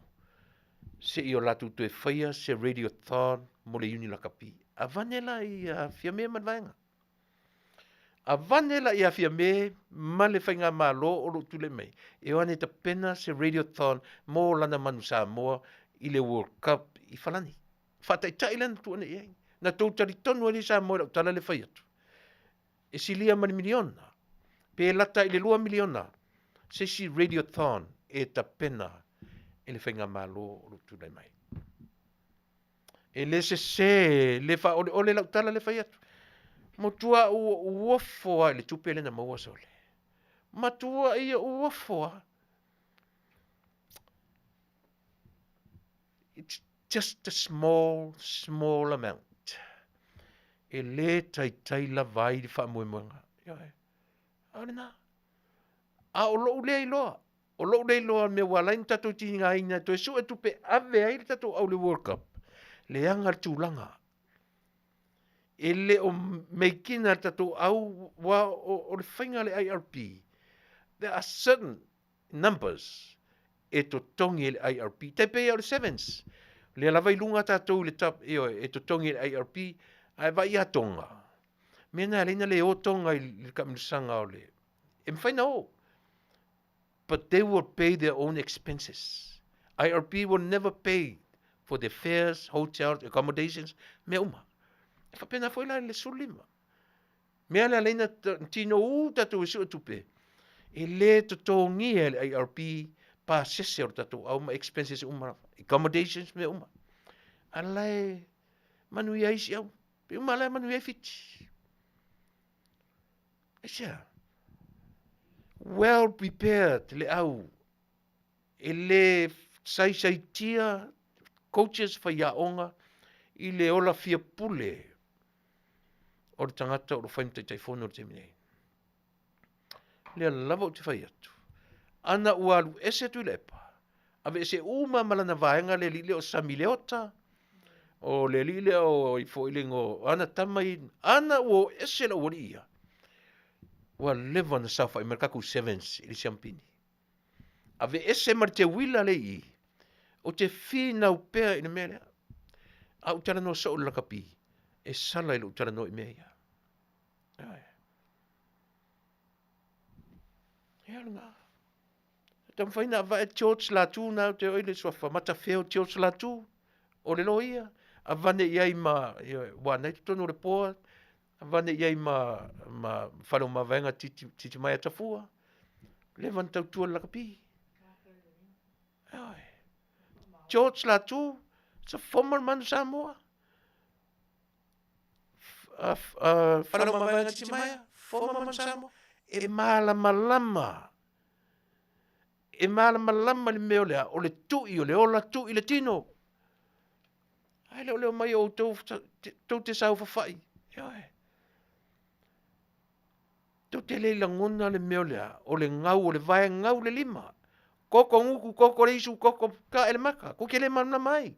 Se i o latu tu e whaia se radiothon mo le uni lakapi. A vanela i a fia mea manvaenga. A vanela i a fia mea ma le whainga malo o lo tule mei. E wane ta pena se radiothon mo lana manu Samoa i le World Cup i whalani. Whatai Thailand tu ane iei. Na tau tari tonu ali Samoa lau tala le whaia tu. E si lia mani miliona. Pe lata i le 2 miliona. Se si radiothon e ta pena e le whainga malo o lo tūlai mai. E le se, le wha ole lau tala le whai atu. Mo tua uofoa le tupele na maua sole. Ma tua ia uofoa. It's just a small amount. E le tai la vai di wha muemuanga. Ia aole na. A o lo lei loa. O lo lei loa me walain tatou tinga ina to su tupe ave ai tatou au le World Cup. Le anga tūlanga. E le o meikina tatou au wa o le whainga le IRP. There are certain numbers e to tongi le IRP. Te pei au le sevens. Le lavai lunga tatou le tap e to tongi le IRP. Ai vai a tonga. Mena leina le otonga I le kamilusanga o le. E mwhaina o. But they will pay their own expenses. IRP will never pay for the fares, hotels, accommodations, me uma. E whapena foi la le sulima. Mea le leina tino u tatu isu tupe. E le totongi e le IRP pa sese o tatu au ma expenses uma. Accommodations me uma. Alai Manuia isi au. Pe uma alai Manuia fiti. Asia. Well prepared le au. E le sai tia coaches fa yaonga I le ola fia pule o le tangata o le whaimta taifono o le teminei. Le lava o te whai atu. Ana ualu ese Tuilaepa. Ave ese uma malana vaenga le lile o Samileota o le lile o I foilingo ana tamai ana o ese la wari ia. Wa leva na South Americaku Sevens ili champini. Ave ese mar te wila le I. O te fina upea ina mele. A utara no sa o lakapi. E sala ilo utara no I mea ia. Ia nga. Tam whaina va e George Latu na te oile swafa mata feo George Latu. O le loia. A vane iai ma wana I tono le poa. A vane iai ma whalo ma vaenga titi mai atafua. Le van tau tua lakapi. George Latu. It's a former man Samoa. Whalo ma vaenga titi mai. Former man Samoa. E malama lama. E malama lama le meo lea. O le tui o le ola tui le tino. Ai leo mai o tau te sau whawhai. Tau te leila ngona le meo lea. O le ngau o le vai ngau le lima. Koko nguku, koko reisu, koko ka ele maka. Ko ke le mana mai.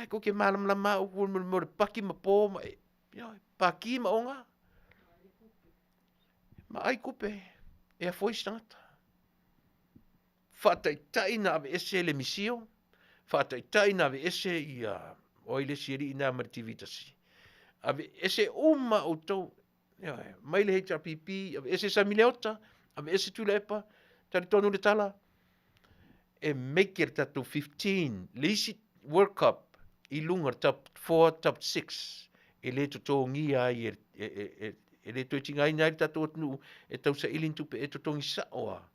Ko ke malam lama o ko mo le paki ma po ma. Paki ma onga. Ma ai kupe. E a foi stangata. Faafetai na ave ese le misio. Faafetai na ave ese ia oile siri ina martivitasi. Ave ese uma o tau. Mai le HRPP, ave ese Samileota, ave ese Tuilaepa, tari tonu le tala. E make it tatu 15. Lisi World Cup. I lunga top 4, top 6. E le totongi ai e le toitinga ai nai tatu atnu e tau sa ilin tupe e totongi saoa.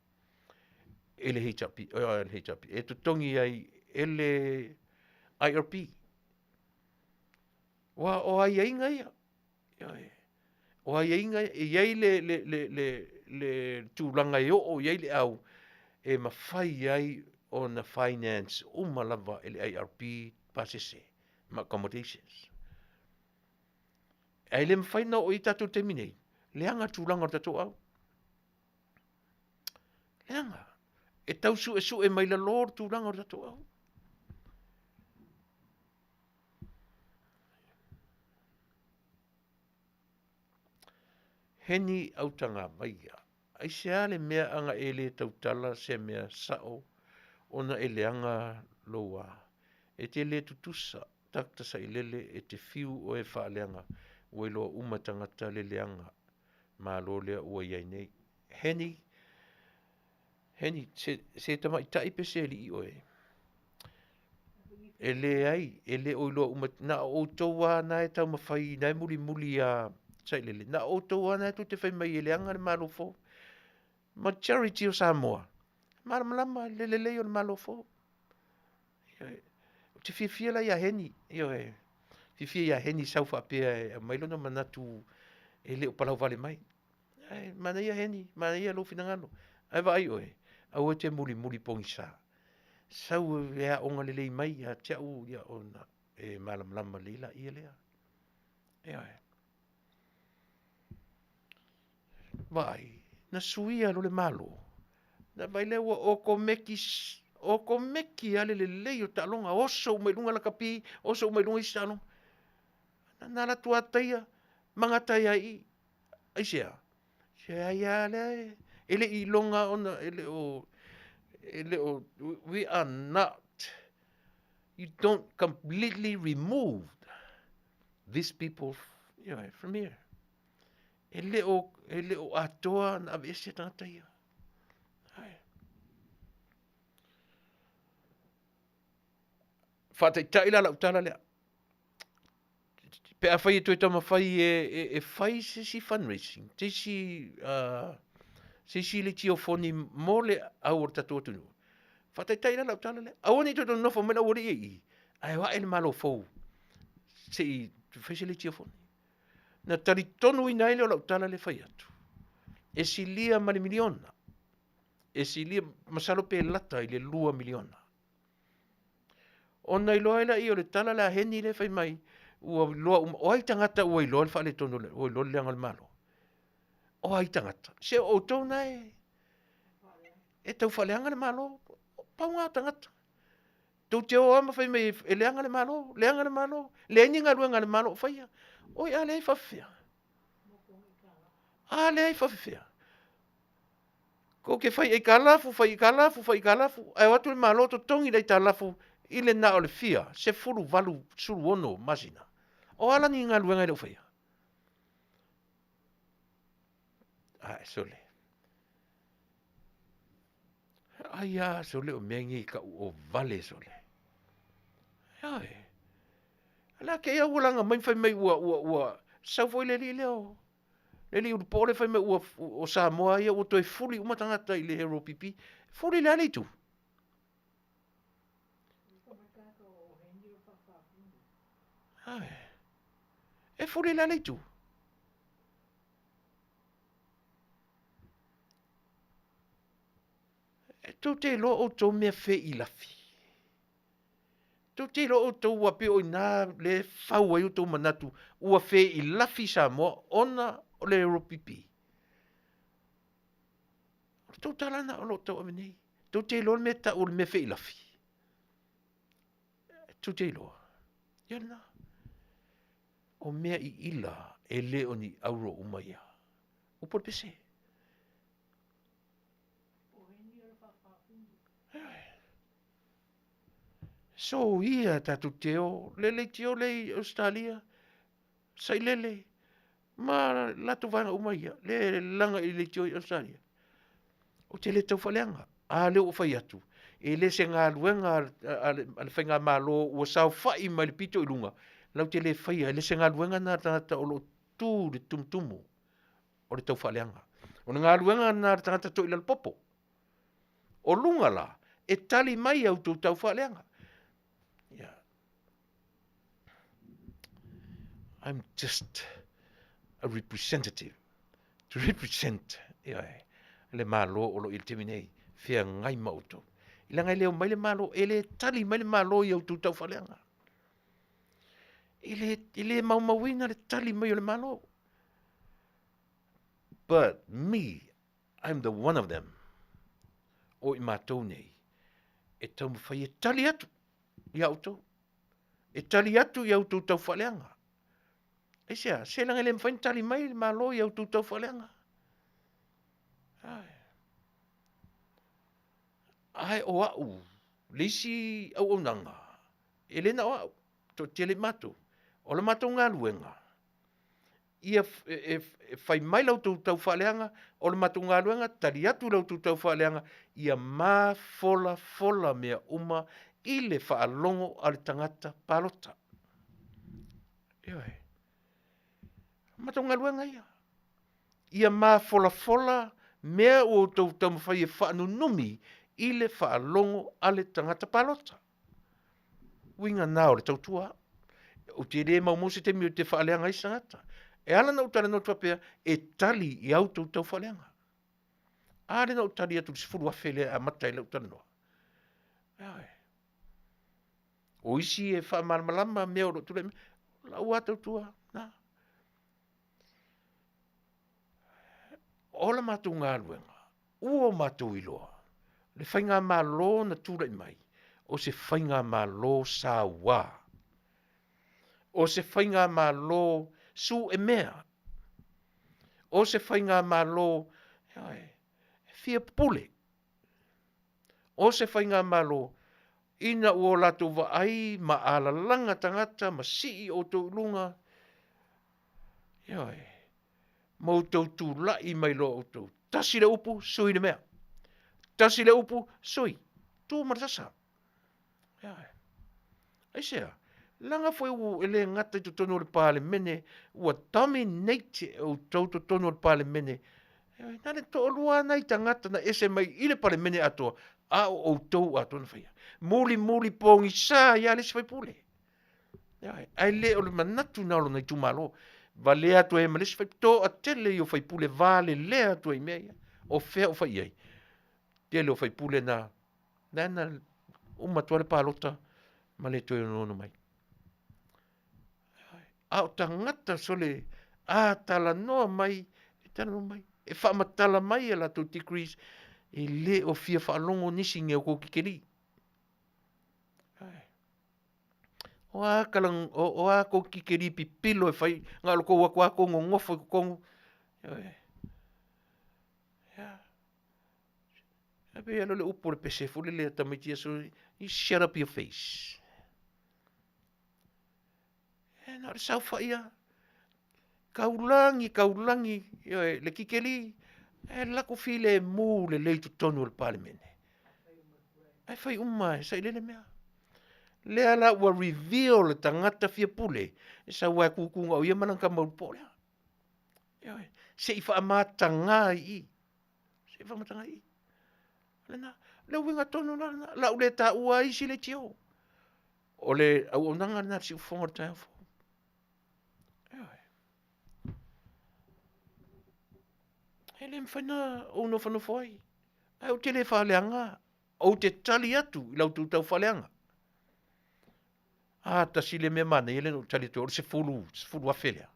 E le HRP. E totongi ai e le IRP. Wa o ai inga ia. O ai inga e iai le tūlanga e o iai le au e mawhai ai o na finance umalava e le IRP pasese ma accommodations. Ai le mwhai na o I tatu te minei. Leanga tūlanga o tatu au. Leanga. E tau su e mai la lor tūlanga o tatu au. Heni autanga mai ia. Ai sea le mea anga e le tautala se mea sao ona e leanga loa. E te le tutusa takta sa ilele e te fiu o e wha leanga o e loa umatangata le leanga ma lo lea ua iai nei. Heni, se tama I taipe se li I oe. E le ai, e le o loa umat, na o toua na e tau mawhai, na e muli a sailele. Na o toua na e tu te whai mai e leanga le malo fo. Ma charity o Samoa. Malama le o le malo fo. Te fia la ia heni. Fia ia heni saufa apea e mailona manatu e le o palau vale mai. Mana ia heni, mana ia lo finangano. Ai vai oe. Au te muli pongi sa. Sau ea onga lelei mai a te au ia ona e malam lila ia lea. Vai, na suia lo le malo. Na vai lewa o ko meki ale lelei o talonga oso mai lunga la kapi, oso mai lunga isano. Na la tua taia, mangata ia I. Ai sea. Sea ia le. Ele I longa ona, ele o, we are not you don't completely remove these people, from here. E leo atoa na avese tangata ia. Faafetai la utala lea. Pe a whai e tue tama whai e whai si fundraising. Si le tio foni mole au o tatua tunu. Faafetai la utala lea. Aoni tue tonu nofo mena ori i. Ai wa ele malo fou. Si whaise le tio foni. Na tari tonu i naile o la utala le whai atu. E si lia mani miliona. E si lia masalo pe lata i le 2 miliona. Ona i loa i o le tala la heni le whai mai. Ua loa o ai tangata ua i loa le whale tonu le. O i loa le leanga le malo. O ai tangata. Se o tau nai. E tau whaleanga le malo. Pau ngā tangata. Tau te o ama whai mai e leanga le malo. Leanga le malo. Le eninga luenga le malo. Whaia. Oi a le ai whawhia. A le ai whawhia. Ko ke whai e kalafu, whai i kalafu. Ai watu le malo to tongi lei ta lafu. Ile na o le fia. Se furu valu suru ono masina. O ala ni ngā luenga i le whaia. Ai, sole. Ai, sole o mengi ka o vale sole. Ai. Ala ke ia ulanga mai whai mai ua. Sau foi le li leo. Le li urupore whai mai ua o Samoa ia. Ua toi fuli umatangata i le hero pipi. Fuli le alitu. Ai. E fuli le alitu. Tau te lo o tau mea whe i lafi. Tau te lo o tau wape o nā le whau ai o tau manatu ua whe i lafi Samoa ona o le Europipi. Tau talana o lo tau amenei. Tau te lo mea ta o le mea whe i lafi. Tau te lo. Iana. O mea i ila e le o ni auro umaia. Upor pese. So ia tatu teo, lele teo lei Australia, sai lele, ma latu vana umaia, le langa i le teo i Australia. O te le tau whaleanga, a leo o whai atu. E le se ngā luenga, ale whai ngā malo, ua sau whai mai le pito i lunga. Lau te le whai, le se ngā luenga nā tangata o lo tū le tumtumu, o le tau whaleanga. O ngā luenga nā tangata to i lal popo. O lunga la, e tali mai au tau whaleanga. Yeah. I'm just a representative to represent le malo o lo il teminei fia ngai mauto. Ila ngai leo mai le malo ele tali mai le malo i au tau whaleanga. Ile maumawina le tali mai o le malo. But me, I'm the one of them. O i mātou nei. E tau mwhai e tali atu. I auto. E tali atu i auto tau whaleanga. E sea, se langa le mwhain tali mai le malo i auto tau whaleanga. Ai o au. Lisi au au nanga. E lena o au. To tele mato. O le mato ngā luenga. Ia whai mai lau tau whaleanga. O le mato ngā luenga. Tali atu lau tau whaleanga. Ia mā fola mea uma. I le whaalongo a le tangata palota. Ioi. Mato ngā luenga ia. Ia mā fola mea o tau mawhai e whaanunumi i le whaalongo a le tangata palota. Winga nā o le tautua. O te re mau mose te mi o te whaaleanga i sangata. E ala na utara no tuapea e tali i au tau whaaleanga. Ale na utari atu sifuru whele a matai la utara noa. Ioi. O isi e whamalama mea o rotu le me. La ua tautua. Na. Ola mātou ngā luenga. Ua mātou iloa. Le whainga malo na tūra i mai. O se whainga malo sa wā. O se whainga malo su e mea. O se whainga malo fia pule. O se whainga malo ina ua latou vaai, ma alalanga tangata, ma sii o tau lunga. Ioi, mau tau tūlai mai lo o tau. Tasi le upu, sui le mea. Tasi le upu, sui. Tū maratasa. Ioi. Aisea, langa foi u ele ngata i tonu o le pāle mene, ua dominate o tau tonu o le pāle mene. Nane to olua nei tangata na ese mai ile pale mene atoa, a o tau atoa na whaia. Muli pongi sa ia le sifai pule. Ai le o le manatu nalo nei tumalo, Vale atoa e ma le sifai to a tele i o fai pule vale le atoa i mea, o fea o fai iai. Tele o fai pule na, nana umatua le palota, ma le toi ono mai. A o tangata sole, a tala noa mai, e tala noa mai. E whaamatala mai e la tau degrees, e le o fia whaalongo nisi nge o kikeri. O a kalang, o a ko kikeri pi pilo e whai, ngā loko wako a kongo ngofo i kongo. Ape alo le upo le pese, fule le tamitia so, you shut up your face. Nā re sau whaia, kaulangi, le kikeri, e lako file e mū le leitu tonu le pale mene. Ai whai umai, sa ilele mea. Le ala ua reveal le tangata fia pule, e sa wai kukunga o ia mananga maupolea. Se i whaamatanga i. Se i whaamatanga i. Lena, le winga tonu na, la ule ta ua isi le tio. O le au onanga na si ufonga le tae fo. Hele mwhana o no whanu fwai. Ai o tele whaleanga. O te tali atu i lau tūtau whaleanga. Ta sile me mana, ele no tali tu, o se fulu a whelea.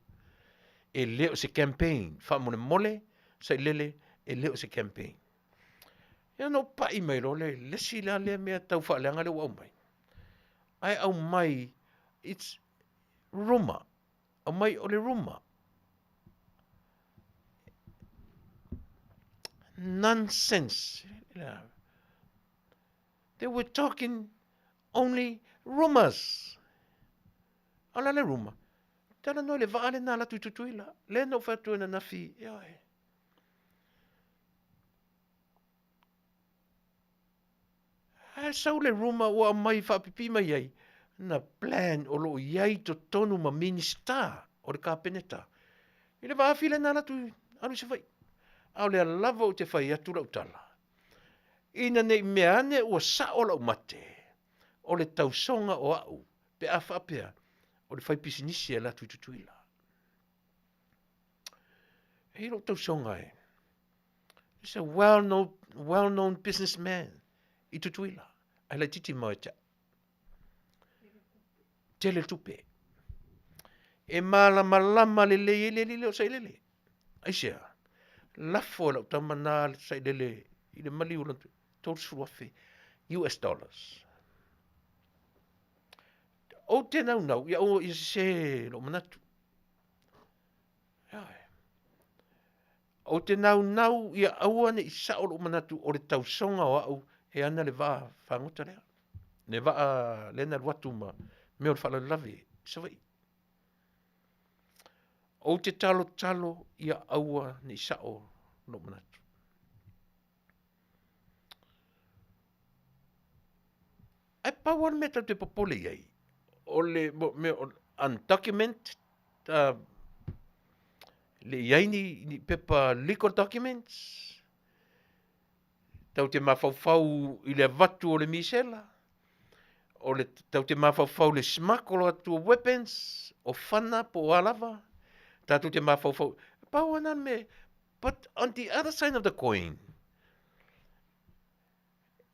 E leo se campaign, whamone mole, sa lele, e leo se campaign. Ia no pai mai lo le sila le mea tau whaleanga le wau mai. Ai au mai, it's rumor. Au mai o le rumor. Nonsense. They were talking only rumors. Ala le rumor. Tala no le vaale na la tuituila. Le no fatu na nafi. Sau le rumor wa mai whapipi mai ai. Na plan o lo iai to tonu ma minister o le kapeneta. I le vaafile na la tu alu se fai. Au le lava o te whai atu lau tala. Ina nei meane ua sao lau mate. O le tausonga o au. Pe a whapea. O le whai pisinisi e la tuituila. Hei lo tausonga e. He's a well-known businessman. I tuituila. Ai la titi mau ea. Tele tupe. E malama le le o sa ilele. Aisea. Lafo lau tamana sa ilele. I le mali ulan tōsuafe. US dollars. O te nau, ia o i se lo manatu. O te nau, ia aua ne i sao lo manatu o le tausonga o au, he ana le vaa whangota lea. Ne vaa lena ruatu ma meo le whala lave, sa vai. O te talo, ia aua ne i sao lo manatu. Ai pawan meta te popole iai. O le undocument, le iai ni pepa legal documents, tau te mawhauwhau i le vatu o le misela, o le tau te mawhauwhau le smakolo atu o weapons, o whana po o alava, tau te mawhauwhau, pawana me, but on the other side of the coin,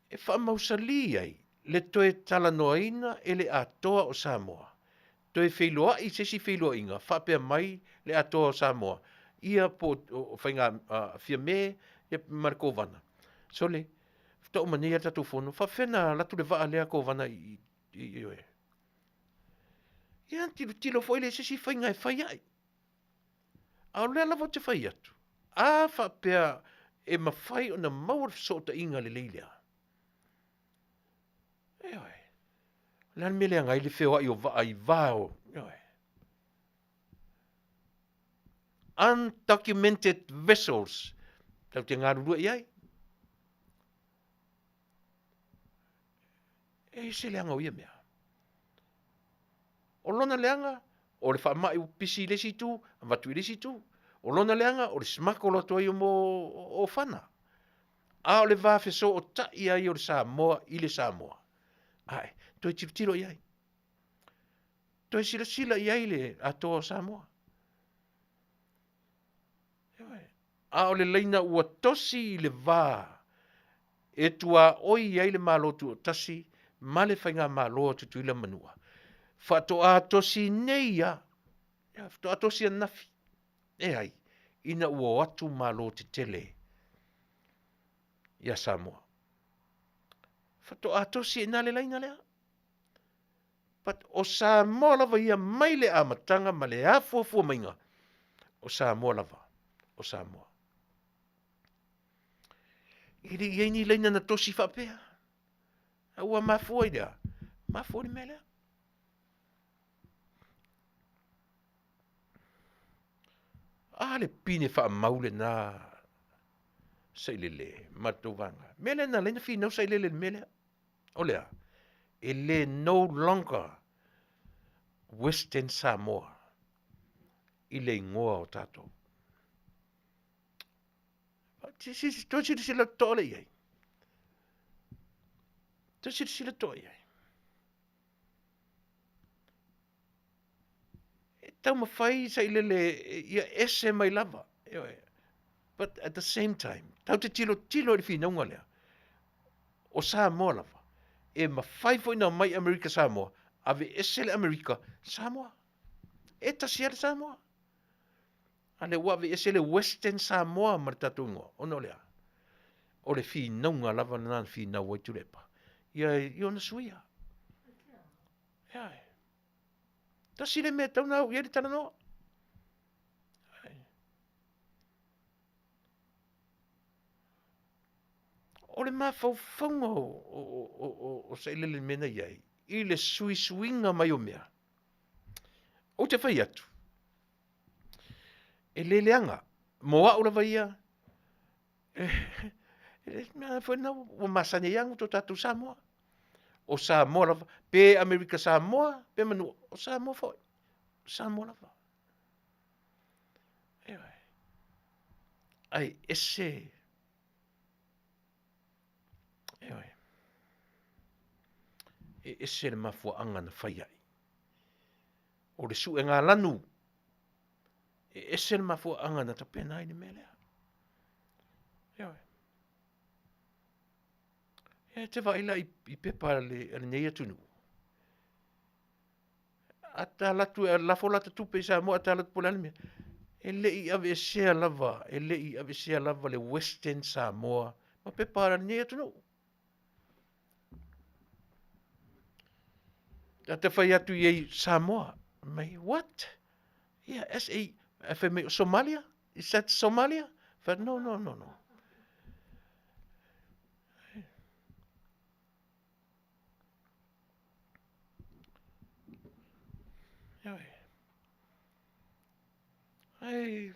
e whamausali ai, le toe tala noaina e le atoa o Samoa. Toe whailoa i sesi whailoa inga, whapea mai le atoa o Samoa. Ia po whainga fia me, ia mariko vana. So le, tau mani ata tu whono, whawhena latu le vaa lea ko vana i oe. Ia tilo fwoi le sesi whainga e whai ai. Au lea lavo te whai atu. A whapea e mawhai o na maua sota inga le leilea. Eoi. Lan mele anga ile feo i o va ai vao. Undocumented vessels. Tau te ngarurua iai. E se leanga o ia mea. O lona leanga, o le whaamai o pisi lesi tu, watu lesi tu. O lona leanga, o le smako lo toi o whana. A o le vafe so o ta ia i o le Samoa, i le Samoa. Ai, toi tiro iai. Toi sila iai le ato o Samoa. A o le leina ua tosi i le vā. E tua oi iai le malo tu o tasi, ma le whainga malo o tutuila manua. Whato a tosi nei ia. Whato a tosi a nafi. E ai, ina ua atu malo te tele. Ia Samoa. Whato a tosi e nale leina lea. But o Samoa lava ia mai le amatanga ma le afua mainga. O Samoa lava. O Samoa. Ili iei ni leina na tosi whapea. Aua mafua i lea. Mafua ni melea. Ale pine wha maule na sailele matuvanga. Mele na leina fi no sailele mele. Olea. Ele no longer Western Samoa. Ile ingoa o tato. Tosi sila tole iai. Tosi sila tole iai. Tau mawhai sailele ia ese mai lava. But at the same time, tau te tilo i whinaunga lea. O Samoa lava. E mawhai fo ina mai Amerika Samoa. Ave ese le Amerika Samoa. E tasi ale Samoa. Ale wave ese le Western Samoa martatu ingoa. Ono lea. O le whinaunga lava na whinau ai Tuilaepa. Ia ona suia. Ia. Tasi le mea tau nau, ia le tana noa. O le mawhauwhaunga o sailele mena iai. I le suinga mai o mea. O te whai atu. E le leanga. Moa ura vai ia. Mea whanau. O masane iangu to tatu Samoa. O Samoa lava. Pe Amerika Samoa. Pe Manua. O Samoa foi. Samoa lava. Ai, ese. Ese le mafua anga na whai ai. O le su e ngā lanu. Ese le mafua anga na tapena ai ni melea. Te waila i pepa le nei atunu. Ata latu e lafo lata tupe i Samoa ata latu polani mea. E lei ave sea lava. E lei ave sea lava le Western Samoa. Ma pepa le nei atunu. Ata whai atu i Samoa. Mai, what? Yeah, Somalia? Is that Somalia? But no. Ai,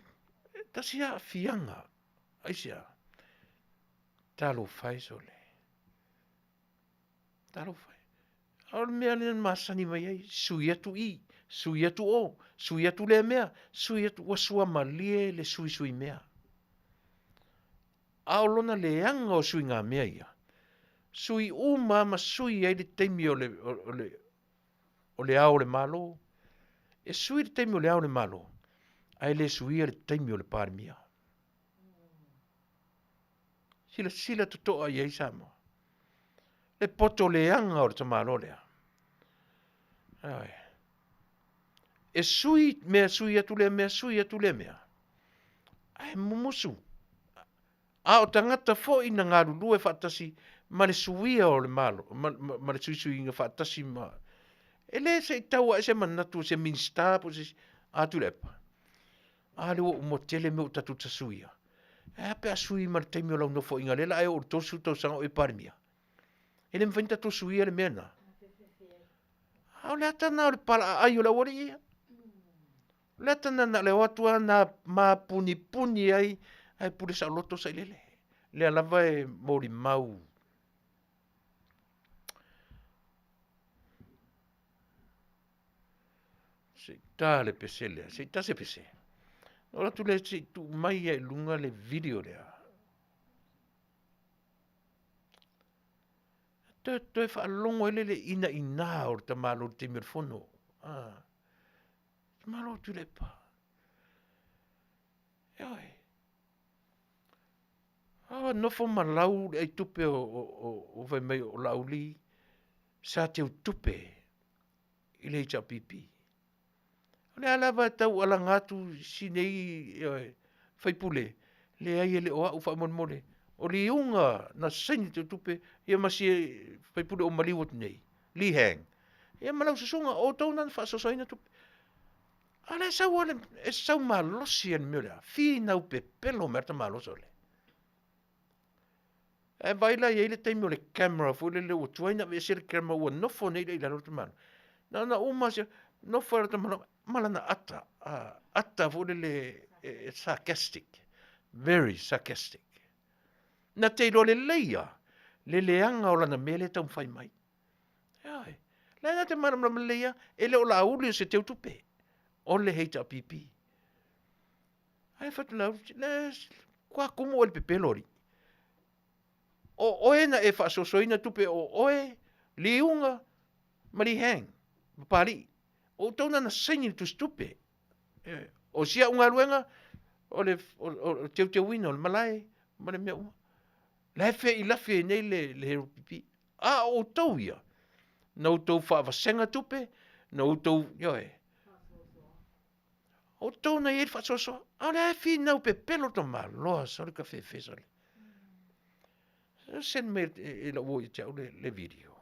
tasia fianga. Aisia. Talo fai sole. Talo fai. Aur mea le masani mai ai. Sui atu i. Sui atu o. Sui atu le mea. Sui atu wasua malie le sui mea. Ao lona le anga o sui ngā mea ia. Sui ma sui ai le teimi o le ao le malo. E sui le teimi o le ao le malo. Ai le sui le teimi o le pārmia. Sila tutoa iai Samoa. Le poto le anga o le tamalo lea. Ai. E sui atu le mea. Ai mumusu. A o tangata fo ina ngā rulu e whaatasi ma le suia o le malo. Ma le sui inga whaatasi ma. E le se taua e se manatu se minsta po se a Tuilaepa. A le o mo tele me o tatu ta suia. E pe a sui ma le taimi o lau nofo inga lela e o tosu tau sanga o e parmia. E le mwhainta to suia le mea na. Au le atana o le pala ai o le ori ia. Le atana na le watua na ma puni puni ai pule sa loto sa ilele. Le alava e mori mau. Se ta le pese lea, se ta se pese. Ora tu le si tu mai e lunga le video lea. Te e whaalongo ele le ina ina o ta malo te mirfono. Malo Tuilaepa. Ioi. Nofo malau e tupe o vai mai o lauli. Sa te o tupe. Ile i pipi. Le alava tau ala ngatu sinei whaipule. Le ai ele o au whaamon o li unga na saini te tupe ia masi whaipule o maliwat nei. Li hang. Ia malau sasunga o tau nan whaasosaina tupe. Ale sau ale, e sau malosi an mea. Fi nau pe pelo merta malosi ole. E vaila i eile teimi o le camera, fu le o tuaina ve sere camera ua nofo nei le ilaro te mano. Na uma se, nofo era te mano, malana ata. Ata fu le sarcastic. Very sarcastic. Na te ilo le leia, le leanga o lana mele tau whai mai. Ai, leanga te mano mla leia, ele o la uli se teu tupe. O le heita pipi. Ai fatu lau, kwa kumu o le pepelori. O oe na e whaasosoina tupe o oe, liunga, mari hang, mapari. O tauna na saini tu stupe. O sia unga luenga, o le teu wina, o le malai, mare mea uma. Lafe i lafe nei le hero pipi. O tau ia. Na o tau whaawasenga tupe, na o tau, yoe. O tau na i whaasosoa. A le afi nau pe pelo to maloa, sori ka whewhesale. Send me la wo i tau le video.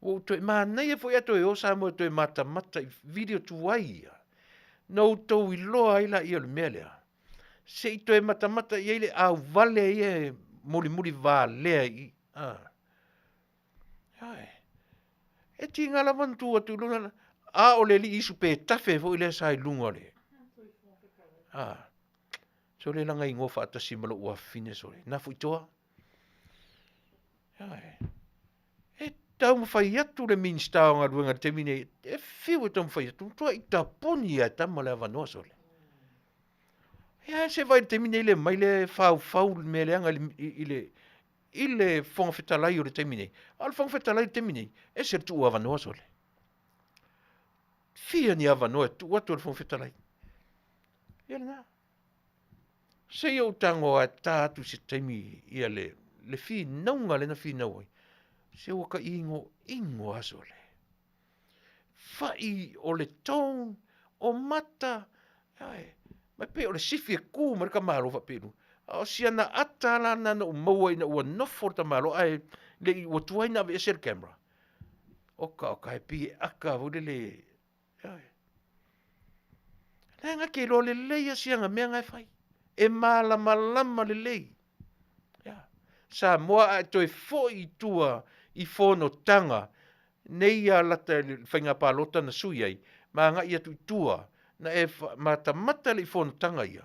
O to ma nei e foi ato e o Samoa to mata i video tu ai. No to i loa ila i le melea. Se i to e mata i ele au Vale i muli Vale i. Ai. E ti ngala vantu atu luna. O le li isu pe tafe fo ile sai lunga le. So le langa ingo fa ata simalo ua fine sore. Na fu itoa. E tau mawhai atu le minsta o ngā ruenga te mine. E whiu e tau mawhai atu. Tua i ta poni a tama le avanoa sore. Se vai te mine ile mai le fau me le anga ile Faafetai o le te mine. Al Faafetai te mine. E se tu avanoa sore. Fia ni avanoa tu watu le Faafetai. Ia nga. Se o tango a tātu se taimi ia le fi naunga le na fi nauai. Se o ka ingo aso le. Fai o le tong, o mata, mai pe o le sifi e kū marika malo fa peru. O si ana ata la na o maua ina ua nofo ta malo ai le i o tuai na ve ser camera. O ka e pi aka vode le. Nga ke lo le leia sianga mea ngai fai. E malama le lei. Samoa to e fo i tua i fono tanga. Nei a lata whainga pālota na sui ai. Ma nga ia tu tua. Na e mata le i fono tanga ia.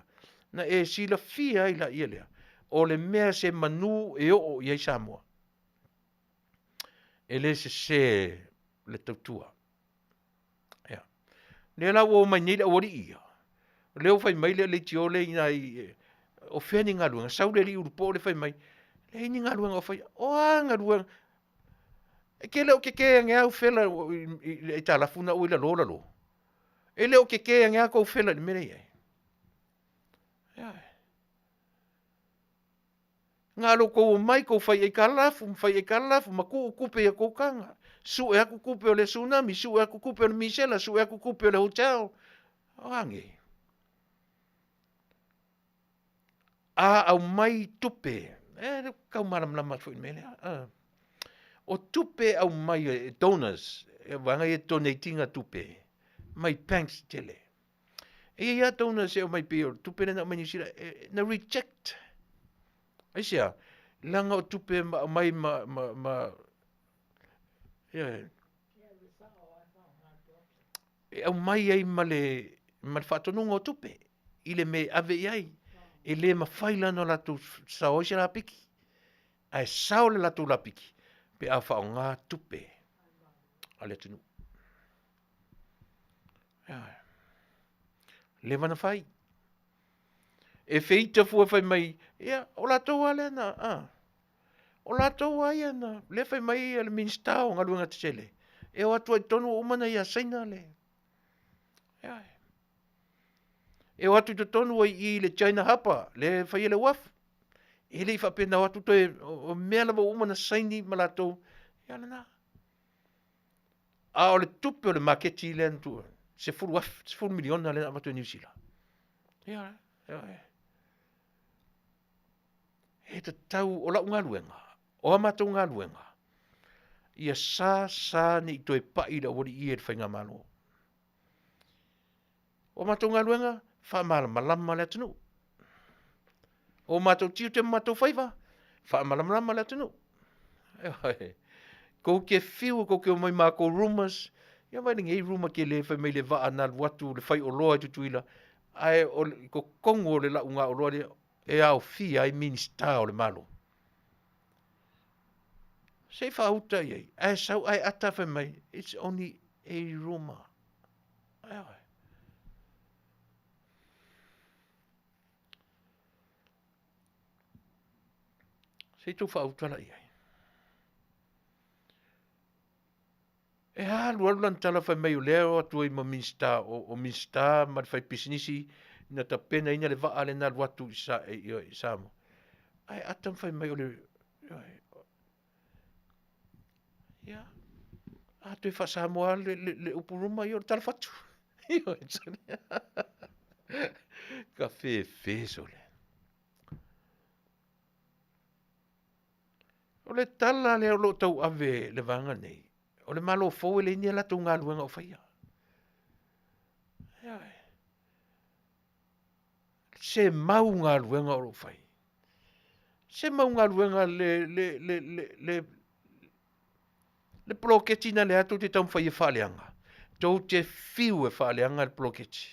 Na e sila fia i la ia lea. O le mea se manu e o iai Samoa. E le se le tautua. Le la o mai nei le ori ia. Leo fai mai le tio le ina o feni ngā luenga. Sau le li urupo le fai mai. Le ini ngā luenga o fai. O ngā luenga. E ke leo ke ngea au fela i tā lafuna o ila lola lo. E leo ke ngea kou fela ni mene iai. Ngā lo kou mai kou fai e kalafu. Fai e kalafu ma kou kupe e kou kanga. Su e aku kupe o le tsunami. Su e aku kupe o le misela. Su e aku kupe o le hotel. O ange. Au mai tupe. Kau maram fo mele. O tupe au mai donors. Wanga e donatinga tupe. Mai thanks Tele. E ia donors e au mai pio. Tupe na mai nisira. Na reject. Aisia. Langa o tupe mai e au mai ai ma le whaatonunga o tupe, i le me ave i ai, e le ma whaila no latu sa oise la piki, ai sao le latu la piki, pe a whao ngā tupe, a le tunu. Le wana whai. E whita fua whai mai, ia, o latou ale na, o latou ai ana, le whai mai ale minsta o ngaluanga te sele. E o atu ai tonu o umana ia saina le. Ia. E o atu te tonu ai i le China hapa, le whai ele waf. E le i whapena o atu toi o mea lawa umana saini ma latou. Ia lana. A o le tupe o le maketi le antua. Se furu waf, se furu miliona le amatu New Zealand. Ia, ia. E te tau o lau ngā luenga. O amatu ngā luenga. Ia sa ni toi pai la wori i e whainga malo. O amatu ngā luenga, wha malama le atunu. O amatu tiu te amatu whaiva, wha malama le atunu. Ko ke fiu, ko ke o mai mako rumors, ia mai ngei rumor ke le whai mai le waa na watu, le whai o loa tu tuila. Ai, ko kongo le la unga o loa le, e au fi ai minista o le malo. Sei whauta iei, ai sau ai ata whai mai, it's only a rumor. Ai. Sei tu whauta la iei. E halu alulan tala whai mai o leo atu i ma minsta, o minsta ma whai pisinisi, na ta pena ina le waa le na watu i Samoa. Ai atam whai mai o le, ia, atu i wha Samoa le upuruma i o tala whatu. Io, ka whē so le. O le tala le o lo tau ave le vanga nei. O le malo fōu le inia latu ngā luenga o whaia. Se mau ngā luenga o lo whai. Se mau ngā luenga le ploketi na le atu te tau whai e whaaleanga. Tau te fiu e whaaleanga le ploketi.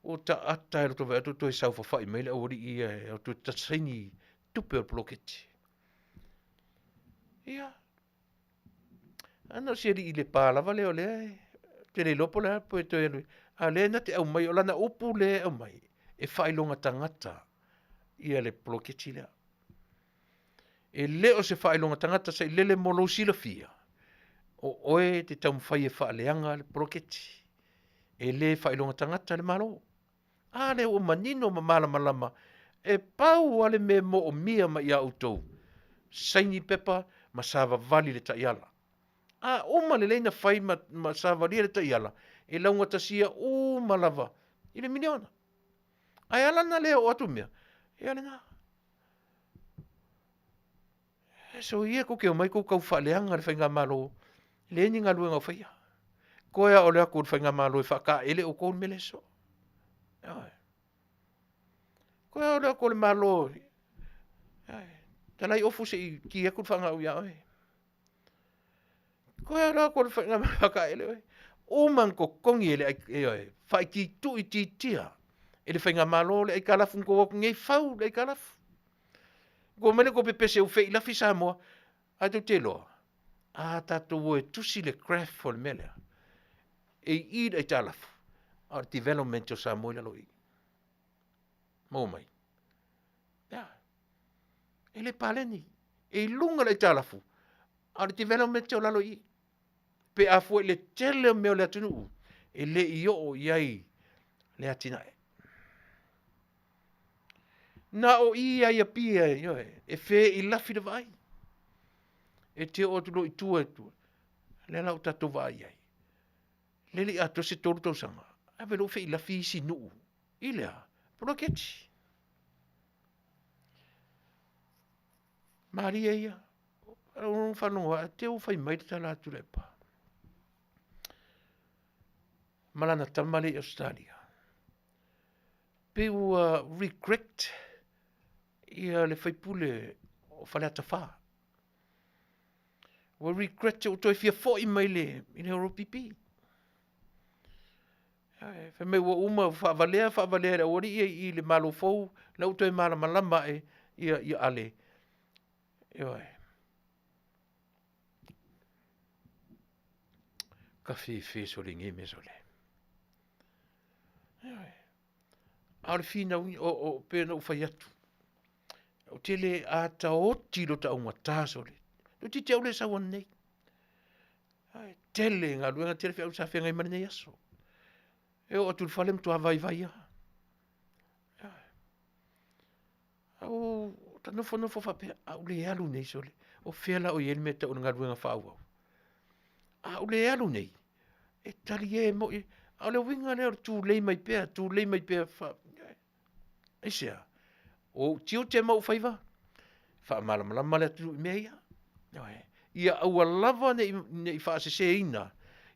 O ta ata e roto vai atu toi sau whai mai le auri i e o tu tatsaini tupe o ploketi. Ia. Ano seri i le pālava leo le, te le lopo le hapo e toi anui. A le na te au mai, o lana upu le au mai, e whailonga tangata ia le ploketi lea. E leo se whailonga tangata sa i lele molo sila fia. O oe te tau mwhai e whaaleanga le ploketi. E le whailonga tangata le malo. A le o manino ma malama. E pau ale me mo o mia ma ia utou. Saini pepa ma sava vali le taiala. A uma le leina whai ma sava lia le taiala. E launga tasia uma lava. I le miliona. Ai alana leo o atu mea. E alena. So ia ko ke o mai ko kau whaaleanga le whainga malo. Le ni ngā luenga o whaia. Koea o lea ko whainga malo e whaka ele o koun mele so. Koea o lea ko le malo. Talai ofu se i ki e whanga o ia oi. Koea o lea ko le whainga malo whaka ele oi. Oman ko kongi ele e oi. Whai ki tu i ti tia. Ele whainga malo le ai kalafu ko waku ngei whau le ai kalafu. Ko mele ko pepese u whei lafi Samoa. Ai tu te loa. A tātou e tusi le craft for le mele. E i ai talafu. A development o Samoa la loi. Mau mai. Ya. E le paleni. E lunga le talafu. A development o la loi. Pe a fue le tele meo le Taunu'u. E le i o iai le atinae. Na o i ai a pia e fe i lafi de vai. E te o tulo i tua e tua. Le lau tato vai ai. Le li ato se toru tau sanga. A velo fe i lafi i si nuu. I lea. Proketi. Maria ia. Aron whanonga. Te o fai mai ta la Tuilaepa. Malana tamale Australia. Pe ua regret. Ia le whaipule o whaleata wha. Wa regret o toi fia fo i mai le i le horopipi. Fe me ua uma whaavalea re ori i le malo fou, la uto e malama ia ale. Ka fe so le nge me so le. Aole fina o pena u fai atu. O tele a ta oti lo ta unga taso le. Lo ti te aule sa wan nei. Tele ngā luenga tele fia sa fia ngai mani nei aso. E o atu le tu havai vai a. Au ta nofo fa pe au le alu nei so le. O fia la o yel me ta o ngā luenga fa au. Au le alu nei. E tali e mo e. Au le winga le tu lei mai pea fa. E sea. O tio te mau faiva. Fa malama le atu mea ia. Ia au lava ne i fa se ina.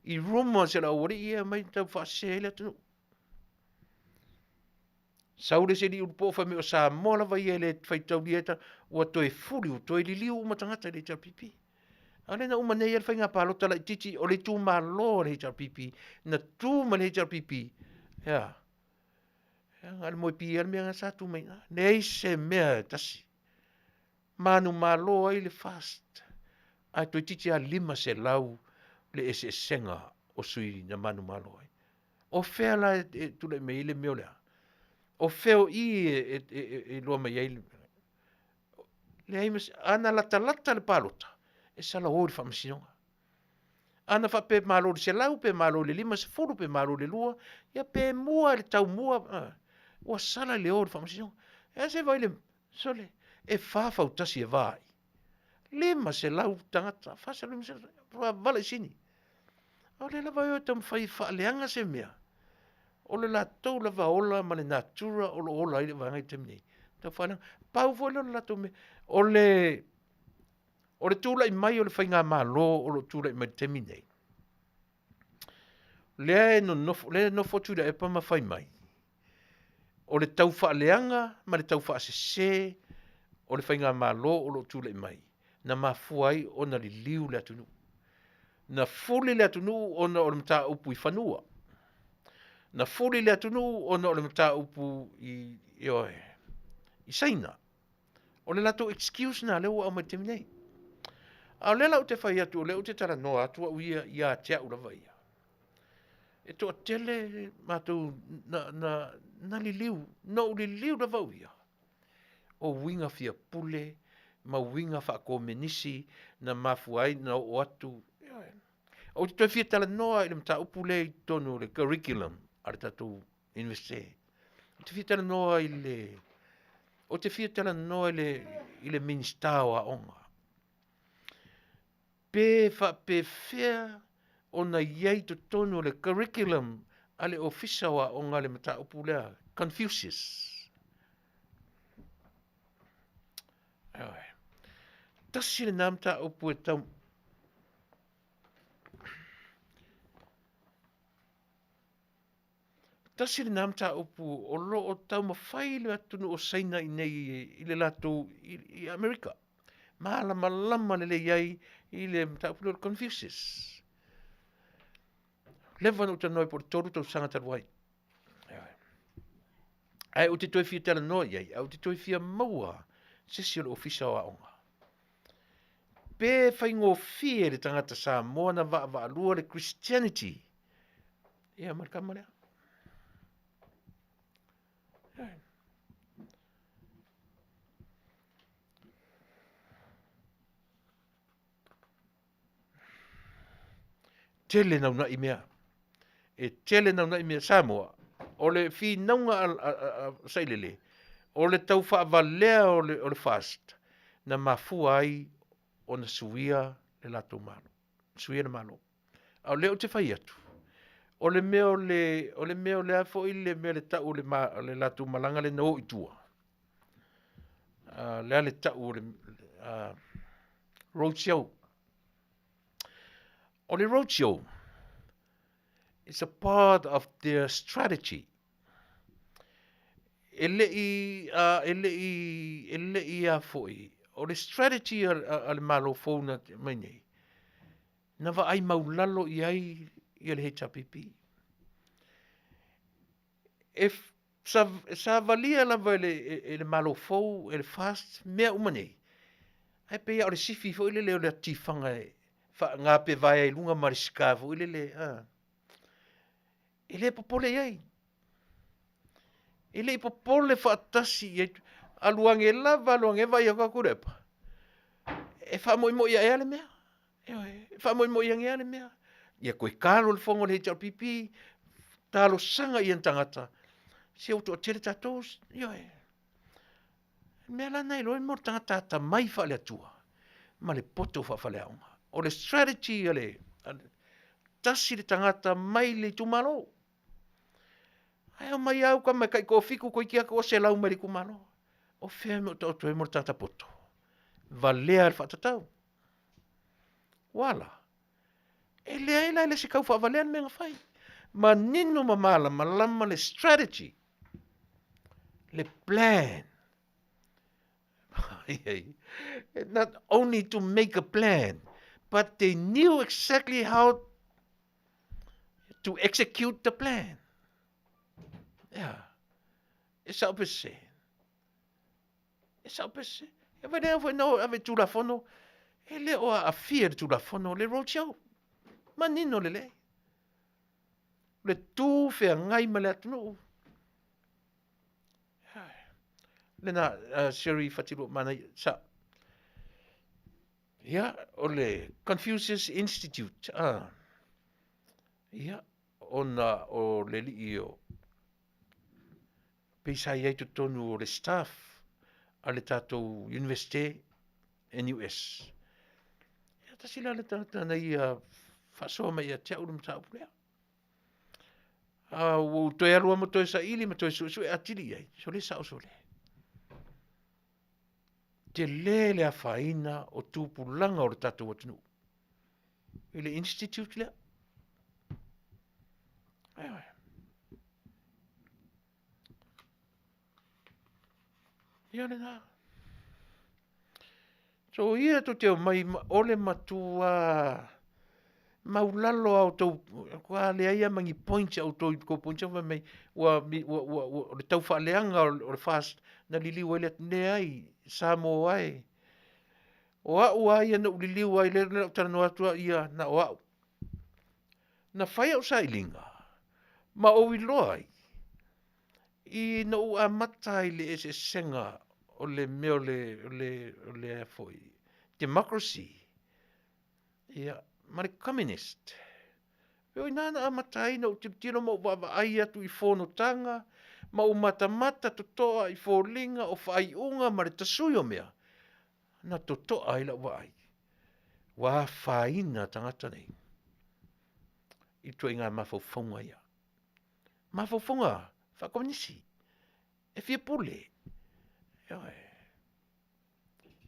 I roma se la ori ia mai tau fa se le atu. Saure se li upo fa me o Samoa lava ia le fai tau lieta ua toe fuli u toe li liu umatangata le tar pipi. Ale na umane ia fai ngā palota la titi o le tu malo le tar pipi. Na tu ma le tar pipi. Ya. Ngā mo pi ia mea ngā satu mai. Nei se mea tasi. Manu malo ai le fast. Ai toi titi a lima se lau le ese senga o sui na manu malo ai. O fea la tule me ile meo lea. O feo i e loa mai ai. Le aimas, ana lata le palota. E sala ori wha masinonga. Ana wha pe malo se lau, pe malo le lima, se furu pe malo le lua. Ia pe mua, le tau mua. Ua sala le ori wha masinonga. E se vai le, sole, e whawhau tasi e vai. Lima se lau tangata, whasa lima se lau, vale sini. O le lava eo tam whai whaaleanga se mea. O le la tau lava ola ma le natura o le ola i le vangai te mnei. Ta whaaleanga, pau fo le la tau me. O le tūla i mai o le whai ngā malo o le tūla i mai te minei. Lea e no fotu da e pa ma whai mai. O le tau whaaleanga ma le tau whaasese o le whai ngā malo o le tūla i mai. Na mafuai o na li liu le atunu. Na fuli le atunu o na o le mta upu i whanua. Na fuli le atunu o na o le mta upu i saina. O le lato excuse na leo au mai te minei. Au lela o te whai atu, o leo te tara noa atua uia ia tea ura vai. E toa tele mātou na li liu, no li liu da vau ia. O winga fia pule, ma winga wha komenisi na mafuai na o atu. O te toi fia tala noa i le mta upu le i tonu le curriculum ar tatu investe. O te fia tala noa i le o te fia tala noa i le ministawa onga. Pe fea o na iei to tonu le curriculum ale ofisawa onga le mta upu lea. Confucius. Tasi le namta upu e tau. Tasi le namta upu o lo o tau mawhai le atunu o saina i nei i le lato i Amerika. Malama le iei i le mta upu le Confucius. Levan o tanoi por toru tau sangata ruai. Ai o te toi fia tala noa iei, au te toi fia maua sesi o le ofisa o aonga. Pe whai ngō fie le tangata Samoa na wa alua le Christianity. Ia marikama lea. Tele nauna i mea. E tele nauna i mea Samoa. O le fi naunga sailele. O le tau whaavalea o le fast. Na mafua ai o na suia le lato malo. Suia na malo. Au leo te whai atu. O le meo le afo i le mea le tau le lato malanga le nao i tua. Lea le tau le roadshow. O le roadshow. It's a part of their strategy. Ele i a foi. O le strategy al malo fona mai nei. Na va ai maulalo i ai i le HPP. sa valia lava ele malofou, ele fast, mea umanei. Ai pe ia o le sifi fo ile le o le atifanga ngā pe vai ai lunga mariska fo ile le, ile popole iai. Ile popole whaatasi iai, aluange lava, aluange vai a kakurepa. E whamoi ia ea le mea. E whamoi ia ngea le mea. Ia koe karo le fongo le hea pipi, talo sanga i tangata. Se auto tele tatou, mea la nei loe mo tangata ta mai fa le atua. Ma le poto fa le aunga. O le strategy ale tasi le tangata mai le tumalo. Ai o mai au ka mai kai ko fiku ko kia ko se lau mai kumalo. O fe mo to mo tangata poto. Valea le fatatau. Wala. Le se kau fa valea me ngafai. Ma nino mamala malama le strategy. Le plan. Not only to make a plan, but they knew exactly how to execute the plan. Yeah. It's opposite. It's opposite. E vai no ave tulafono. Ele o afia tulafono le roadshow. Manino le. Le tu fe ngai male atunu. Lena Sherry Fatilu mana sa. Ja, ole Confucius Institute. Ja, ona o le liio. Pisa ia tu tonu o le staff ale tatou university NUS. Ja, ta sila le tata na ia faso mai ia tia ulum sa upulea. O toi alua mo toi sa ili mo toi su atili ai. So le sa o so le. Te lele a faina o tūpulanga o le tatou atunu. Ile institute lea. Ai. Ia le nā. So ia to te mai ole matua maulalo au tau kua le aia mangi points au tau ko points au mai wa le tau whaaleanga o le fast na liliu ele ne ai Samoa ai. O au ai ana uliliu ai le tano atua ia na o au. Na whai au sailinga. Ma o iloi. I na u amatai le ese senga o le meo le foi. Democracy. Ia, ma le communist. Peo inana amatai na u tiptino ma uwawa ai atu I fono tanga, ma u mata totoa I fōlinga o whai unga ma le tasui o mea. Na totoa I la wai. Wa whaina tangata nei. I tua inga mawhauwhaunga ia. Mawhauwhaunga, whakominisi. E fia pule. Ioi.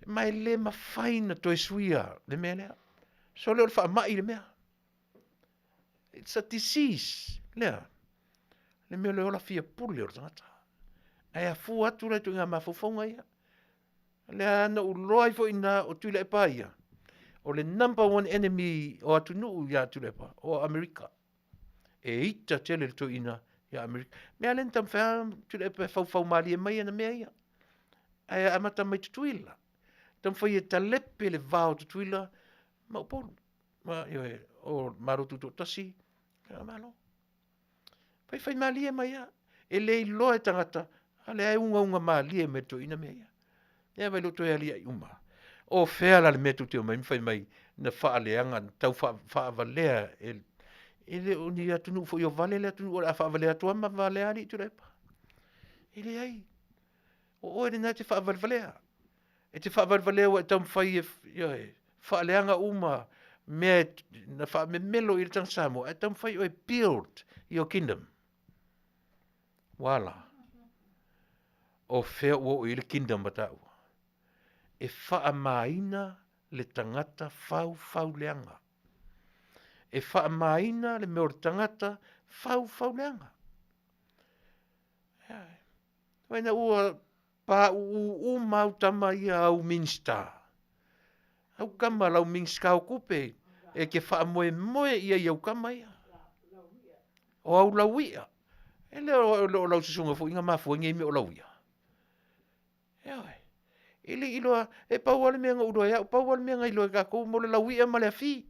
Mai le mawhaina toi suia le mea lea. So leo le whaamai le mea. It's a disease. Lea. Le mea leo la fia pule o tangata. Ai a fu atu rai tu inga mawhauwhaunga ia. Lea na uloi fo ina o Tuilaepa ia. O le number one enemy o Taunu'u ia Tuilaepa. O Amerika. E ita tele le to ina ia Amerika. Mea len tam whea Tuilaepa fau mali e mai ana mea ia. Ai amata mai tutuila. Tam whai e talepe le vao tutuila. Ma upolu. Ma ioi o marotu to tasi. Kaya malo. Whai mali e mai ia. E le iloa e tangata. Ale ai unga mali e me to ina mea ia. Ia vai loto e alia I uma. O whea la le metu te o mai mwhai mai na whaaleanga, tau whaavalea ele o ni atunu fo I o Vale le atunu o a whaavalea tua ma Vale ali Tuilaepa. Ele ai. O oe na te whaavalea. E te whaavalea o e tau mwhai e whaaleanga uma mea na whaamemelo I le tang Samoa. E tau mwhai o e build I o kingdom. Wala. O whea o I le kingdom batau. E whaamaina le tangata fau leanga. E whaamaina le meo le tangata fau leanga. Waina ua pa u mautama ia au minsta. Au kama lau minsta au kupe. E ke whaamoe ia iau kama ia. O au lauia. E leo lau susunga fo inga mafu ngai me o lau ia. Eoi. Ili iloa, e pau ale mea ngau ya, pau ale mea ngai loa kako, mo le lau ia ma le afi.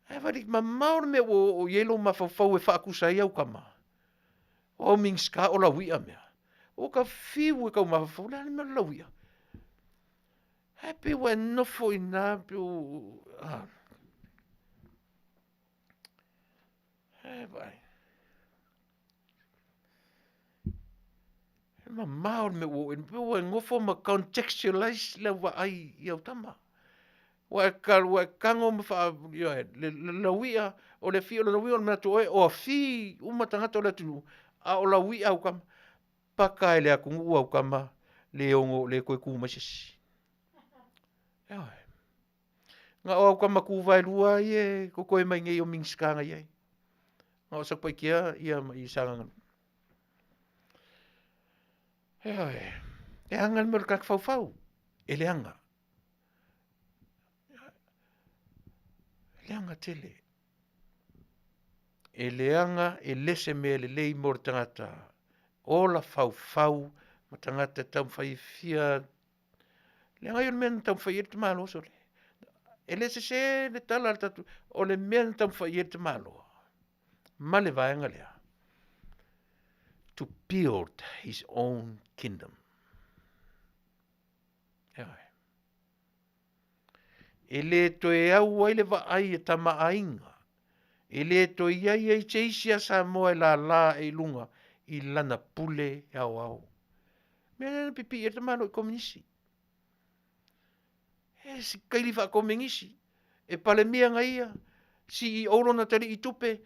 E wadi, ma maor me o yelo ma fau e whaakusai au kama. O mingska o lau ia mea. O ka fiu e kau ma fau, le me lau ia. E pe wa no fo ina, pe o... E vai. Ma maor me o e ngofo ma contextualize le wa ai iau tama. Wa kango ma fa le lawia o le fi o le lawia o le matu o fi uma tangata o le tunu a o lawia au kama paka ele aku ngu au kama le ongo le koe ku masisi. Nga o au kama ku vai lua ie ko koe mai ngai o mingskanga ie. Nga o sakpai kia ia i sangangan. E angan mo kak fau ele anga. Leanga tele. E leanga e lese me le lei mor tangata. O la fau ma tangata tam fai fia. Leanga yon men tam fai te malo sole. E lese se le tala tatu o le men tam fai te malo. Ma le vaenga lea. To build his own kingdom. E le to e au ai le vaai e tama ainga. E le to iai ai teisia Samoa e la e lunga i lana pule e au. Mea pipi e te malo e kominisi. E si kaili wha komingisi. E pale mea ngaia. Si i orona tari i tupe.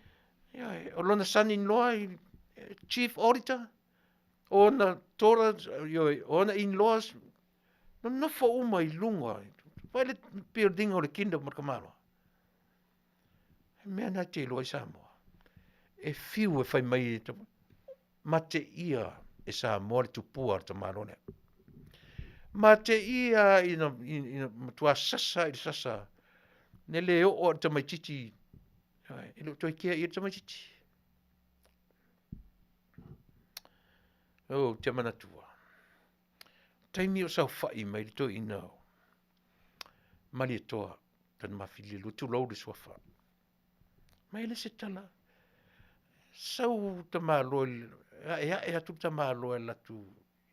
O lona son-in-law i chief auditor. Ona tora, ona in-laws. No fo uma i lunga. Pai le pio dinga o le kinda marka malo. Mea na te loa i Samoa. E fiu e fai mai e tamo. Ma te ia e Samoa le tupua te malo ne. Ma te ia ina tua sasa i sasa. Ne le o te mai titi. E lo toi kia i te mai titi. O te manatua. Taimi o sau fai mai le toi inao. Mali e toa. Tan mawhili lu tu lau le suafa. Mai le se tala. Sau ta malo e atu ta malo e latu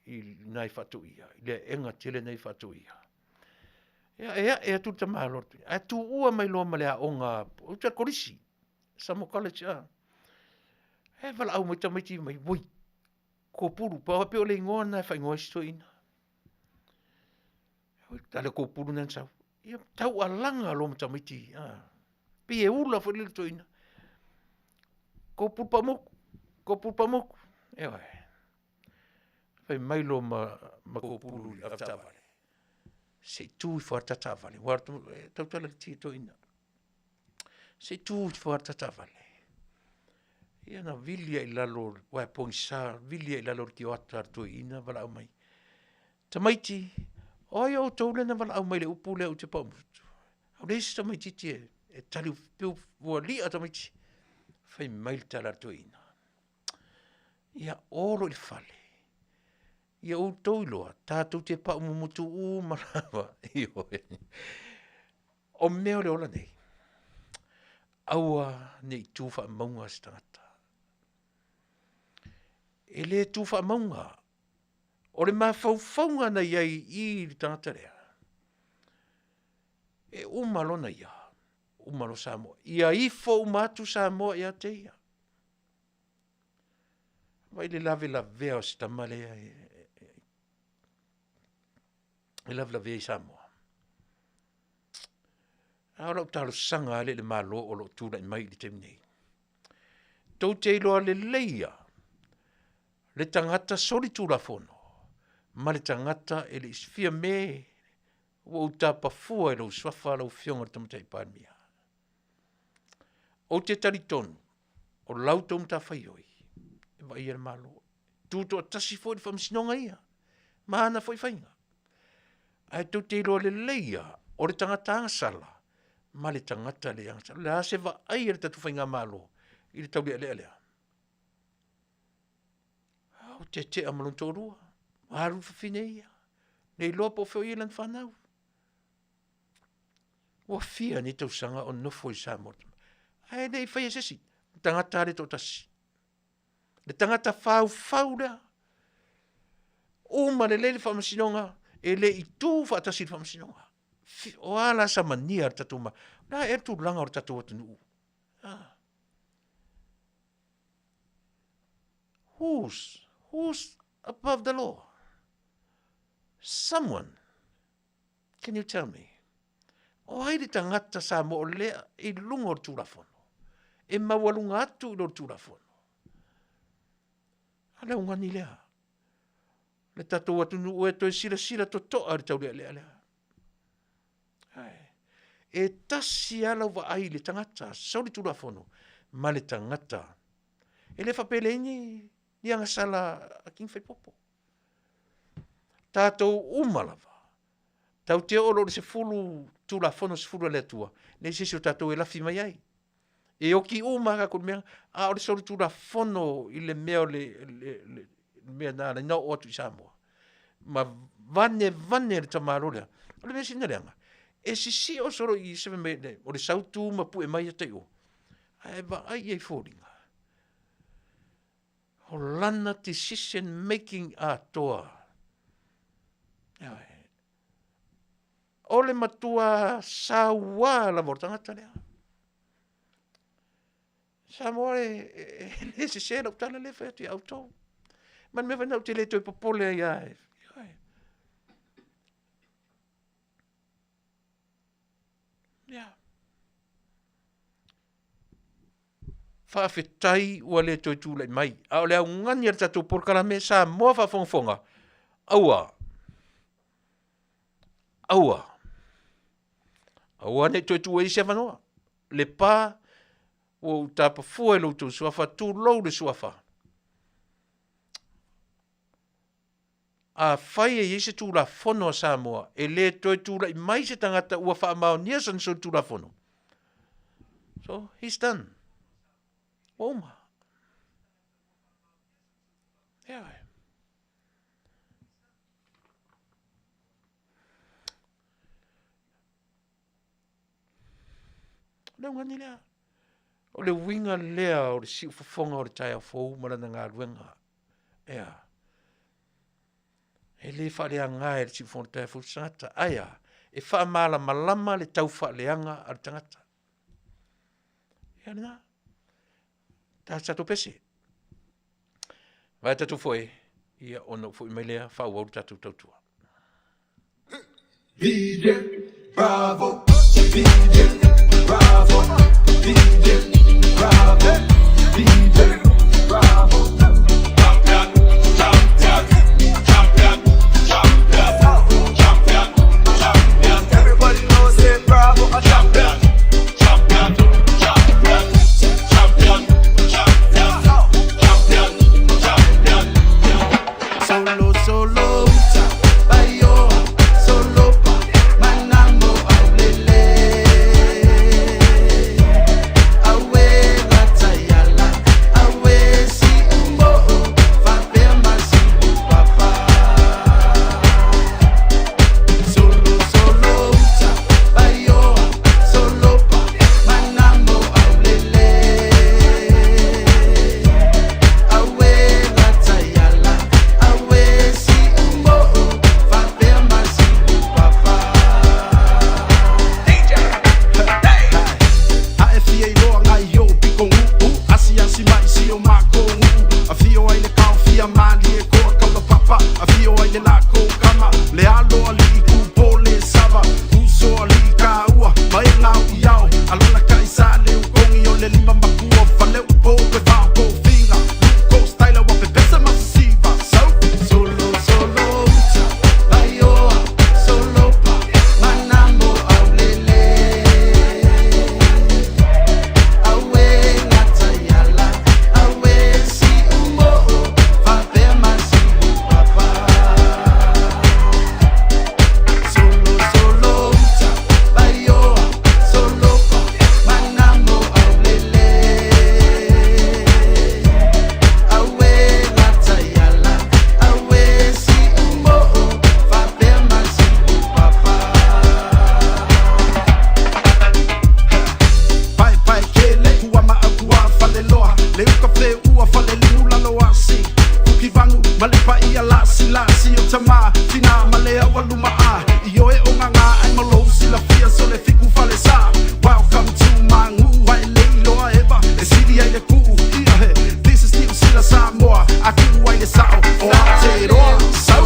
i nai fatu ia. Le enga tele nai fatu ia. E atu ta malo. Atu ua mai loa male a onga. Uta korisi. Samoa College a. E wala au mai tamaiti mai. Woi. Ko puru. Pa peo le ingoa na fai ngoa sisto ina. Tale ko puru nan sau. Ia tau alanga lo ma tamaiti. Pi e ula fo le to ina. Ko pupamoku. Ko pupamoku. Ewa. Fai mailo ma ko puru afta vale. Se tu i tata vale. Wartu tau tala ti to ina. Se tu i tata vale. Ia na vilia i lalo wa pongsa, vilia i lalo ki ata to ina vala au mai. Tamaiti. Oi o tole na vala au mai le upu le o te pamutu. Au lesi tamaiti tie. E tali piu ua li a tamaiti. Fai mail tala to ina. Ia oro i fale. Ia o toiloa. Tātou te pa umutu u marawa. O meo le ola nei. Aua nei tūwha maunga stangata. E le tūwha maunga. O le mawhauwhaunga na iai i tangata rea. E umalona ia. Umalo Samoa. Ia ifo umatu Samoa ia te ia. Vai le lave la vea o stamale e lave la vea i Samoa. Aora o talo sanga ale le malo o lo tūna i mai li te minei. Tau te iloa le leia. Le tangata soli tūra fono. Ma le tangata e le isfia me. O tapa fua e lo swafa lo fionga tamatai pāmia. O te taritonu. O lautou mta whaioi. E vai e malo. Tūto a tasi fo i whamsinonga ia. Mahana fo i whainga. Ai tau te iloa le leia. O le tangata angasala. Ma le tangata le angasala. Le ase va ai e le tatu whainga malo. I le tau lea lea lea. O te amalon tōrua. Maru whawhine ia. Nei loa po whio ia lan whanau. Ua fia ni tau sanga o nofo I Samoa. Ai nei whai asesi. Tangata re tō tasi. Le tangata whau rea. Uma le le whamasinonga. E le I tū whaatasi whamasinonga. O ala sa mania ar tatuma. Na e tu langa o tatu o Taunu'u. Who's above the law? Someone. Can you tell me? O haere tangata Samoa o lea I lunga o tūrafono. E mawalunga atu I lo tūrafono. Ale ungani lea. Le tatou atu Taunu'u e toi sira to toa tau lea. E tasi ala wa ai le tangata, sauri tūrafono, ma le tangata. E le whapele ini, ni anga sala a king whaipopo. Tātou umalawa. Tau te olo le se fulu tūrafono se fulu le tua. Ne se o tātou e lafi mai ai. E oki umaka kon mea, a o le sauri tūrafono I le mea le mea nana, na o atu I Samoa. Ma vane le tamarolea. O le mea sinareanga. E si o soro I 7 mei, o le sautu ma pu e mai atai o. Ai ba ai e fōringa. O lana decision making a toa. O le matua saua la vortangata lea. Samoa e se se lau tala le whai ati au tau. Man me whanau te le toi popole ai ai. Faafetai ua le toi tūlai mai. A o le au ngani ar tatou porkara me Samoa Faafofoga'aga. Aua ne toi tū e se wanoa. Le pā o tāpafua e loutou suafa tūlou le suafa. A whai e se tūla fono a Samoa. E le toi tūlai mai se tangata ua whaamao nia san so tūla fono. So, he's done. Oma. Yeah. Leo ngani lea. O le winga lea o le si ufafonga o le tai a fōu marana ngā ruenga. Ea. E le whaalea ngā e le si ufafonga tai a fōu sangata. Aia. E whaamala malama le tau whaaleanga al tangata. Ea nā. Ta tato pese. Vai tato foi. Ia ono foi mai lea whau au tato tautua. DJ Bravo, DJ Bravo, DJ Bravo, DJ Bravo. Champion. Everybody knows it, Bravo, a champion. Solo, bayo, solo pa, manamo aulele. Malipa ia lasi o tama Tina malea walumaa Io e onganga ai malo sila fia so le fiku fale sa Welcome to Mangu Hai leilo eva E sidi ai le kuu ia he This is New Sila Samoa Aku ai le sao O Aotearoa Sau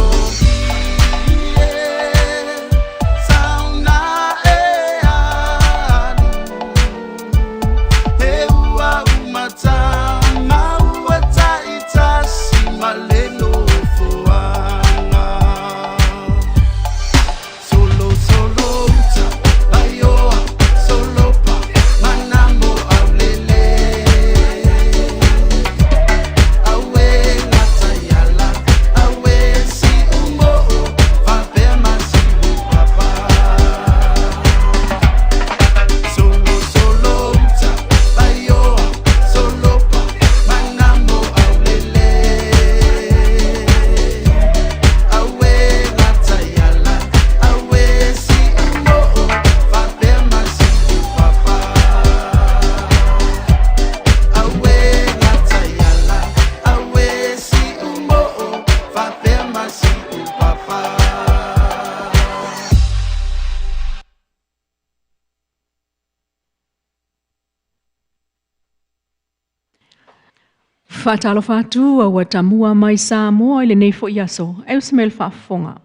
Whaatalo whātua ua tamua mai Samoa ile nei fo iaso, eu smell whaafonga.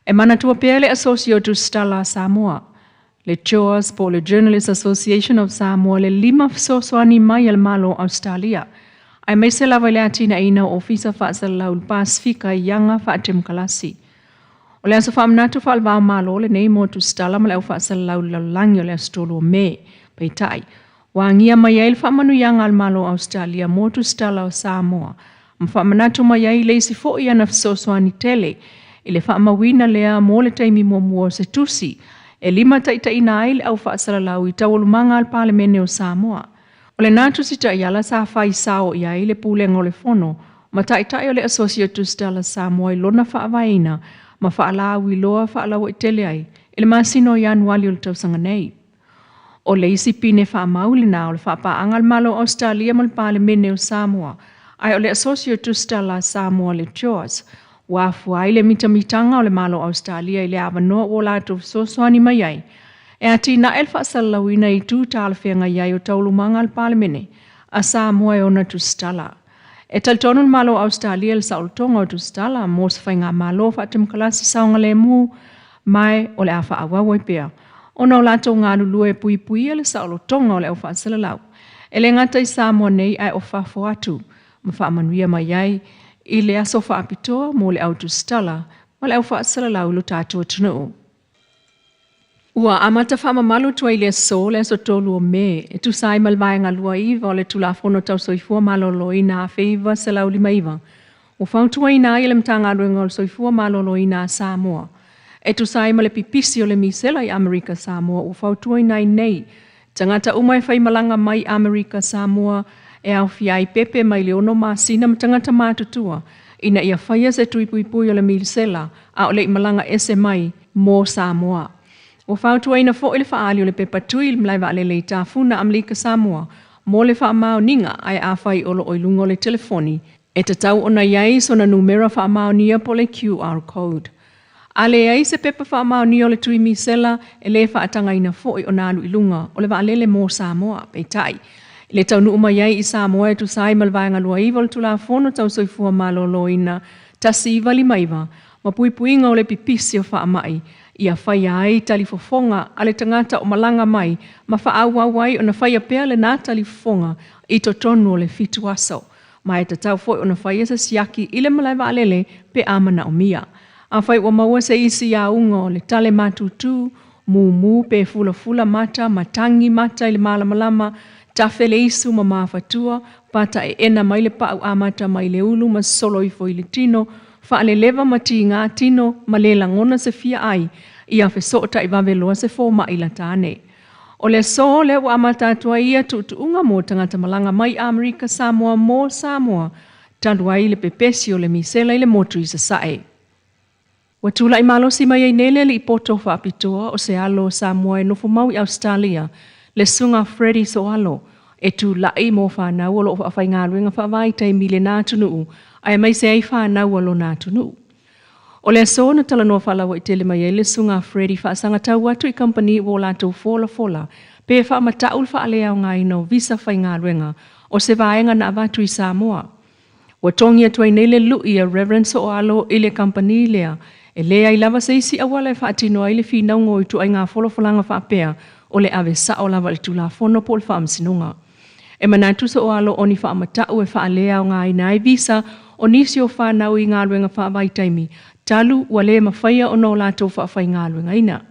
E manatua pea le Associo tu Stella Samoa, le Chores po le Journalist Association of Samoa le 5 sosoani mai al malo Australia. Ai mai se lava le atina ina ofisa whaasa lau Pasifika ianga whaatem kalasi. O le aso whaamnatu whaalvao malo le nei mo tu Stella ma leu whaasa lau langi o le astolo o me, Faafetai. Wangia mai fa Manuia al malo Australia mo tu Stella o Samoa. Mfa manatu mai le si fo ia na sosoani Tele. Ile fa mawina lea mo le taimi mo se tusi. E 5 taitaina ai le au whaasala lau i tawalumanga al Parlemene o Samoa. O le natu si taiala sa whai sao ia i le pulenga o le fono. Ma taitai o le Associo tu Stella Samoa i lona whaavaina. Ma whaalau i loa whaalau i Tele ai. Ile masino i anuali o le tausanga nei. O le isi pine wha mauli na o le wha angal malo Australia mal Parlemene o Samoa. Ai o le Associo tu Stella Samoa le Chores. Wafu ai le mitamitanga o le malo Australia i le awanoa o la tu sosoani mai ai. E ati na elfa salawina i tu talwhenga iai o taulumanga al Parlemene. A Samoa e ona tu Stella. E taltonu malo Australia le saultonga o tu Stella mo se whainga malo whaatim kalasi saunga le mu mai o le awha awawai pea. Ona o lato ngā lulu e pui pui e le saulo tonga o le au whaasala lau. E le ngata i Samoa nei ai o whafo atu. Ma wha Manuia mai ai i le aso whaapitoa mo le au tu Stella ma le au whaasala lau lo tātua Taunu'u. Ua amata whaamamalu tua i le so le aso tolu o me e tu sai malvaenga lua iwa o le tulafono tau soifua malolo i nā feiva se lau 5 iwa. O whautua i nā i le mtanga ruenga o soifua malolo i nā Samoa. E tu sai ma le pipisi o le misela i Amerika Samoa o whautua i nai nei. Tangata umai whai malanga mai Amerika Samoa e au fiai pepe mai le ono masina ma tangata mātutua. Ina ia whaia se tuipuipui o le misela a o le malanga ese mai mō Samoa. O whautua ina fo ile whaali o le pepa tui il mlai wale le tāfuna Amerika Samoa mō le whaamao ninga ai a whai olo o ilungo le telefoni. E tatau ona iai so na numera whaamao nia po le QR code. Ale ai se pepa whaamao ni o le tui misela e le whaatanga ina fōi o nālu ilunga o le waalele mō Samoa, Faafetai. Le Taunu'u mai ai i Samoa e tu sai malvaenga lua iwa le tula fono tau soifua malolo ina tasi iwa 5 iwa. Ma puipuinga o le pipisi o whaamai. Ia whai ai talifofonga a le tangata o malanga mai ma whaawawai o na whai apea le nā talifofonga i to tonu o le fitu aso. Ma e tatau fōi o na whai esa siaki i le malai waalele pe amana o mia. A whai o maua se isi a unga o le tale matutu, mumu pe fula mata, matangi mata i le malamalama, tafele isu ma mawhatua, pata e ena mai le pau amata mai le ulu ma solo i fo i le tino, wha le leva mati ngā tino ma le langona se fia ai, ia fe sota i waweloa se fo ma i la tāne. O le so le wa amata atua ia tuunga mo tangata malanga mai Amerika Samoa mo Samoa, tandua i le pepesi o le misela i le motu i sa sae. Watula i malo si mai nele li poto whaapitoa o se alo Samoa e nofo mau i Australia, le sunga Freddy so alo, e tu lai mo whanau o lo whawhai ngā ruenga whawai tei mile nā Taunu'u, ai mai se ai whanau alo nā Taunu'u. O le aso na tala noa whalawa i tele mai ele sunga Freddy whaasanga tau atu i company wo lātou fola pe wha mataul wha alea o ngā ino visa whai ngā ruenga o se vaenga na avatu i Samoa. Wa tongi atu ai nele lui a Reverend so alo i le company lea e lea i lava se isi awala e whaatino ai le whinaungo i tu ai ngā folofalanga whaapea o le ave sa o lava le tula fono po le whaamsinunga. E manatu so alo oni whaamatau e whaalea o ngā ina visa o nisi o whanau i ngā ruenga whaavaitaimi talu wa le mawhaia o no lātou whaafai ngā ruenga ina.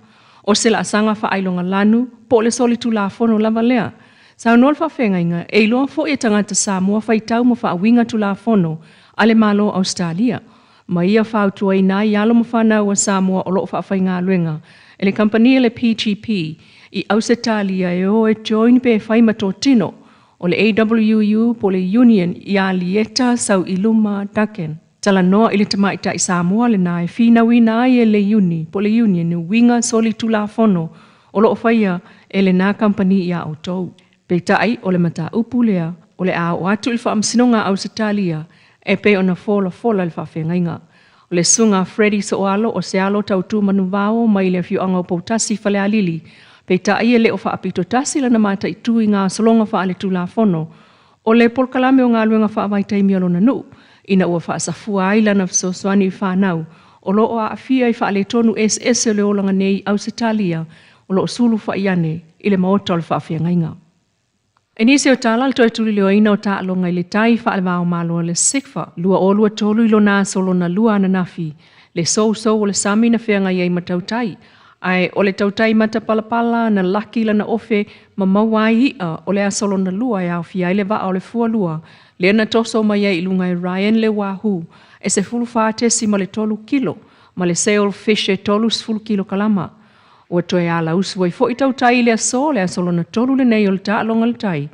O se la asanga whaailonga lanu po le soli tula fono lava lea. Sa nol whaafenga inga e iloa fo e tangata Samoa whaitau mo whaawinga tula fono ale malo Australia. Ma ia whautua i nā i alo mo whanau a Samoa o loo whaafai ngā ruenga. E le kampania le PGP i Ausetalia e o e join pe whai mato tino o le AWU po le Union i a Lieta sau iluma Daken. Tala noa ili tamaita i Samoa le nā e whina wina ai e le uni po le Union ni winga soli tula fono o loo whaia e le nā kampani i a autou. Peitai o le mata upu lea o le a o atu il whaamsinonga Ausetalia e pe ona fola le whaafengainga. O le sunga Freddy so alo o se alo tautu manuvao mai le fiu anga o pautasi whale alili. Peita ia le o whaapito tasi lana mata i tui ngā solonga whaale tula fono. O le polkalame o ngā luenga whaavaitai mialona nu. Ina ua whaasafua ai lana soani i whanau. O lo o Afia i whaale tonu SS o le olanga nei Ausetalia. O lo o sulu whaiane i le maota o le whaafengainga. E nisi o tala le toi tuli leo ina o taalonga i le tai whaale wao malo le sikfa. Lua o lua tolu ilo nā solona lua ananafi. Le sou o le sami na whenga iei matautai. Ai o le tautai mata palapala na laki lana ofe ma mawai ia o le asolona lua e au fia ile wa o le fua lua. Le na toso mai i lunga i Ryan le wahu. E se fulu whaatesi ma le tolu kilo. Ma le sailfish e tolu sfulu kilo kalama. O toi ala usu wai fo i tautai le aso le asolona tolu le nei o le taalonga le tai.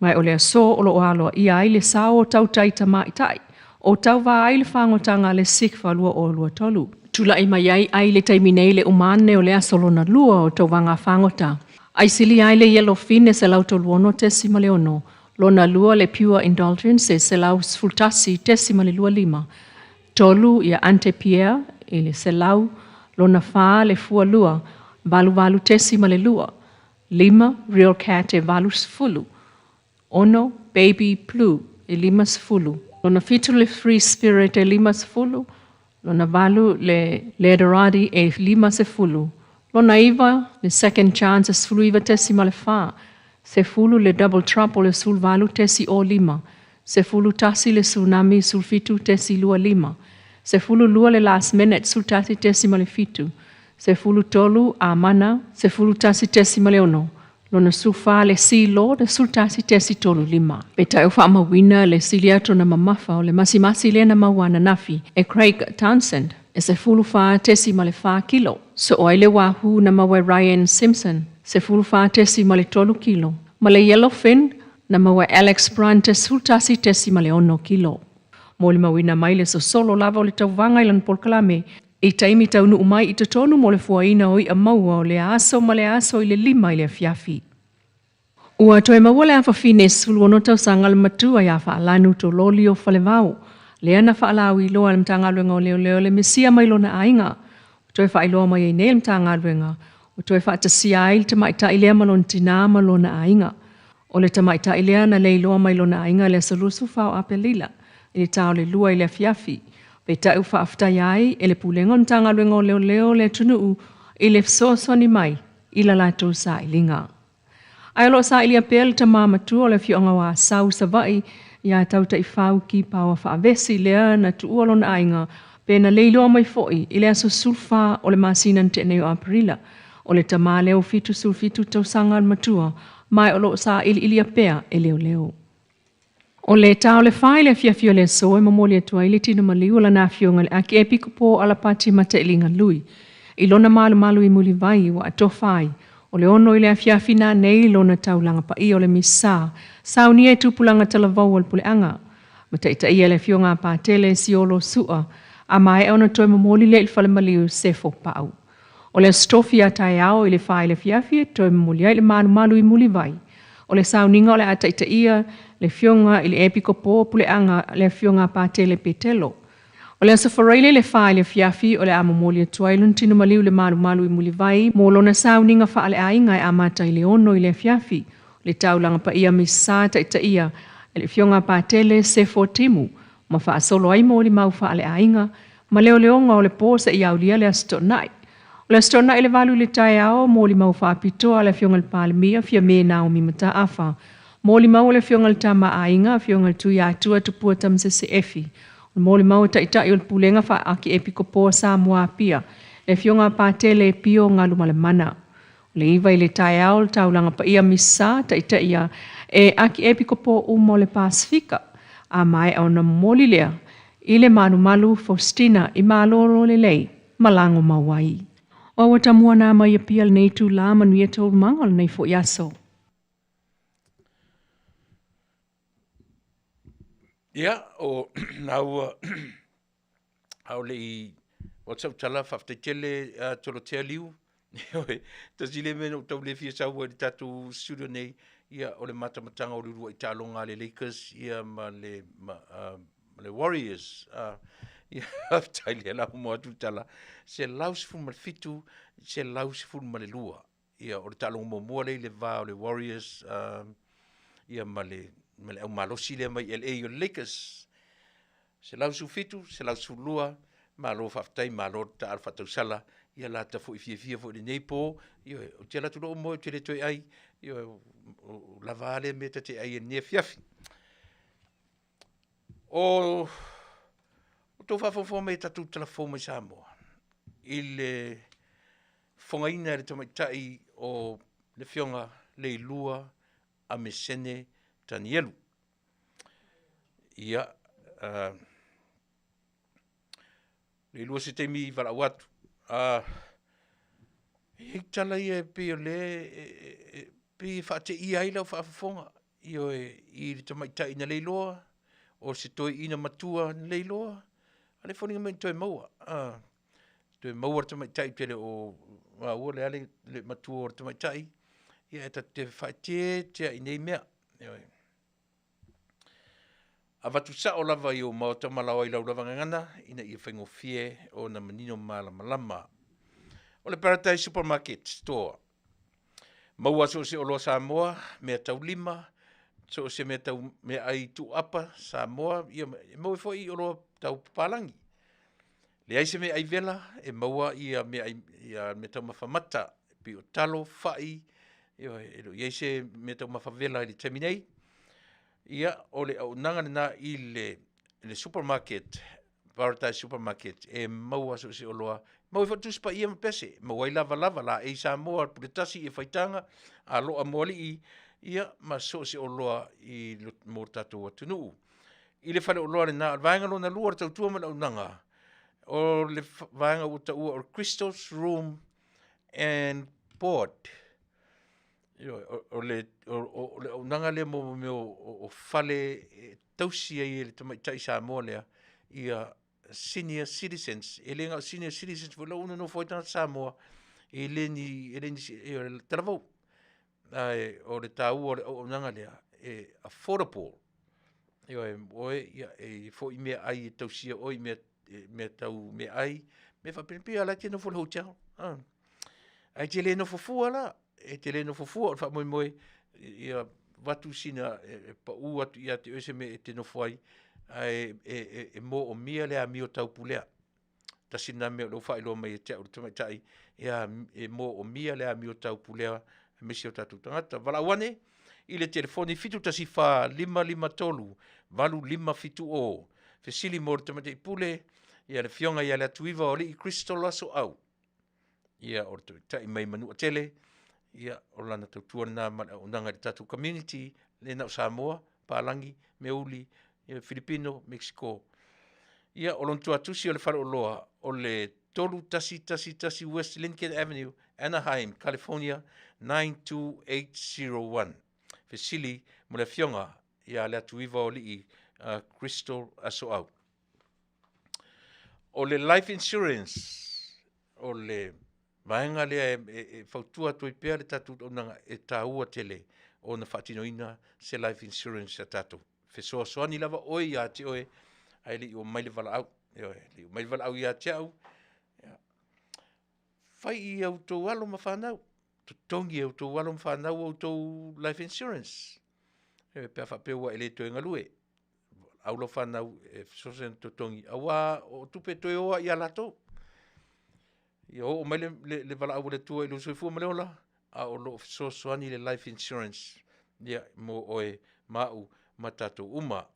Mai o le aso o lo aloa ia ai le sao o tautai tamaitai. O tau wa ai le whangotanga le sikfa lua o lua tolu. Tula i mai ai le taiminei le umane o le asolona lua o tau wanga whangota. Ai sili ai le yellowfin e se lau tolu ono tesima le ono. Lona lua le pure indulgence e se lau sfultasi tesima le lua lima. Tolu ia ante Pierre e le se lau. Lona wha le fua lua. Valu tesima le lua. Lima real cat e valu sfulu. Ono baby blue e lima sfulu. Lona fitu le free spirit e lima sfulu. Lona valu le leraradi e lima se fulu. Lona iva le second chance e sfulu iva tesi ma le fa. Se fulu le double trouble le sul valu tesi o lima. Se fulu tasi le tsunami sul fitu tesi lua lima. Se fulu lua le last minute sul tasi tesi ma le fitu. Se fulu tolu a mana. Se fulu tasi tesi ma le ono. Lona sufa le silo le sul tasi tesi tolu lima. Peta ufa ama wina le siliato na mamafa o le masimasi le na mawana nafi. E Craig Townsend. E se fulu fa tesi ma le fa kilo. So oile wahu na mawe Ryan Simpson. Se fulu fa tesi ma le tolu kilo. Ma le yellowfin na mawe Alex Brand te sul tasi tesi ma le ono kilo. Mo le mawina mai le so solo lava o le tauwanga ilan polkalame. I taimi Taunu'u mai i te tonu mo le fuaina o i a maua o le aso ma le aso i le lima i le Afiafi. Ua toe maua le Afiafi ne sulu ono tau sangal matua ia whaalanu to loli o whalewau. Le ana whaalau i loa le mtanga luenga o leo le mesia mai lona ainga. Toe whailoa mai i ne le mtanga luenga. O toe whaatasia ai le tamaita i lea malon tina malona ainga. O le tamaita i lea na le iloa mai lona ainga le salusu whao apelila. I le tau le lua i le Afiafi. Peta u whaaftai ai, e le pulenga o tanga luenga o leo le Taunu'u, i le fsosoni mai, i la lato sa ilinga. Ai alo sa ilia pel ta mamatu o le fionga wa sau sa vai, ia tauta i whau ki paua whaavesi lea na tu uolona ainga, pe na leilo mai foi, i le aso sulfa o le masina ntene o aprila, o le tamale o fitu sulfitu tau sanga matua, mai olo sa ilia pea e leo. O le tau le whai le Afiafi o le so e mamoli atua i le tino maliu la na fionga le aki e piko po ala pati mata ilinga lui. I lona malu i muli vai wa ato whai. O le ono i le Afiafi na nei lona tau langa pa i o le misa. Sau ni e tupulanga talavau al pule anga. Mata ita ia le fionga pa Tele si olo sua. A mai e ona toi mamoli le ilfale maliu se fo pau. O le stofi a tai au i le whai le Afiafi e toi mamoli ai le malu i muli vai. O le sauninga o le ata ita ia le fionga i le epiko po puleanga le fionga pa tele petelo. O le asafaraile le whae le Afiafi o le amamoli atuai lun tinu maliu le malu i muli vai mo lona sauninga wha ale ainga e amata i le ono i le Afiafi. Le taulanga pa ia misata ita ia le fionga pa tele se timu ma wha solo ai mo li mau wha ale ainga ma leo leonga o le posa i aulia le astonai. O le astonai le valu le tae ao mo li mau wha pitoa le fionga le palemia fia me Naomi mata afa. Mo li mau le fionga le tama ainga fionga le tui atua tupua tamse se efi. Mo li mau ta i o le pulenga wha aki epiko po Samoa pia le fionga pa tele pio ngalu male mana. Le iwa i le tae ao le taulanga pa ia misa ta ia e aki epiko po umo le Pasifika. A mai au na moli lea i le malu Faustina i maloro le lei malango mawai. O watamua na mai pia le nei tu la Manuia tau manga le nei fo yaso. Ia, o nau au le i WhatsApp tala Faafetai Tele tolo tea liu. Ta zile mena tau le fia sau le tatu studio nei. Ia o le matamatanga o lurua i talonga le Lakers. Ia ma le Warriors. Ia tai le la mo atu tala. Se laus fu mal fitu, se laus fu mal lua. Ia o le talonga mo mua le va o le Warriors. Ia ma le au malosi le mai LA o Lakers. Se lau su fitu, se lau su lua, malo Faafetai, malo ta alfa tau sala, ia la ta fo i fia fo i nei po, ia o te la tu lo mo te le toi ai, ia la Vale me te ai e ne Afiafi. O tau Faafofoga'aga me tatu telefon mai Samoa. I le Fofogaina le Tuilaepa o le fionga le lua a mesene tanielu. Ia, le lua se teimi wala watu. E tala ia pe o le, pe whaate ia ila o Faafofoga'aga. Io i le Tuilaepa ina leiloa, o se toi ina matua leiloa. Ale whoninga mai toi maua. Toi maua Tuilaepa tele o, ua le ale le matua o Tuilaepa. Ia e te whaate tea i nei mea. A watu sa o lava i o maota malawa i lau lava ngangana, ina i whaingo fie o na manino malama. O le Faafetai Supermarket Store. Maua so se o loa Samoa, mea tau lima, so se mea tau mea ai Tuilaepa Samoa, ia mau e fo i o loa tau palangi. Le aise mea ai vela, e maua ia mea tau mawhamata, pi o talo, whai, ia aise mea tau mawhavela i le teminei. Ia, o le au nanga na i le supermarket, Faafetai Supermarket, e maua so se o loa, mau e whatuspa ia mapese, maua i lava la e Samoa, puletasi e whaitanga, a loa moali i, ia, ma so se o loa i mo tatou wa Taunu'u. I le whale o loa le na, vaenga lo na lua tau tua mana au nanga, o le vaenga o ta ua, o Crystal's Room and Board. O le nanga le mo o fale tausi ai le Tuilaepa Samoa lea ia senior citizens ele nga senior citizens vo lo no foi tan Samoa ele ni talavou o le tau o nanga lea affordable e foi me ai tausi o me tau me ai me fa pipi ala que no foi hotel ai tele no fofu ala e tele no fofu fa moi ia watu sina pa u atu ia te ese me te no foi e mo o mia le ami o tau pulea ta sina me lo fa lo mai te o Tuilaepa ia e mo o mia le ami o tau pulea me si o tatu tangata vala wane i le telefoni fitu ta si fa 553 valu 55 o fesili mo Tuilaepa pule ia le fionga ia le tuiva o li Crystal aso au ia o Tuilaepa mai Manuia Tele ia o lana tautua na unanga tatu community le na Samoa, Palangi, Meuli, Filipino, Mexico. Ia o lontua tusi o le whare o loa o le tolu tasi West Lincoln Avenue, Anaheim, California, 92801. Fesili mo le fionga ia le atuiva o li Crystal aso au. O le life insurance o le vaenga lea e fautua toi pea le tatu onanga e taua tele o na whaatinoina se life insurance a tātou. Whesoa soani lava oi ia te oe, ai li o mai le wala au. Li o mai le wala au ia te au. Whai i au tō alo ma whanau. Tongi au tō alo ma whanau au tō life insurance. Pea whapeua ele tō ngalue. Au lo whanau e whesosen tō tongi. Awa o tupe tō oa i alato. Ia o mai le wala au le tua i lo soifua ma leola. A o lo whesosoani le life insurance. Ia mo oe mau ma tātou uma.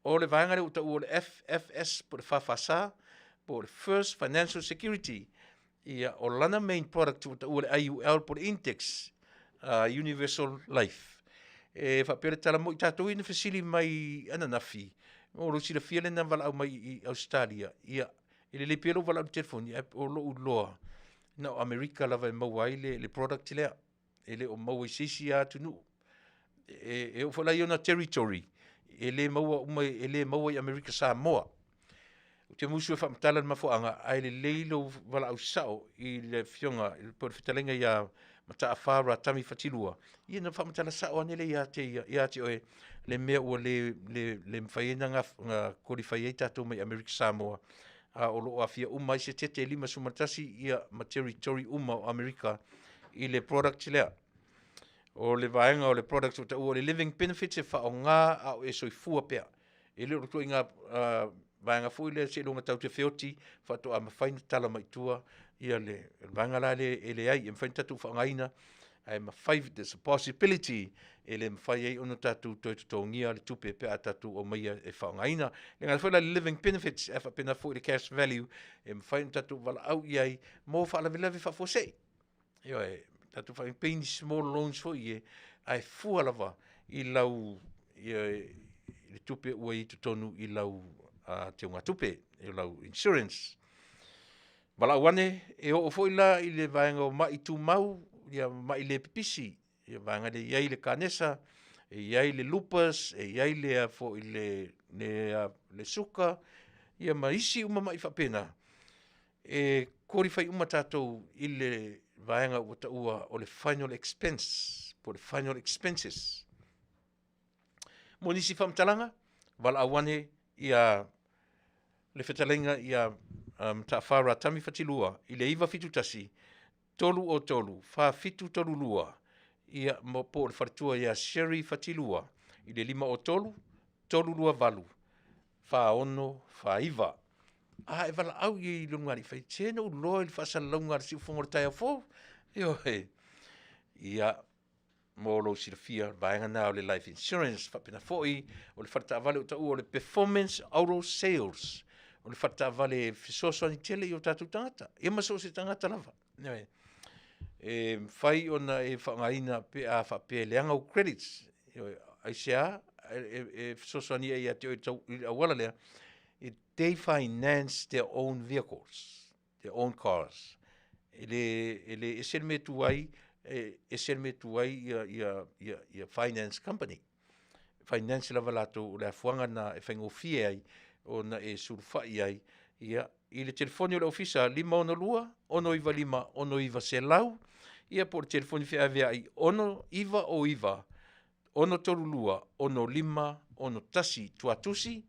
O le vaengare uta ua le FFS po le Fasa, po le First Financial Security. Ia o lana main product uta ua le IUL po le Intex, Universal Life. E whapere tala mo i tātou ina whesili mai ananafi. O lo sila fia le na wala au mai i Australia. Ia ele le pelo wala au telefoni, o lo uloa. Na o Amerika lava e mawai le product lea. Ele o mawai sisi a Taunu'u. E o whala iona territory. Ele maua i Amerika Samoa. Te musu e whamatala na mafuanga, ai le leilo wala au sao i le fionga, i le porfitalenga ia mata awhara tami whatilua. Ia na whamatala sao anele ia te oe le mea ua le mwhaiena ngā kori whaiei tātou mai Amerika Samoa. O loo afia uma i se tete lima sumatasi ia ma territory uma o Amerika i le product lea. O le vaenga o le products o ta ua le living benefits e wha o ngā au e soifua pea. E leo roto i ngā vaenga fui le se longa tau te whioti, wha to a mawhaina tala mai tua, ia le vaenga la e le ai, e mawhaina tatu wha ngaina, e mawhai, there's a possibility, e le mawhai ei ono tatu toi tutongia, le tupe pea tatu o maia e wha ngaina. Le ngā whaila le living benefits, e wha pena fui le cash value, e mawhaina tatu wala au iai, mō wha ala vilavi wha fosei. Io tatu whaing peini small loans fo i ai fualava i lau i tupe ua i tutonu i lau te unga tupe, i lau insurance. Wala wane, e o fo i la i le vaenga o mai tu mau, ia mai le pipisi, ia vaenga le iai le kanesa, e iai le lupus, e iai le fo i le suka, ia maisi uma mai whapena. E kori whai uma tātou i le vaenga o ta ua o le final expense, po le final expenses. Mo nisi whamtalanga, wala awane ia le whetalenga ia ta whara tami whatilua, i le iwa fitu tasi, tolu o tolu, wha fitu tolu lua, ia mo po le wharitua ia sherry whatilua, i le 5 o tolu, tolu lua valu, wha ono, wha iwa. E wala au i lungari, whai tēna u loa i whasa laungari si ufongora tai a fō. Ia, mō lo si fia, vaenga nā o le life insurance, whapena fōi, o le wharta vale o ta ua o le performance auto sales, o le wharta vale fisosoani tele i o tātou tangata. Ia maso se tangata lava. Whai ona e whangaina pe a whape leanga o credits, ai sea, fisosoani e a te o awala lea, they finance their own vehicles, their own cars. Ele esel me tuai ia finance company. Finance la valato la fuanga na e fengo fie ai o na e surfai ai ia i le telefoni o le ofisa 5 lua, 5 iva selau, ia por telefoni fia avea ai 1 iva, 1 lua, 5 tasi tuatusi,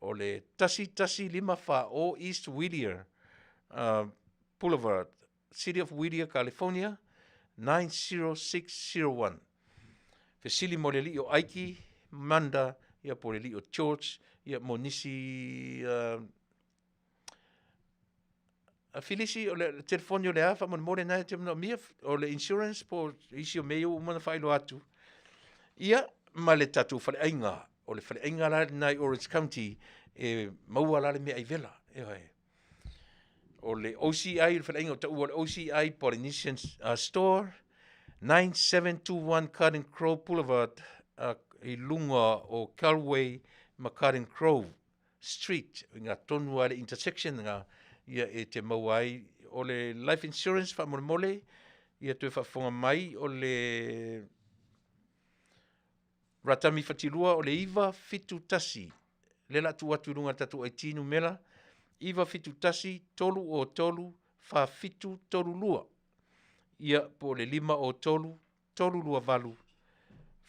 o le tasi 5 fa o East Whittier Boulevard, City of Whittier, California, 90601. Fesili mo le li o Aiki, Manda, ia po le li o George, ia mo nisi Filisi o le telefoni o le afa, mo le nai te mna mia, o le insurance po isi o meio umana whailo atu. Ia, ma le tatu whale ainga, o le whale ainga la nai Orange County, maua la le mea i vela. O le OCI, le whale ainga o ta ua le OCI Polynesian Store, 9721 Cutting Crow Boulevard, i lunga o Calway, ma Cutting Crow Street, ngā tonu ale intersection ngā, ia e te mauai, o le life insurance wha mole, ia tue whafonga mai, o le ratami whatirua, o le iwa fitu tasi, le la tu atu runga tatu aitinu mela, iwa fitu tasi, tolu o tolu, wha fitu tolu lua, ia po le 5 o tolu, tolu lua valu,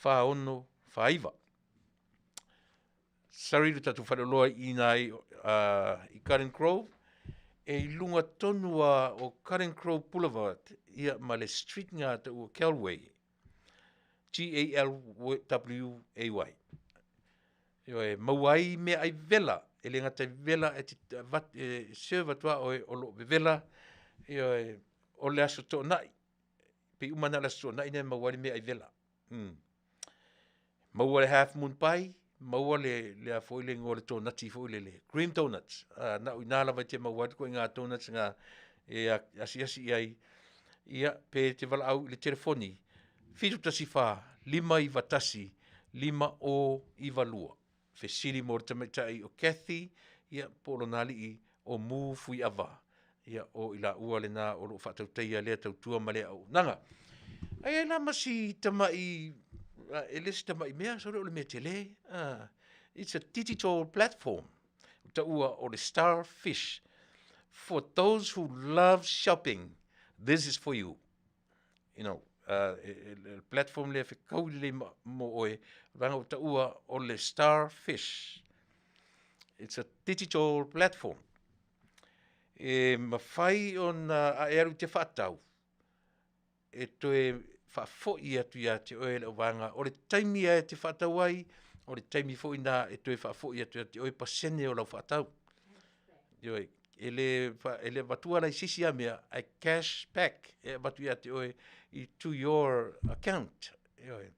whaono, whaiva. Sariru tatu whareloa I nai I Karen Grove, e lunga tonua o Karen Grove Boulevard, ia ma le street ngā te ua Calway, Galway. Ioe, mauai mea ai vela, e le ngata vela e serva tua o lo vela, ioe, o le aso tō nai, pe umana le aso tō nai ne mauai mea ai vela. Maua le half moon pai, maua le a foi le ngore tō nati foi le cream donuts. Na ui nāla vai te maua ko ngā donuts ngā e asi ai. Ia pe te wala au le telefoni. Fitu tasi whā, 5 I vatasi, 5 o I valua. Fesiri mo te meitai o Kathy, ia polo nali I o mu fui ava. Ia o ila ua le nā o lo whātauteia lea tautua ma lea au. Nanga, ai la masi tamai Elis tamai mea, so le mea tele. It's a digital platform. Ta ua o le Starfish. For those who love shopping, this is for you. You know, platform le whekau le mo oe, ranga o ta ua o le Starfish. It's a digital platform. E mawhai on a eru te whatau. E toe whafoi atu ia te oe le wanga. O le taimi e te whatau ai, o le taimi fo ina e toe whafoi atu ia te oe pasene o lau whatau. Ioi, ele watua lai sisi a mea, a cash back, e watu ia te oe to your account. Ioi,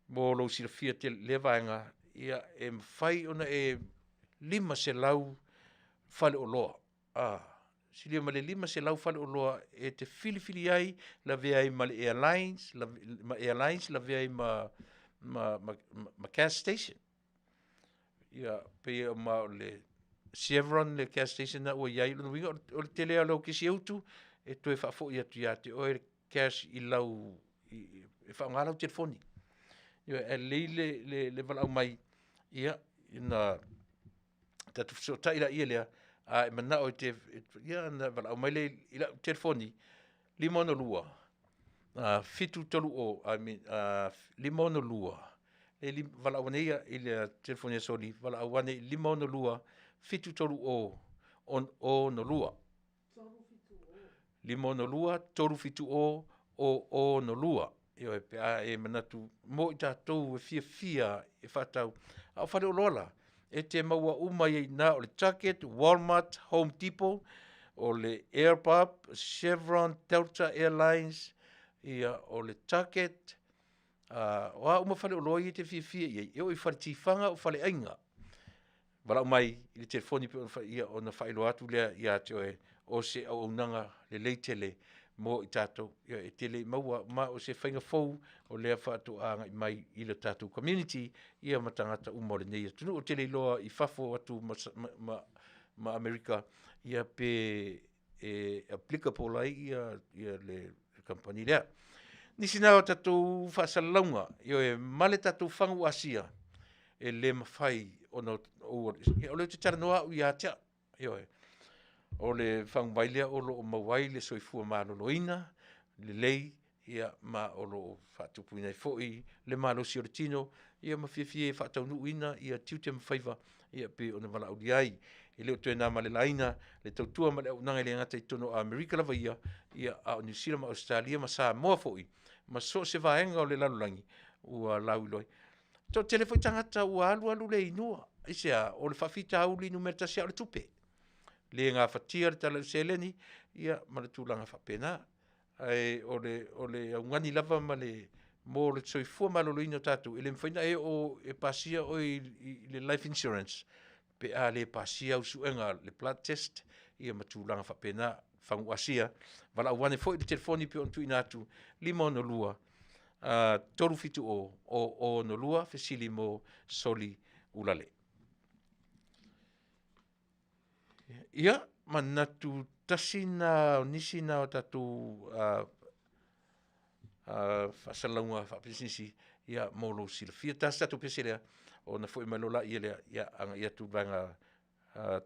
mo lo sila fia te lewanga, ia e mwhai ona e 5 se lau whale o loa. Silia ma le 5 se lau whale o loa e te fili ai, la vea ai ma le airlines, la vea ai ma gas station. Ia, pe ma le Chevron, le gas station na ua iai, luna winga, o le tele alo kisi autu, e toe whafo ia tu ia te oe cash I lau, e whaongalau telefoni. Ia, e le walau mai, ia, ina, tatu so taira ia lea, e mana o te, ia, na walau mai le ila telefoni, 5 lua, fitu tolu o, limau no lua. E wala wane ia le telefoni a soli, wala wane 5 lua, fitu tolu o no lua. 5 lua, tolu fitu o no lua. Io e manatu, mo I tātou e fia e whatau. Au whare o lola, e te maua umai na o le Target, Walmart, Home Depot, o le Airbus, Chevron, Delta Airlines, ia o le Target, wa uma whale o loi te fia ia, e o I whare tifanga o whale ainga. Wala mai I le telefoni pe ia o na whaelo atu lea ia te oe o se au unanga le leitele mo I tātou. Ia e tele maua ma o se whainga fau o lea whātu anga I mai I le tātou community ia matangata umore nei. Tunu o tele loa I whafo atu ma Amerika ia pe applicable ai ia le company lea. Nisi nao tatou whaasalaunga, io e male tatou whangu asia, e le mawhai o le te tara noa u ia tea, io e. O le whangu mailea o lo o mawai le soifua maloloina, le lei, ia ma o lo whatupuina I foi, le malo si o le tino, ia mawhiawhie whataunu'u ina, ia tiu te mawhaiva, ia pe o na wala auri ai. E leo tue nā male laina, le tautua male au nanga le ngata I tono a Amerika lava ia a o New Zealand ma Australia, ma Samoa foi, ma so se vaenga o le lalulangi, ua lauiloi. Tau tele foi tangata ua alu le inua, isea o le whawhita au li numera sia o le tupe. Le ngā whatia le tala useleni, ia ma le tūlanga whapena. Ai o le ngani lava ma le mo le soifua maloloina tātou, ele mwhaina e pasia o le life insurance, pe a le pasia au suenga le blood test, ia ma tūlanga whapena, whangu asia, wala wane foi le telefoni pe on tuina atu, 5 no lua, toru fitu o no lua, fesili mo soli ulale. Ia, manatu tasina, nisina o tatu whasalaunga whapisisi, ia molo sila. Fia tas tatu peselea, o na foi malola ia lea, ia tu vanga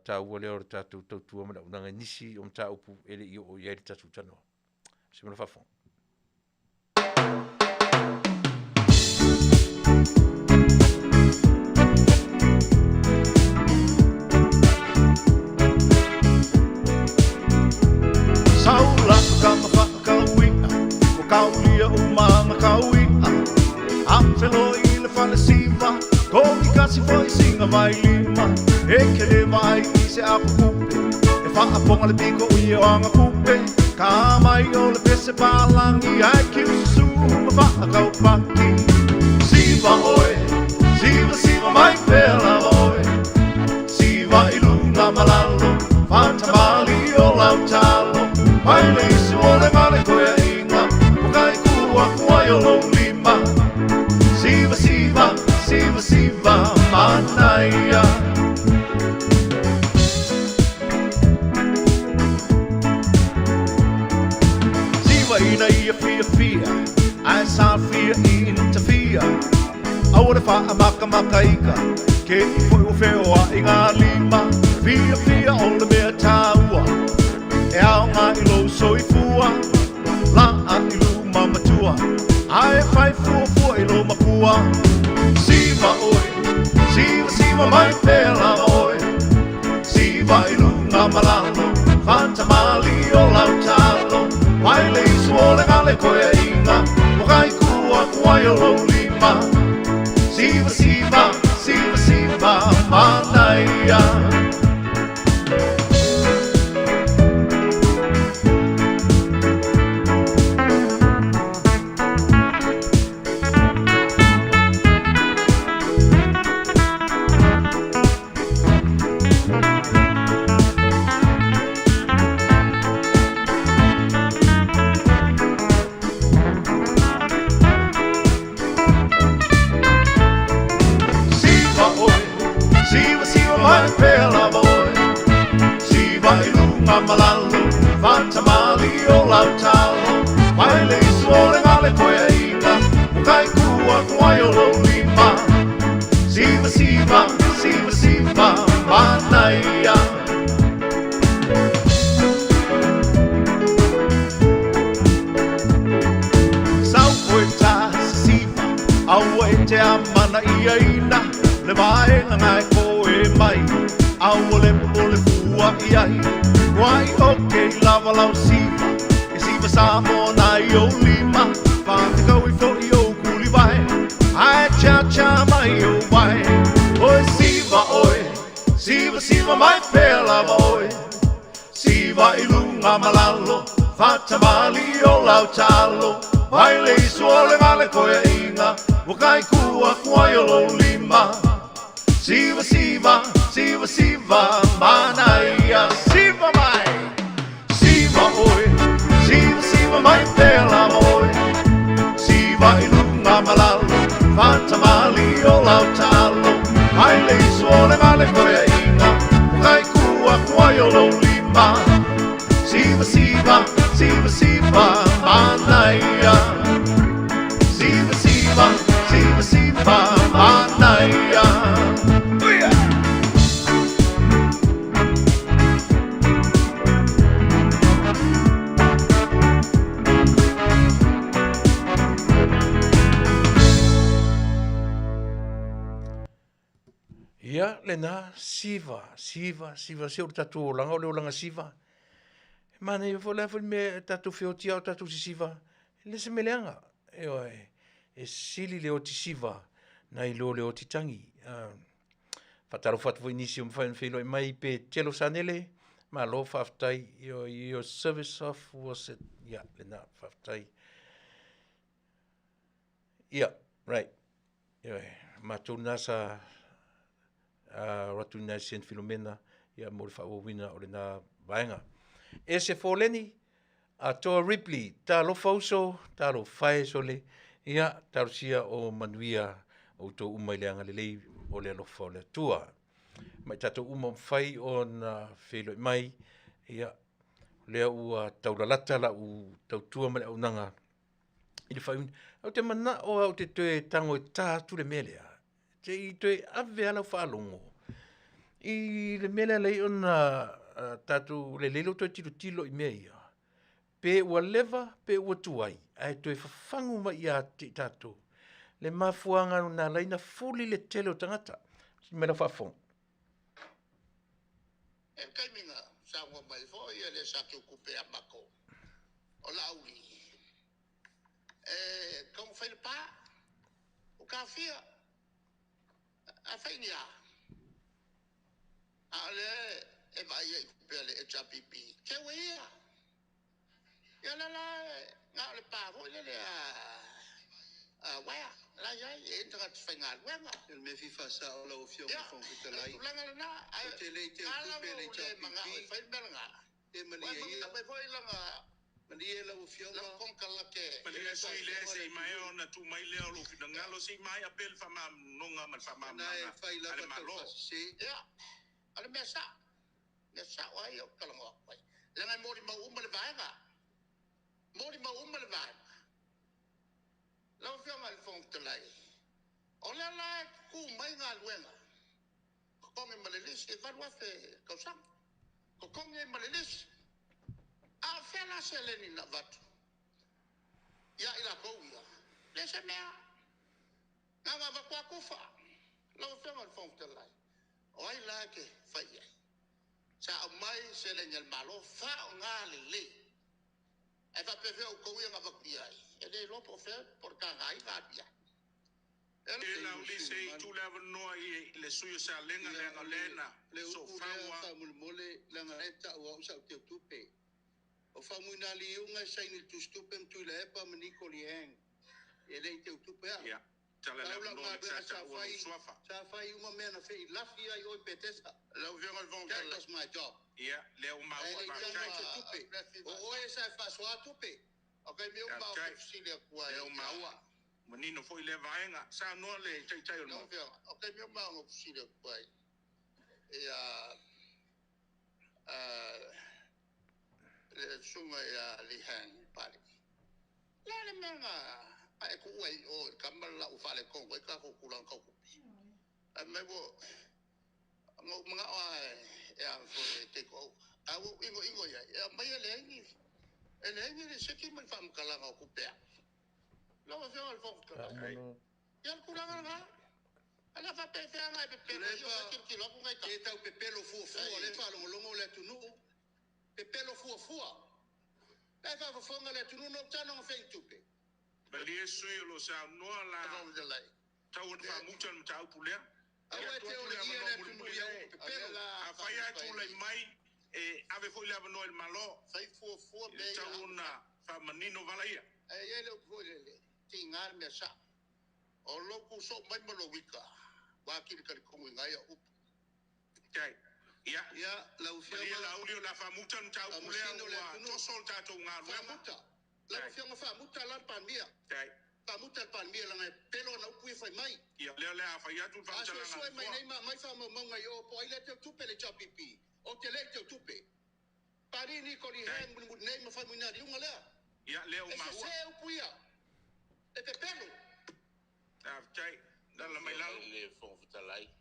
tāua lea o le tātou tautua mana unanga nisi o mta upu ele I o ieri tātou tanoa. Simona whafong. Saula kama whakakauia, o kaulia o mama kauia. Apelo i le whalesiva, komi kasi foi singa mai lima. E ke le vai i se apu kupe, e whaaponga le piko i o anga kupe. Ka mai o le pese palangi, ai ki usu ma whakakau paki. Siva oe, siva mai pela oe. Siva i lunga malalo, whantamali o lautalo. Mai le isu o le male koea inga, o kai kua kuai o lo lima. Siva, Manuia. Siva ina ia fia, ai sa fia i interfia. Aure wha a maka ika, ke i fui o feo a inga lima. Fia o le mea taua, e ao ngā ilo soifua. La a ilu mamatua, ai fai fua ilo mapua. Siva oe, siva mai pela oe. Siva i lunga malalo, whantamali o lautalo. Mai le isu o le ngale koea inga, o kai kua kuai o lo lima. Siva, Manuia. Malalo, Fantamali o lautalo. Mai le isu o le ngale koea inga, o kai kua kuai o lo lima. Siva, Manuia. Sau koe tā siva, au e te amana ia ina. Le vaenga ngai koe mai, au le fua iai. Wai okay lava lau siva, e siva Samoa nai o lima. Whantikau i fo i o kuli vai, ai cha mai o vai. Oe siva mai pela oe. Siva i lunga malalo, whatamali o lautalo. Mai le isu o le ngale koea inga, o kai kua kuai o lo lima. Siva, Manuia. Siva mai, siva oe. Siva mai pela oe. Siva i lunga malalo, whantamali o lautalo. Mai le isu o le ngale koea inga, o kai kua kuai o lo lima. Siva, Manuia. Siva, Manuia. Ia, lena, siva, se o tatu o langa, o leo langa siva. Mana i fo lefo me tatu whiotia o tatu si siva, le se meleanga. E sili leo ti siva, na i lo leo ti tangi. Whataro whatu inisi o mwhain whilo i mai pe telo sanele, ma lo Faafetai, your service of, was it? Ia, lena, Faafetai. Ia, right. Ma tau nasa, ratu nai sen Filomena, ia mo le whaawawina o le nā vaenga. E se fōleni, a toa Ripley, tā lo fauso, tā lo whae sole, ia tā sia o Manuia o tō umaileanga le lei o le alofa o le tua. Mai tātou umawhai o na whelo mai, ia lea ua taulalata la u tautua mele au nanga. I le whaun, au te mana o au te toe tango e tātu le melea. Te i toe ave ala whaalongo. I le mele lei o na tātu le lelo toi tilo i mea ia. Pe ua leva, pe ua tuai. Ai toi whafangu mai ia te tātu. le mafuanga na laina fuli le tele o tangata. Me la Faafo. E kai minga sa ngwa mai fo ia le sa ke kupe a mako. O laui. Kong fai pa. O ka fia. A fai nia. Ale e vai e kupe le e chapipi. Ke wea. Ia la nga le pa fo ia le wea. La ia e entra fai ngā luenga. El me fi Fasa o la ofio mo fon Tuilaepa. Langa na. Tele te kupe le chapipi. Fai melanga. E Manuia ia. Mai foi langa. Manuia la ofio La kon kala ke. Manuia sui le se mai ona tu mai le lo fi ngalo si mai apel fa mam nonga mal fa mam. Na e fai la Ale fa malo. si. Ya. Ale mesa. Mesa wa yo kala mo. Langa mori ma umba le vaega. Mori ma umba le vaega. La ofio mal fon Tuilaepa. Ola la ku mai nga luenga. Kong e malelis e varwa fe kausang. Kong e malelis. Fela se leni na vatu. Ya ila kouia. Lese mea. Nga vakua kufa. Lau fenga fong Tuilaepa. O ai la ke faya. Sa mai se leni al malo fa nga lele. E va peve o kouia nga vakia. E de lopo fe por ka ngai va bia. E la uli se tu leva no le suyo sa lenga lena. Le So uku fa lea wa. fa mule langa eta ua usa te tupe. O fa muina li unga sa ini tu stupe Tuilaepa maniko li heng. E le te tupe a. Ya. Tala le no le sa wa fai. swafa. Sa fai uma mena fe lafi ai oi petesa. Lau fenga fong That Tuilaepa. was my job. Ya le o ma E le wa tama kai. te tupe. O oe sa fa soa tupe. Okay, meu Ya, mau kai. kusilia kuai. Le o ma wa. Menino foi le vaenga. Sa no le tai o Não, no. viu? Okay, meu mau kusilia kuai. E le sunga ya lihang pali. Le menga ai ku wai o kamala u fale ko wai ka ko kulang ka ku. Me bo ngo mga ya fo te ko. Awu ingo ya mai le ngi. Ele ngi se ki man fam kala ka ku pe. Lo veo al fo ka. Ya kulang nga. Ala fa pe fe nga pe pe. Yo ki lo ku ngai ka. E tau pepelo fua le fa longo le tunu. Pepelo fua. E fa fonga le tunu no tano fe tupe. Bali e sui lo sa no la. Fong de lai. Tau fa mutan tau pulea. Awa te o le ia le tunu ia pepelo. A faya tu le mai e ave foi leva no el malo. Fai fu be. Tau na fa manino valaia. Ele o le tingar me sa. O loku so mai malo wika. Wa ki ka ko ngai u. Kai. Ya. Ya la ufia Bali la ulio la fa mutan tau pulea wa to sol tatu nga fa muta. La ufia fa muta la pandia. Kai. Fa muta pandia la ngai pelo na upui fa mai. Ya le a faya tu fa Aso tala so mai nei na. mai fa mo ngai o po ile te tupe le chapipi. O te le te tupe. Pari ni ko ni hang mun nei ma fa muina ri unga le. Ya le o E ma se upuia. E te pelo. Ah, kai. Dala mai lalo. Le fong Tuilaepa.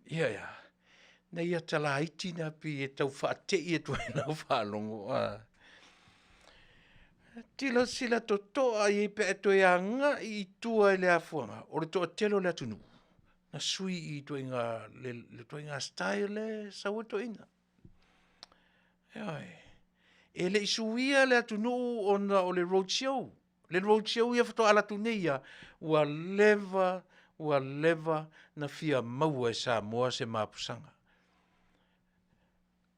Ia. Nei a tala iti na pi e tau whaate i e tuai na whalongo. Tila sila to toa i pe e toi anga i tua i le afuanga. O le toa telo le atunu. Na sui i toi ngā, le toi ngā style saua toi ina. Ioi. E le isuia le atunu o le roadshow. Le roadshow ia whato ala tuneia. Ua leva na fia maua e Samoa se mapusanga.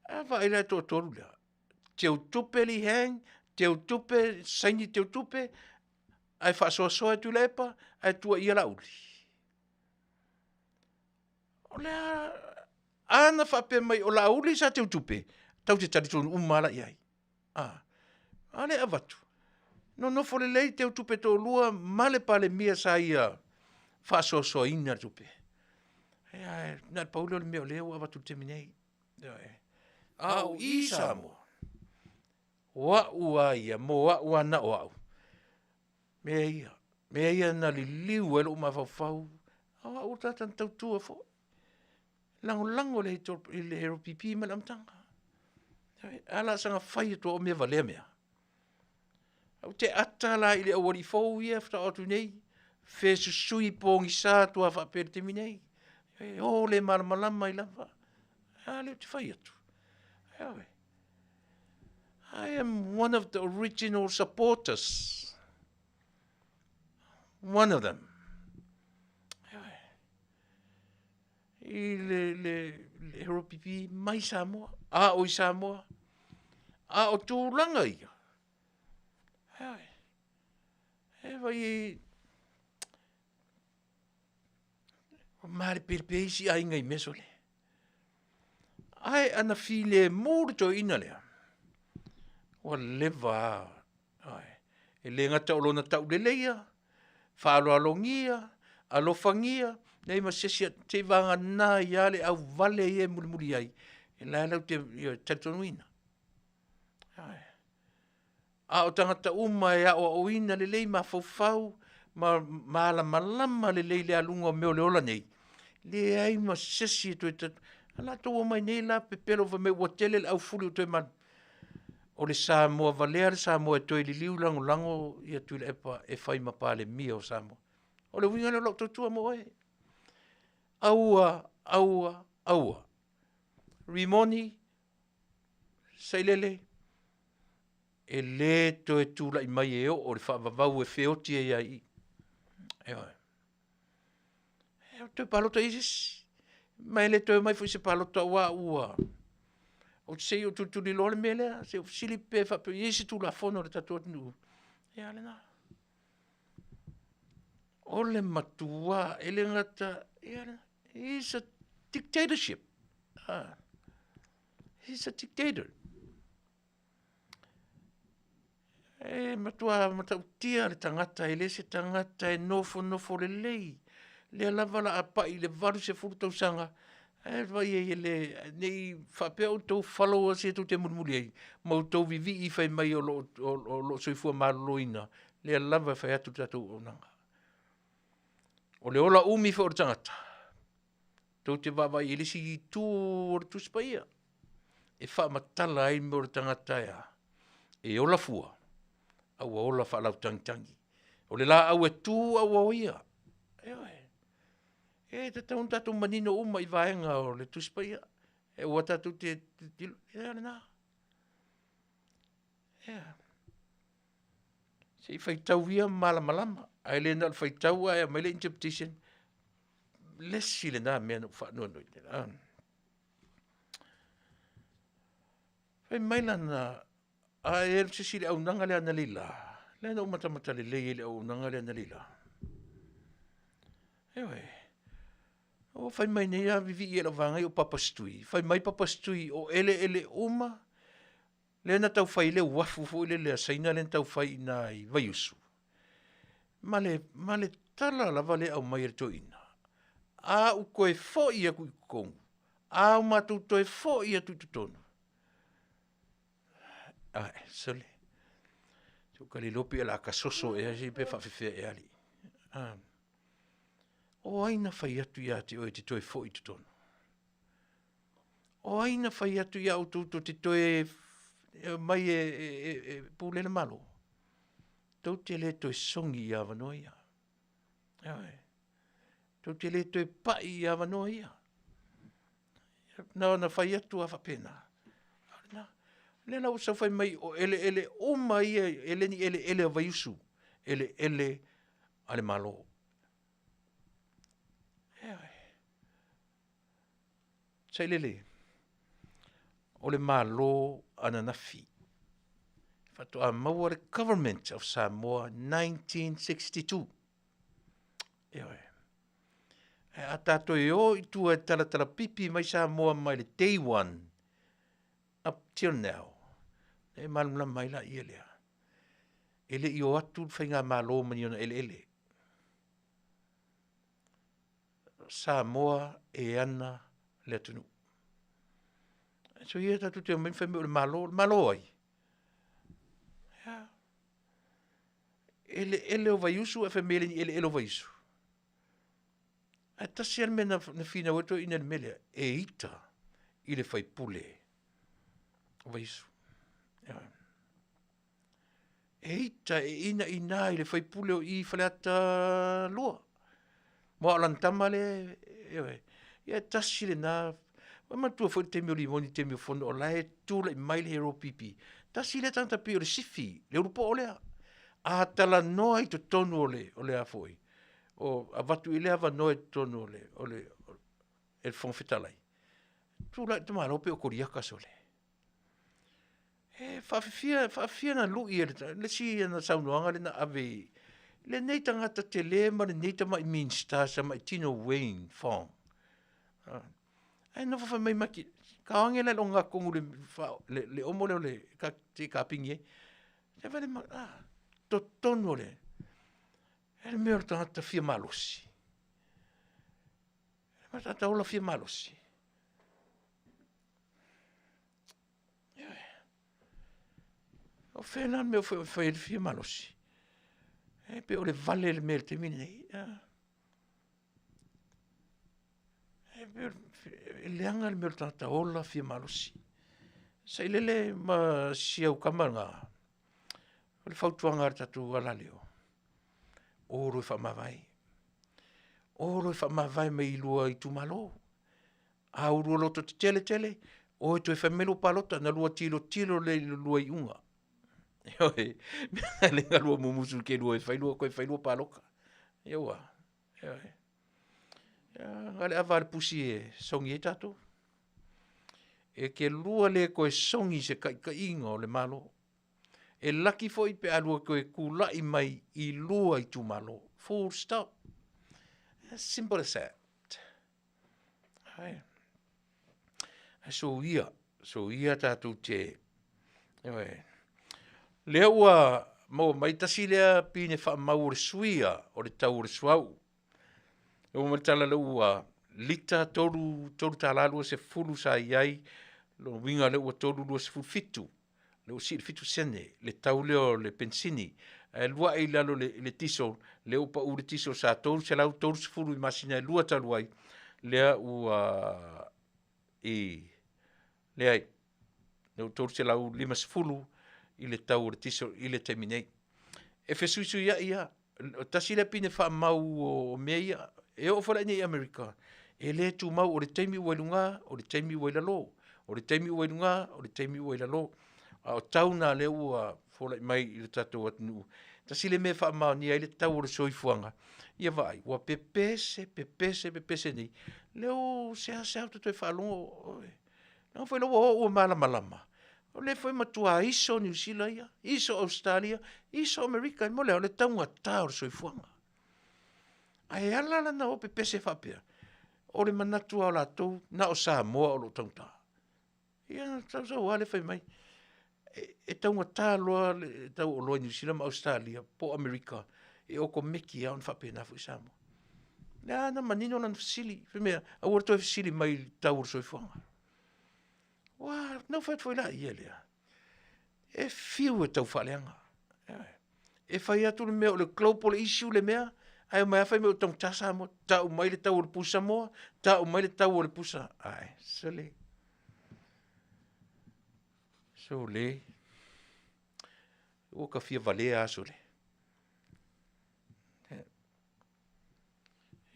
Awa ila to toru lea. Teu tupe li hang, teu tupe, saini teu tupe, ai whaasoasoa e Tuilaepa, ai tua ia la uli. O lea, ana whape mai o la uli sa teu tupe, tau te taritonu umala iai. Ale avatu. No fole lei teu tupe to lua, male pale mia sa ia whaasoasoa ina tupe. Nā paulo le mea o leo avatu te minei. Au i Samoa. Wa ua ia, mo wa ua na o au. Mea ia na li liu elo ma fau. Awa o tatan tau tua fo. Lango le hero pipi ma lamtanga. Ala sanga whai to o mea valea mea. Au te atala i le awari fau ia fta atu nei. Fe susui pōngi sā tua whapere te minei. O le malamalama i lawa. Leo te whai atu. I am one of the original supporters. One of them. I le Heropipi mai Samoa. A o i Samoa. A o tūlanga ia. Vai mare perpeisi ai ngai mesole. Ai ana file murto ina lea. Wa leva. Ai. E le ngata o lona tau leleia. Whaalo alongia. Alofangia. Nei masesia te vanga nā iale au vale e muri ai. E lai lau te Taunu'u. Ai. A o tangata uma e o ina lelei ma faufau. Ma la malama lelei le alunga meo leola nei. Le ai ma sesi to te ala to mai nei la pepelo va me watele au fulu to man o le Samoa Vale le Samoa to le liu lango ia Tuilaepa e fai ma pale mia o Samoa o le winga lo to tu mo e aua rimoni sailele e le to e tu la mai e o le fa va e feoti e ai te palota isis. Mai le toi mai foi se palota wa ua. O sei o tu li lole mele, se o sili pe fa pe isi tu la fono le tatua nu. Ya le na. O le matua, ele ngata, ya le. He's a dictatorship. He's a dictator. Matua utia le tangata, ele se tangata e nofo le lei. Le lava la apa i le varu se furu tau sanga. Vai e le nei whapea tau followers e tau te murmuri ai. Mau tau vivi i whai mai o lo soifua maroloina. Le lava whai atu tatou o nanga. O le ola umi wha o tangata. Tau te wawai e lisi i tū o tu spaia. E wha matala ai me o tangata ea. E ola fua. Au ola wha lau tangi. O le la au e tū au au ia. Te taun tatou manino uma i vaenga o le tuspaia. E ua tatou te tilo. Na. Se i whaitau ia malama. Ai le na whaitau ai a maile interpretation. Lesi le na mea no whanua noi. Whai maila na a e se si le au nanga le ana lila. Le na umatamata le le au nanga le ana lila. O fai mai nei a vivi i e la vangai o papastui. Fai mai papastui o ele uma. Le na tau fai le wafu fu le saina le tau fai na i vaiusu. Ma le tala la vale au mai to ina. A u koe fo i a kui kong. A u matu toe fo i a tututonu. Sole. Tu kali lopi ala kasoso e a si pe Faafetai e ali. O aina whai atu ia te oe te toe fo i tutono. O aina whai atu ia o tuto te toe mai e pūlena malo. Tau te le toe songi ia wanoa ia. Tau te le toe pai ia wanoa ia. Na whai atu a whapena. Le na usa whai mai o ele o mai ele a vaiusu. Ele ale malo. Sai lele. O le malo ananafi. Fatu a maua le government of Samoa 1962. A tato e o i tua tala pipi mai Samoa mai le day one. Up till now. E malumla mai la i elea. Ele i o atu whainga malo mani ona ele. Samoa e ana le atunu. So ia tatu te omen whaime o le malo ai. Ele o vaiusu e whaimele ni ele o vaiusu. A tasi an mena na whina wato ina le mele e ita i le whaipule o vaiusu. ita ina i le whaipule o i whaleata lua. Mo alantama le, ia tasi le nā, matua fo te mio limoni te mio fono o lae tūla i mai le hero pipi. Tasi le tangta pi o le sifi, le urupo o lea. A tala noa i to tonu o le a foi. O a watu i lea wa noa i to tonu o le Faafetai. Tūla i tamaro pe o koriaka so le. Faafia na lui le si na saunoanga le na ave. Le nei tangata Tele ma le nei tama i Minster sa mai Tino Wayne Farm. Ai no fa mai maki. Ka ange le longa kongu le omo le ka pingi. Te vale ma to tono le. E me o tangata fia malosi. Ma tata ola fia malosi. O whenā me o fia malosi. E pe o le vale le mele te mine nei. E leanga le mele tata ola fia malosi. Sa ilele ma siau kamanga. O le fautuanga tatu alaleo. O roi whamawai. O roi whamawai me ilua i tumalo. A urua loto te tele. O e toi whamelo palota na lua tilo le lua i unga. Oi, le ngalua mumusu ke lua whailua paloka. Ewa. Ngale awa le pusi e songi e tato. E ke lua le koe songi se ka inga o le malo. E laki fo i pe alua koe kulai mai i lua i tu malo. Full stop. As simple as that. Hai. So ia tato te. Ewa. Lea ua mo mai tasi lea pine wha mau re suia o le tau re suau. E o maritala le ua lita toru talalua se fulu sa iai, lo winga le ua toru lua se fulu fitu, le o si le fitu sene, le tau leo le pensini, lua i lalo le tiso, le upa u le tiso sa toru se lau toru se fulu i masina lua taluai, lea ua lea i, le toru se lau lima se fulu, i le tau le tiso i le terminei. E fesuisu ia, tasi le pine wha mau o mea e o whala nei Amerika. E le tu mau o le teimi wailunga, o le teimi wailalo, o le teimi wailunga, o le teimi wailalo. O tau na le ua whala mai i le tatou atunu. Tasi le me wha mau ni ai le tau o le soifuanga. Ia vai, ua pepese nei. Leo sea tu toi whalongo. Nau whai lawa o malama. O le foi matua iso New Zealand ia, iso Australia, iso Amerika, mo le taunga tāo soifuanga. Ai ala na o pepese whapea. O le manatua o lātou, na o Samoa o lo taunta. Ia, tau ale whai mai. E taunga tā loa, tau o loa New Zealand, Australia, po Amerika, e o ko meki au na whapea na fui Samoa. Nā, na manino na fasili, whemea, a ura toi fasili mai tau o soifuanga. Wa, no foi lá ia lea. E fiu e tau whaleanga. E whai atu le mea o le global issue le mea, ai o mai awhai mea o tau tasa mo, tau mai le tau o le pusa moa, tau mai le tau o le pusa. Ai, sole. Sole. O ka fia valea sole.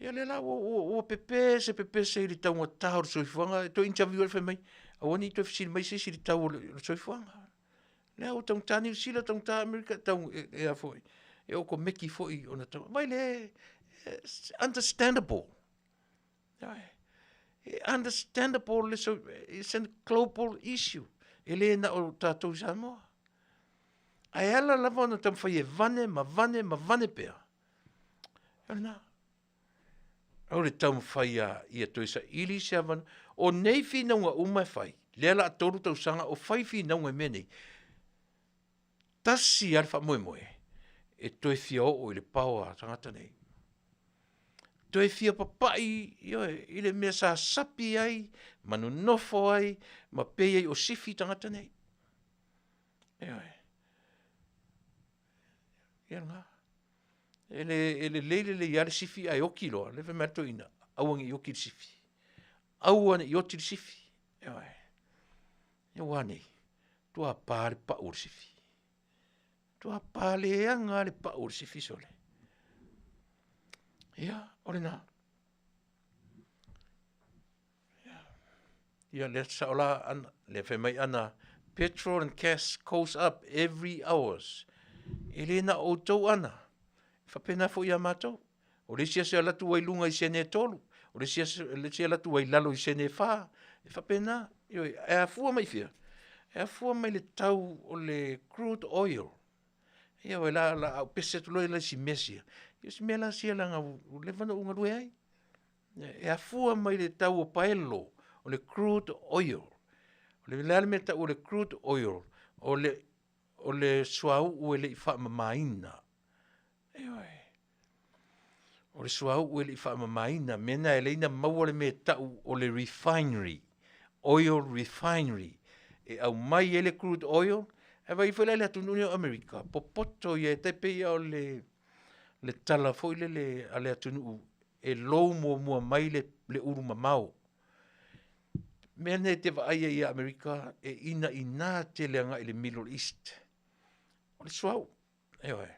Ia le la, o pepese i le tau ngā tāu soifuanga, to interview le whai mai, awani to fisili mai se si tau le soifuanga. Lea o tau New Zealand, tau Amerika, tau e a foi. E o ko meki foi o na tau. Mai le, understandable. Understandable, it's a global issue. E le na o tātou Samoa. Ai ala lava ona tau whai e vane pea. Ia na. Au le tau mwhai ia toisa ili se avana. O nei whinaunga umai whai. Lea la atoru tau sanga o whai whinaunga menei. Tasi alfa moe. E toi fia o le paua tangata nei. Toi fia papai i le mea sa sapi ai, manu nofo ai, ma pei ai o sifi tangata nei. Ia ngā. Ele leile le iare sifi ai oki loa, le whemato ina, auangi i oki sifi. Auane i oti sifi. Ia wane, tua pāre pa ur sifi. tua paleanga le pa o le sifisole. Ia, o le nā. Ia, le saola ana, le whemai ana, petrol and gas goes up every hours. E le na o tau ana. Whapena fo ia mātou. O le sia se latu wai lunga I sene tolu. O le sia latu wai lalo I sene wha. E whapena, e a fua mai fia. E a fua mai le tau o le crude oil. Ia o la au pese tu loi la si mesia. Ia si mela sia langa u le vana unga lue ai. E a fua mai le tau o paelo. O le crude oil. O le lale me tau o le crude oil. O le suau ue le I wha mamaina. O le suau ue le I wha mamaina. Mena e leina maua le me tau o le refinery. Oil refinery. E au mai e le crude oil. E vai whele le Taunu'u o Amerika. Popoto I e tepe ia o le tala fo ile le ale Taunu'u. E lou mua mai le uru mamau. Mea ne te waaia I Amerika e ina I nā te leanga I le Middle East. O le suau. Ewa e.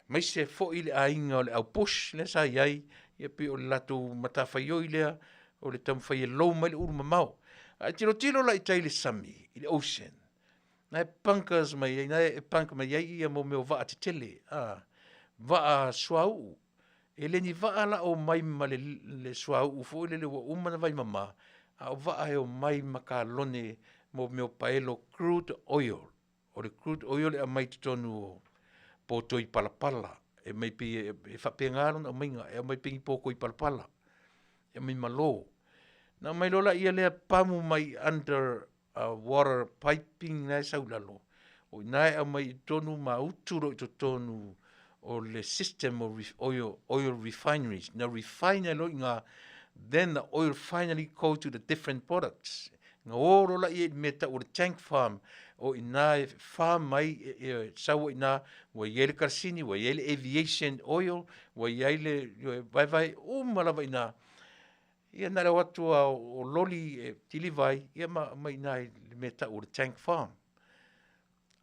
Mai se fo I le ainga o le au push le sa iai. Ia pe o le lato matawhaio I lea. O le tamwhai e lou mai le uru mamau. A tilo la I tai le sami. I le ocean. Na e pankers mai ai. Na e panka mai ai ia mo meo vaa te tele. Vaa suau. E le ni vaa la o mai ma le suau. Ufo ile le wa umana vai mama. A o vaa e o mai makalone mo meo paelo crude oil. O le crude oil e a mai tonu o poto I palapala. E mai pi e whapengaro na mainga. E mai pingi poko I palapala. E mai malo. Na mai lola ia lea pamu mai under water piping na saulalo. O nai a mai tonu ma uturo I to tonu o le system of oil refineries. Na refine lo inga, then the oil finally go to the different products. Nga oro la ia meta o le tank farm o ina farm mai sawa ina wa yele karsini, wa yele aviation oil, wa yele vai umala ina. Ia nara watu o loli tilivai, ia mai nai meta o le tank farm.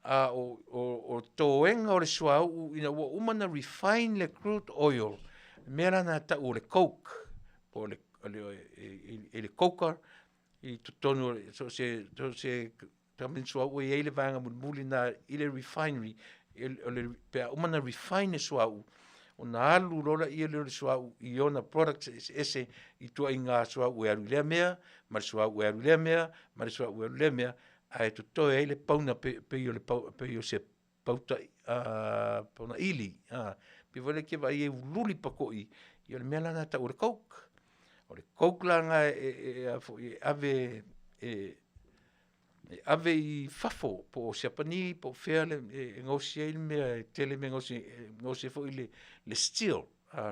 O toenga o le suau, ina wa umana refine le crude oil, mera na ta o le coke, o le coker, I tutonu, so se tamin suau, o ele vanga muli na ile refinery, o le pea umana refine suau, o na alu lola ia le suau I ona products ese I tua I ngā suau e aru lea mea, ma le suau e aru lea mea, ma le suau e aru lea mea, a e tutoe ele pauna pe o se pauta pauna ili. Pe vale ke vai e ululi pakoi, I o le mea lana ta o le coke. O le coke langa ave I fafo po siapani po fea le ngosi ele mea tele me ngosi fo I le steel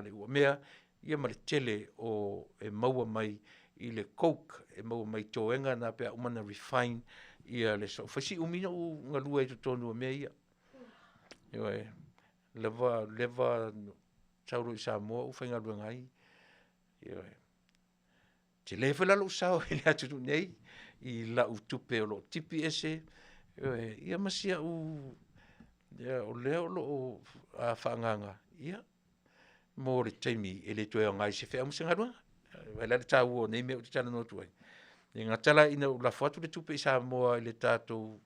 le ua mea ia ma le tele o e maua mai I le coke e maua mai toenga na pea umana refine ia le so fasi umina u ngalua I tonu mea ia ia e leva tauro I Samoa u whainga rua ngai ia e te lewe lalo sao ele atu nei I la utupe o lo tipi ese ia masia o leo lo a whaanganga ia mo le taimi ele toe o ngai se whea musenga rua vai la tau o nei mea o te tala no tuai e ngatala ina la foatu le tupe I Samoa I le tātou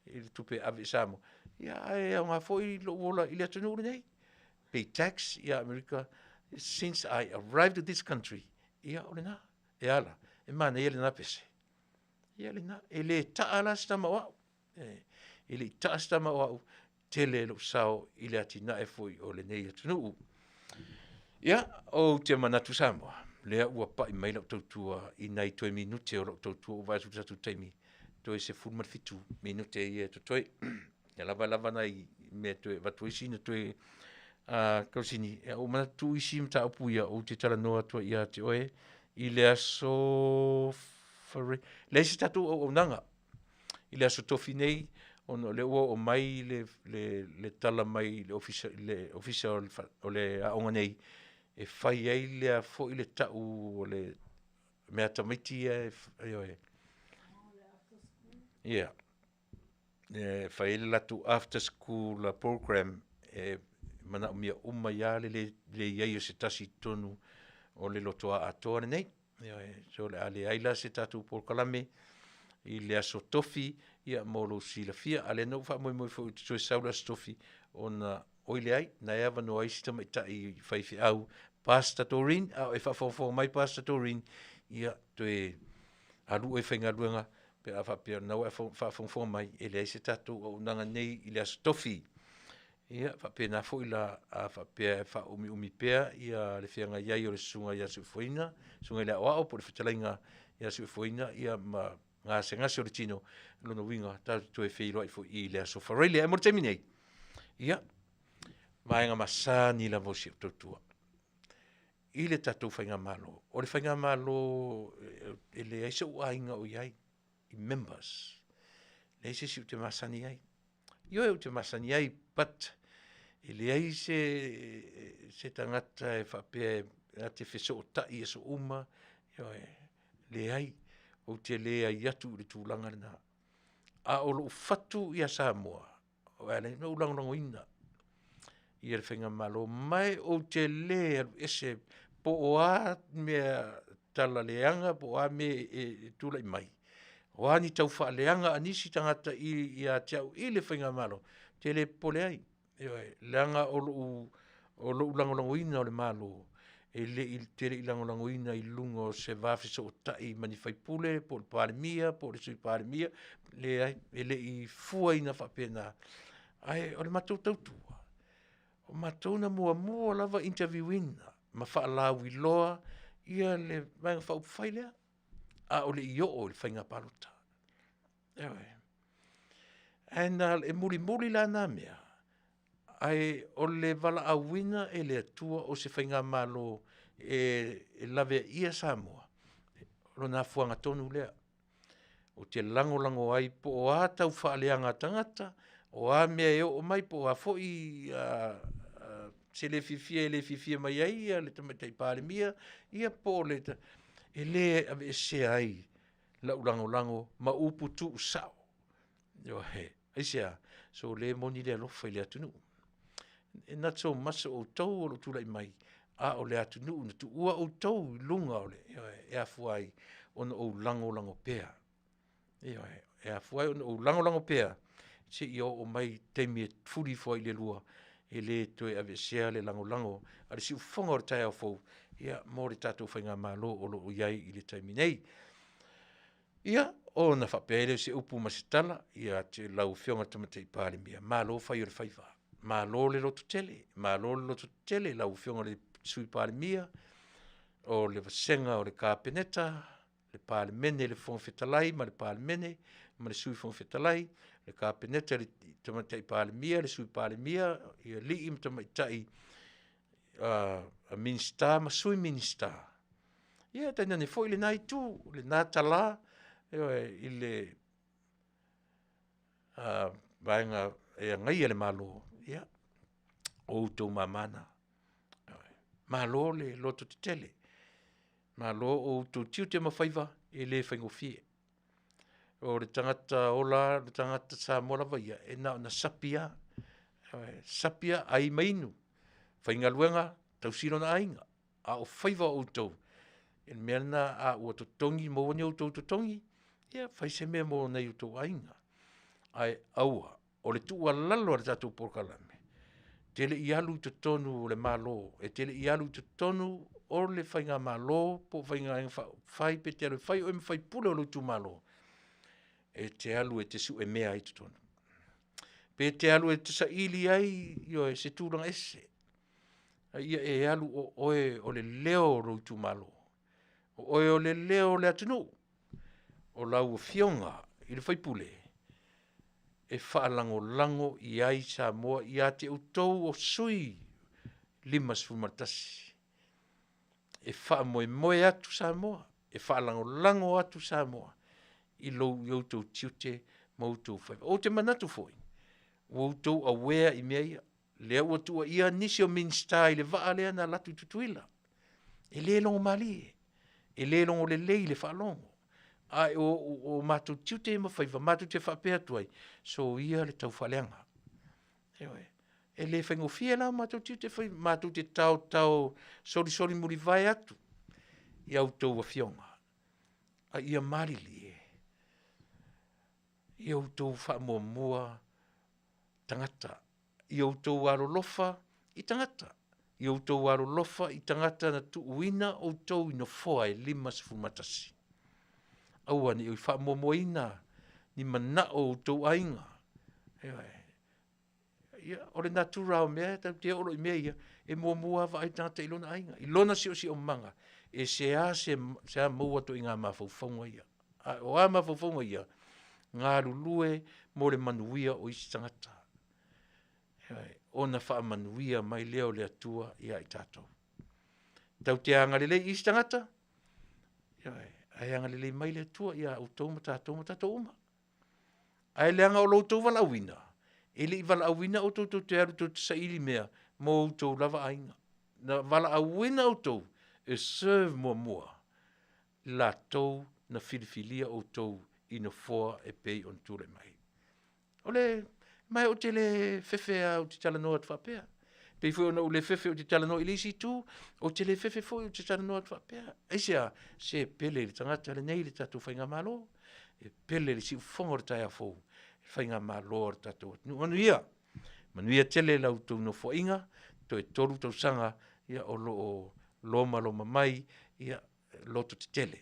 I le tupe ave Samoa ia e o ngā foi lo wola I le atunu nei pay tax ia America since I arrived at this country ia o le na e ala e mana ia le na pese ia le na ele taala stama wa ele taala stama wa tele lo sao I le atina e foi o le nei atunu ia o te manatu Samoa lea ua pa I mai lau tautua I nei 2 minute o lau tautua o vasu tatu taimi toi se fulma fitu minute ia to toi ia lava nai me toi vatu isina toi kausini o manatu isi mta apuia o te tala noa toi ia te oe I le aso fare le si tatu o nanga I le aso tofi nei ono le ua o mai le tala mai le official o le aonga nei e fai ai lea fo I le tau o le mea tamaiti ia ia Whaile latu after school program, mana umia ia le iai o se tasi tonu o le lotoa atoa nei. So le ale aila se tatu polkalame, I le aso tofi, ia molo si la fia, ale no wha moi fo tue saula stofi, ona oile ai, na ea vano ai sita mai tai whaifi au, Pastor Torin, au e whafofo mai Pastor Torin, ia tue alu e whainga luenga, pe a whapia nau e whafofo mai, e le se tatu o nanga nei I le aso tofi. Ia, whapia na fo ila a whapia e wha umi pea, ia le whianga iai o le sunga ia suifoina, sunga ila oao, po le whetalainga ia suifoina, ia ma ngā se ngasi o le tino, lona winga, tau tue whilo ai fo I le aso whareile, e mora teimi nei. Ia, maenga masani la vosi o tautua. I le tatou whainga malo. O le whainga malo, e le aisa ua inga o iai, I members. Le aisa si o te masani ai. Io e o te masani ai, but e le aisa se tangata e whapea, a te wheso o tai e so uma, io e le ai, o te lea I atu le tūlanga na. A o lo fatu I a Samoa, o ele no ulangolango ina. I e whainga malo mai o te lea ese po o a mea tala leanga, po a me e tūlai mai. O ani tau wha leanga anisi tangata I a te au I le whainga malo. Tele pole ai. Leanga o lo ulangolango ina o le malo. E le tere ilangolango ina I lungo se vafe so tai mani whaipule, po le pāremia, po le sui pāremia, le ai, e le I fua ina whapena. Ai, o le matou tautua. O matou na mua lava interview ina, ma whaalau I loa, ia le vanga whaupwhailea, a o le io o le whainga palota. Ewe. Aina e muri la nā mea, ai o le vala awina e le atua o se whainga malo e lave ia Samoa. Lo nā fuanga tonu lea. O te lango ai po o a tau whaaleanga tangata, o a mea e o mai po a foi se le fifia mai ai, le tamatai pāremia, ia po le ta, e le ave se ai, lau lango, ma upu tu sao. Yo he, aisea, so le moni le alofa I le atunu. E not so masa o tau o lo tūlai mai, a o le atunu, na tu ua o tau lunga o le, e a fuai, ona o lango pea. E a fuai, ona o lango pea, se I o mai teimi e furi fuai le lua, e le toe ave sea le lango, a le si ufonga o tai au fau, ia mo le tatou whainga malo o lo iai I le taimi nei. Ia, o na whapere se upu masitala, ia te lau whionga tamatei pāremia, malo whai o le whaiva, malo le loto tele, lau whionga le sui pāremia, o le vasenga o le kāpeneta, le pāremene le whongwhetalai, ma le pāremene, ma le sui whongwhetalai, le kāpeneta le tamatei pāremia, le sui pāremia, ia li im tamatai a minister, ma sui minister. Ia, taina ne fo I le nai tu, le nātala, I le vaenga e ngai ele malo, ia, o tau mamana. Malo le loto te tele. Malo o tau tiu te mawhaiva e le whaingofie. O le tangata ola, le tangata Samoa lava ia, e na sapia. Sapia ai mainu. Whainga luenga, tau siro na ainga. A o whaiva o tau. E mea na a ua totongi, mawani o tau totongi. Ia, whai se mea mo nei o tau ainga. Ai aua, o le tua lalo le tatou porkalame. Tele I alu te tonu o le malo, e tele I alu te tonu o le whainga malo, po whainga whai pe te alu, whai o e mwhai pule o le tu malo. E te alu e te su e mea I te tonu. Pe te alu e te sa ili ai, io e se tūranga ese. Ia e alu o oe o le leo o tu malo. O oe o le leo le atunu. O lau o fionga, I le whai pule. E whaalango I ai Samoa, I a te utou o sui limas fumartasi. E whaamoe atu Samoa, e whaalango atu Samoa, I lou I outou tiute, ma outou whaiva. O te manatu foi, o outou awea I mea ia, lea ua tua ia nisi o minsta I le vaa lea na latu tutuila. E le longo mali e le longo le lei le whaalongo. Ai o mātou tiu te mawhaiva, mātou te whapea tuai. So ia le tau whaleanga. E le whaingo fia la mātou tiu te whai, mātou te tau sori muri vai atu. I au tau wa fionga. A ia marili e. I au tau wha mua tangata. I au tau aro lofa i tangata. I au tau aro lofa i tangata na tu uina o tau ino foa e 5 matasi. Aua ni ui wha momoina ni mana o tau ainga. Ia, ore nā tūrao mea, tau te oro i mea ia, e mua wa ai tangata i lona ainga. I lona si o manga, e se a maua to i ngā mawhauwhaunga ia. O a mawhauwhaunga ia, ngā rulue mo le manuia o isi tangata. Ona wha manuia mai leo le atua ia i tātou. Tau te angalele i isi tangata, ai angalele mai le atua ia au tau tātou uma. Ai le anga o lo tau wala awina. Ele i wala awina o tau te aru tau te sairi mea mo o tau lava ainga. Na wala awina o tau e serve mua. La tau na filifilia o tau ina foa e pei on ture mai. Ole, mai o te le fefe o te talanoa te whapea. Pei fui ona o le fefe o te talanoa i lisi tu, o te le fefe fui o te talanoa te whapea. Eisia, se pele le tangata le nei le tatu whainga malo. E pele le si ufongo re tai a fou. Whainga malo re tatu. Manuia tele lau tau no foinga, to e toru tau sanga, ia o loma mai, ia loto te tele.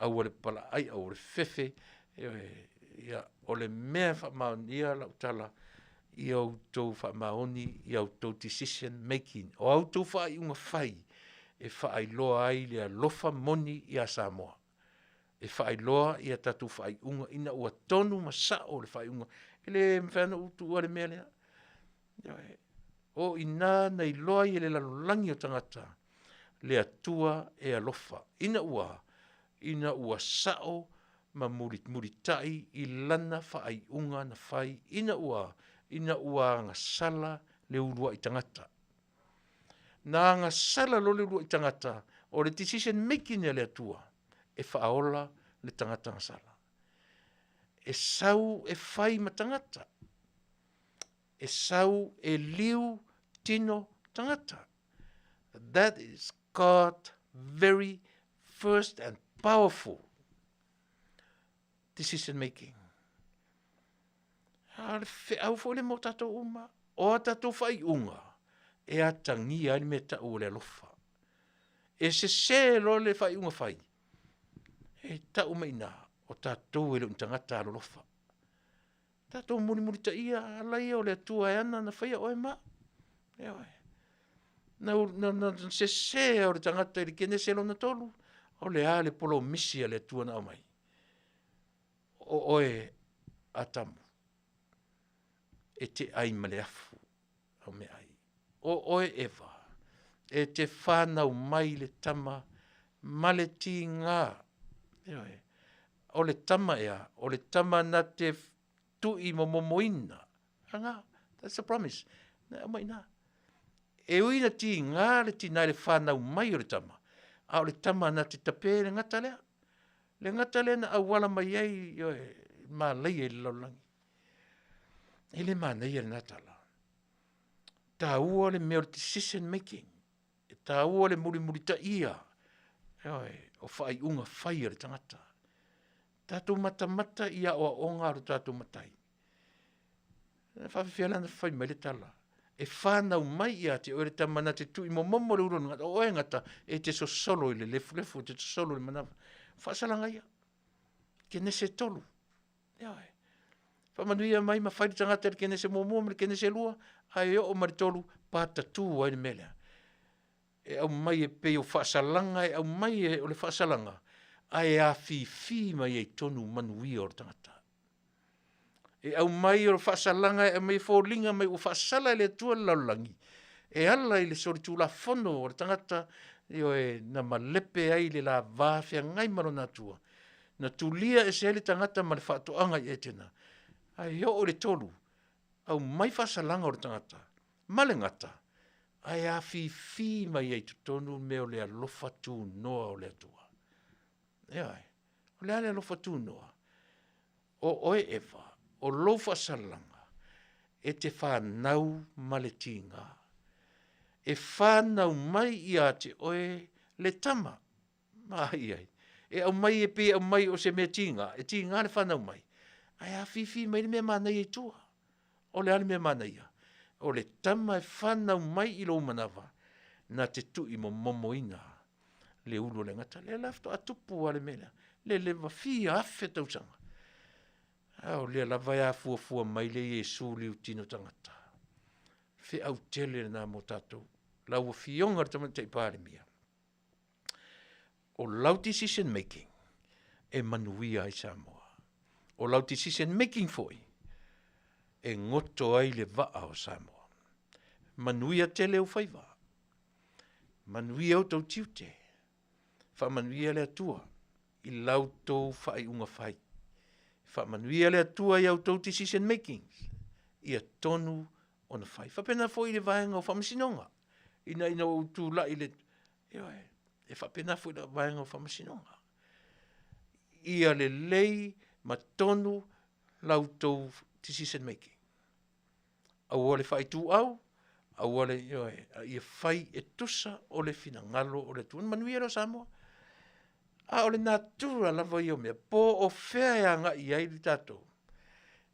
Au ole pala ai, au ole fefe, ia ole mea whamaonia lau tala, i au tau whamaoni, i au tau decision making. O au tau whai unga whai, e whai loa ai lea lofa moni i a Samoa. E whai loa i a tatu whai unga, ina ua tonu masao le whai unga. Ele mwhana utu ua le mea lea. O ina nei loa i le lalolangi o tangata, le atua e alofa. Ina ua sao ma muritai i lana whai unga na whai. Ina ua ngasala le urua i tangata. Nā ngasala lo le urua i tangata, o le decision making e le atua, e whaola le tangata ngasala. E sau e whai ma tangata. E sau e liu tino tangata. That is God's very first and powerful decision making. Au fo le mo tatou uma, o tatou whai unga, e atangia ni me tau le alofa. E se lo le whai unga whai, e tau meina o tatou e le untangata alofa. Tatou muri ta ia, alai o le atua e ana na whaia oe ma. Na se o le tangata i le kene se lo na tolu, o le a le polo misi a le atua na o mai. O oe atamu. E te ai male afu, au me ai. O oe eva, e te whanau mai le tama, male ti ngā. O le tama ea, o le tama na te tui momoina. Anga, that's a promise. Na mai na. E uina ti ngā le ti nai le whanau mai o le tama. A o le tama na te tape le ngata lea. Le ngata lea na awala mai ei, ma lei e laulangi. Ele mana ia le natala. Tā ua le mea decision making. Tā ua le muri ta ia. O whai unga whai le tangata. Tātou mata ia o onga aro tātou matai. Faafetai lana whai mai le tala. E whanau mai ia te oere tamana te tui momomo le uro ngata. O e ngata e te so solo i le lefu, te solo i manawa. Whaasalanga ia. Ke nese tolu. Manuia mai ma whai tangata ke nese momomo, ke nese lua. Ai o maritolu pata tū ai le melea. E au mai e peo whaasalanga, e au mai e o le whaasalanga. Ai Afiafi mai e tonu Manuia o tangata. E au mai o whaasalanga, e mai fōlinga mai o whaasala le tua laulangi. E ala i le sori tū la whono o tangata, e na malepe ai le la vāwhia ngai maro nā tua. Na tūlia e se le tangata ma le whaatoanga i e tena. Ai o le tolu, au mai whasalanga o le tangata. Male ngata, ai Afiafi mai e tutonu meo le alofa tū noa o le atua. E ai, O le ale alofa tūnoa. O oe ewa, o lofa salanga, e te whanau maletinga. E whanau mai ia te oe le tama. Mai ai. E au mai e pe au mai o se mea tinga. E tinga le whanau mai. Ai Afiafi mai le mea mana i tua. O le ale mea mana ia. O le tama e whanau mai i lo manawa. Na te tui mo momoina. Le ulo le ngata. Le lafto atupu ale mea. Le lewa fia afe tausanga. Au le lava ia fua mai le Yesu liu tino tangata. Fe au tele na mo tatou. Lau fionga tama te ipare mia. O lau decision making e Manuia i Samoa. O lau decision making foi e ngoto ai le vaa o Samoa. Manuia tele o whaiva. Manuia o tau tiute. Wha manuia le atua i lau tau whai unga whai. Wha manuia le atua i au tau decision making i a tonu o na whai. Wha pena foi le vaenga o whamasinonga. Ina o tu la i le... E wha pena foi le vaenga o whamasinonga. Ia le lei ma tonu lau tau decision making. Au le whai tu au, au le ia whai e tusa o le fina ngalo o le tuan. Manuia lo Samoa. A o le natura lava i o mea. Po o whea ea nga i ai li tatou.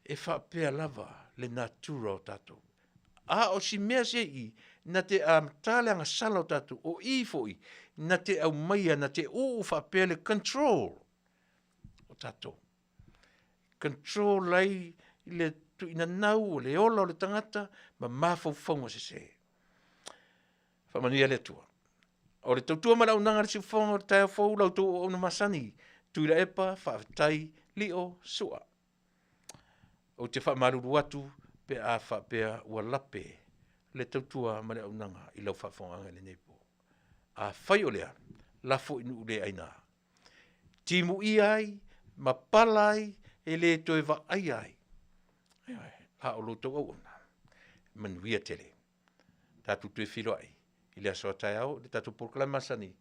E wha pea lava le natura o tatou. A o si mea se i, na te tale anga sala o tatou, o i foi, na te au maia, na te o wha pea le control o tatou. Control lai le tu ina nau o le ola o le tangata, ma mawhauwhaunga se se. Whamanuia le tua. O le tautua mara unanga le siwhonga o le taia whau lau tau o na masani. Tuilaepa, Faafetai, lio, sua. O te whamaruru atu, pe a whapea ua lape le tautua mara unanga i lau whawhonga le nepo. A whai o lea, lafo inu le aina. Timu i ai, ma palai, e le toe wa ai ai. Ha o lo tau au ona. Manuia tele. Tatu tue filo ai. I le asoa tai au, le tatu porkala masani.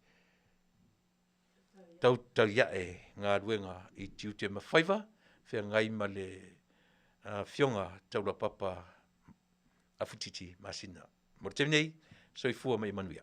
Tau ia e ngā ruenga i tiute mawhaiva, whea ngai ma le fionga taula papa afutiti masina. Mo te nei, soifua mai Manuia.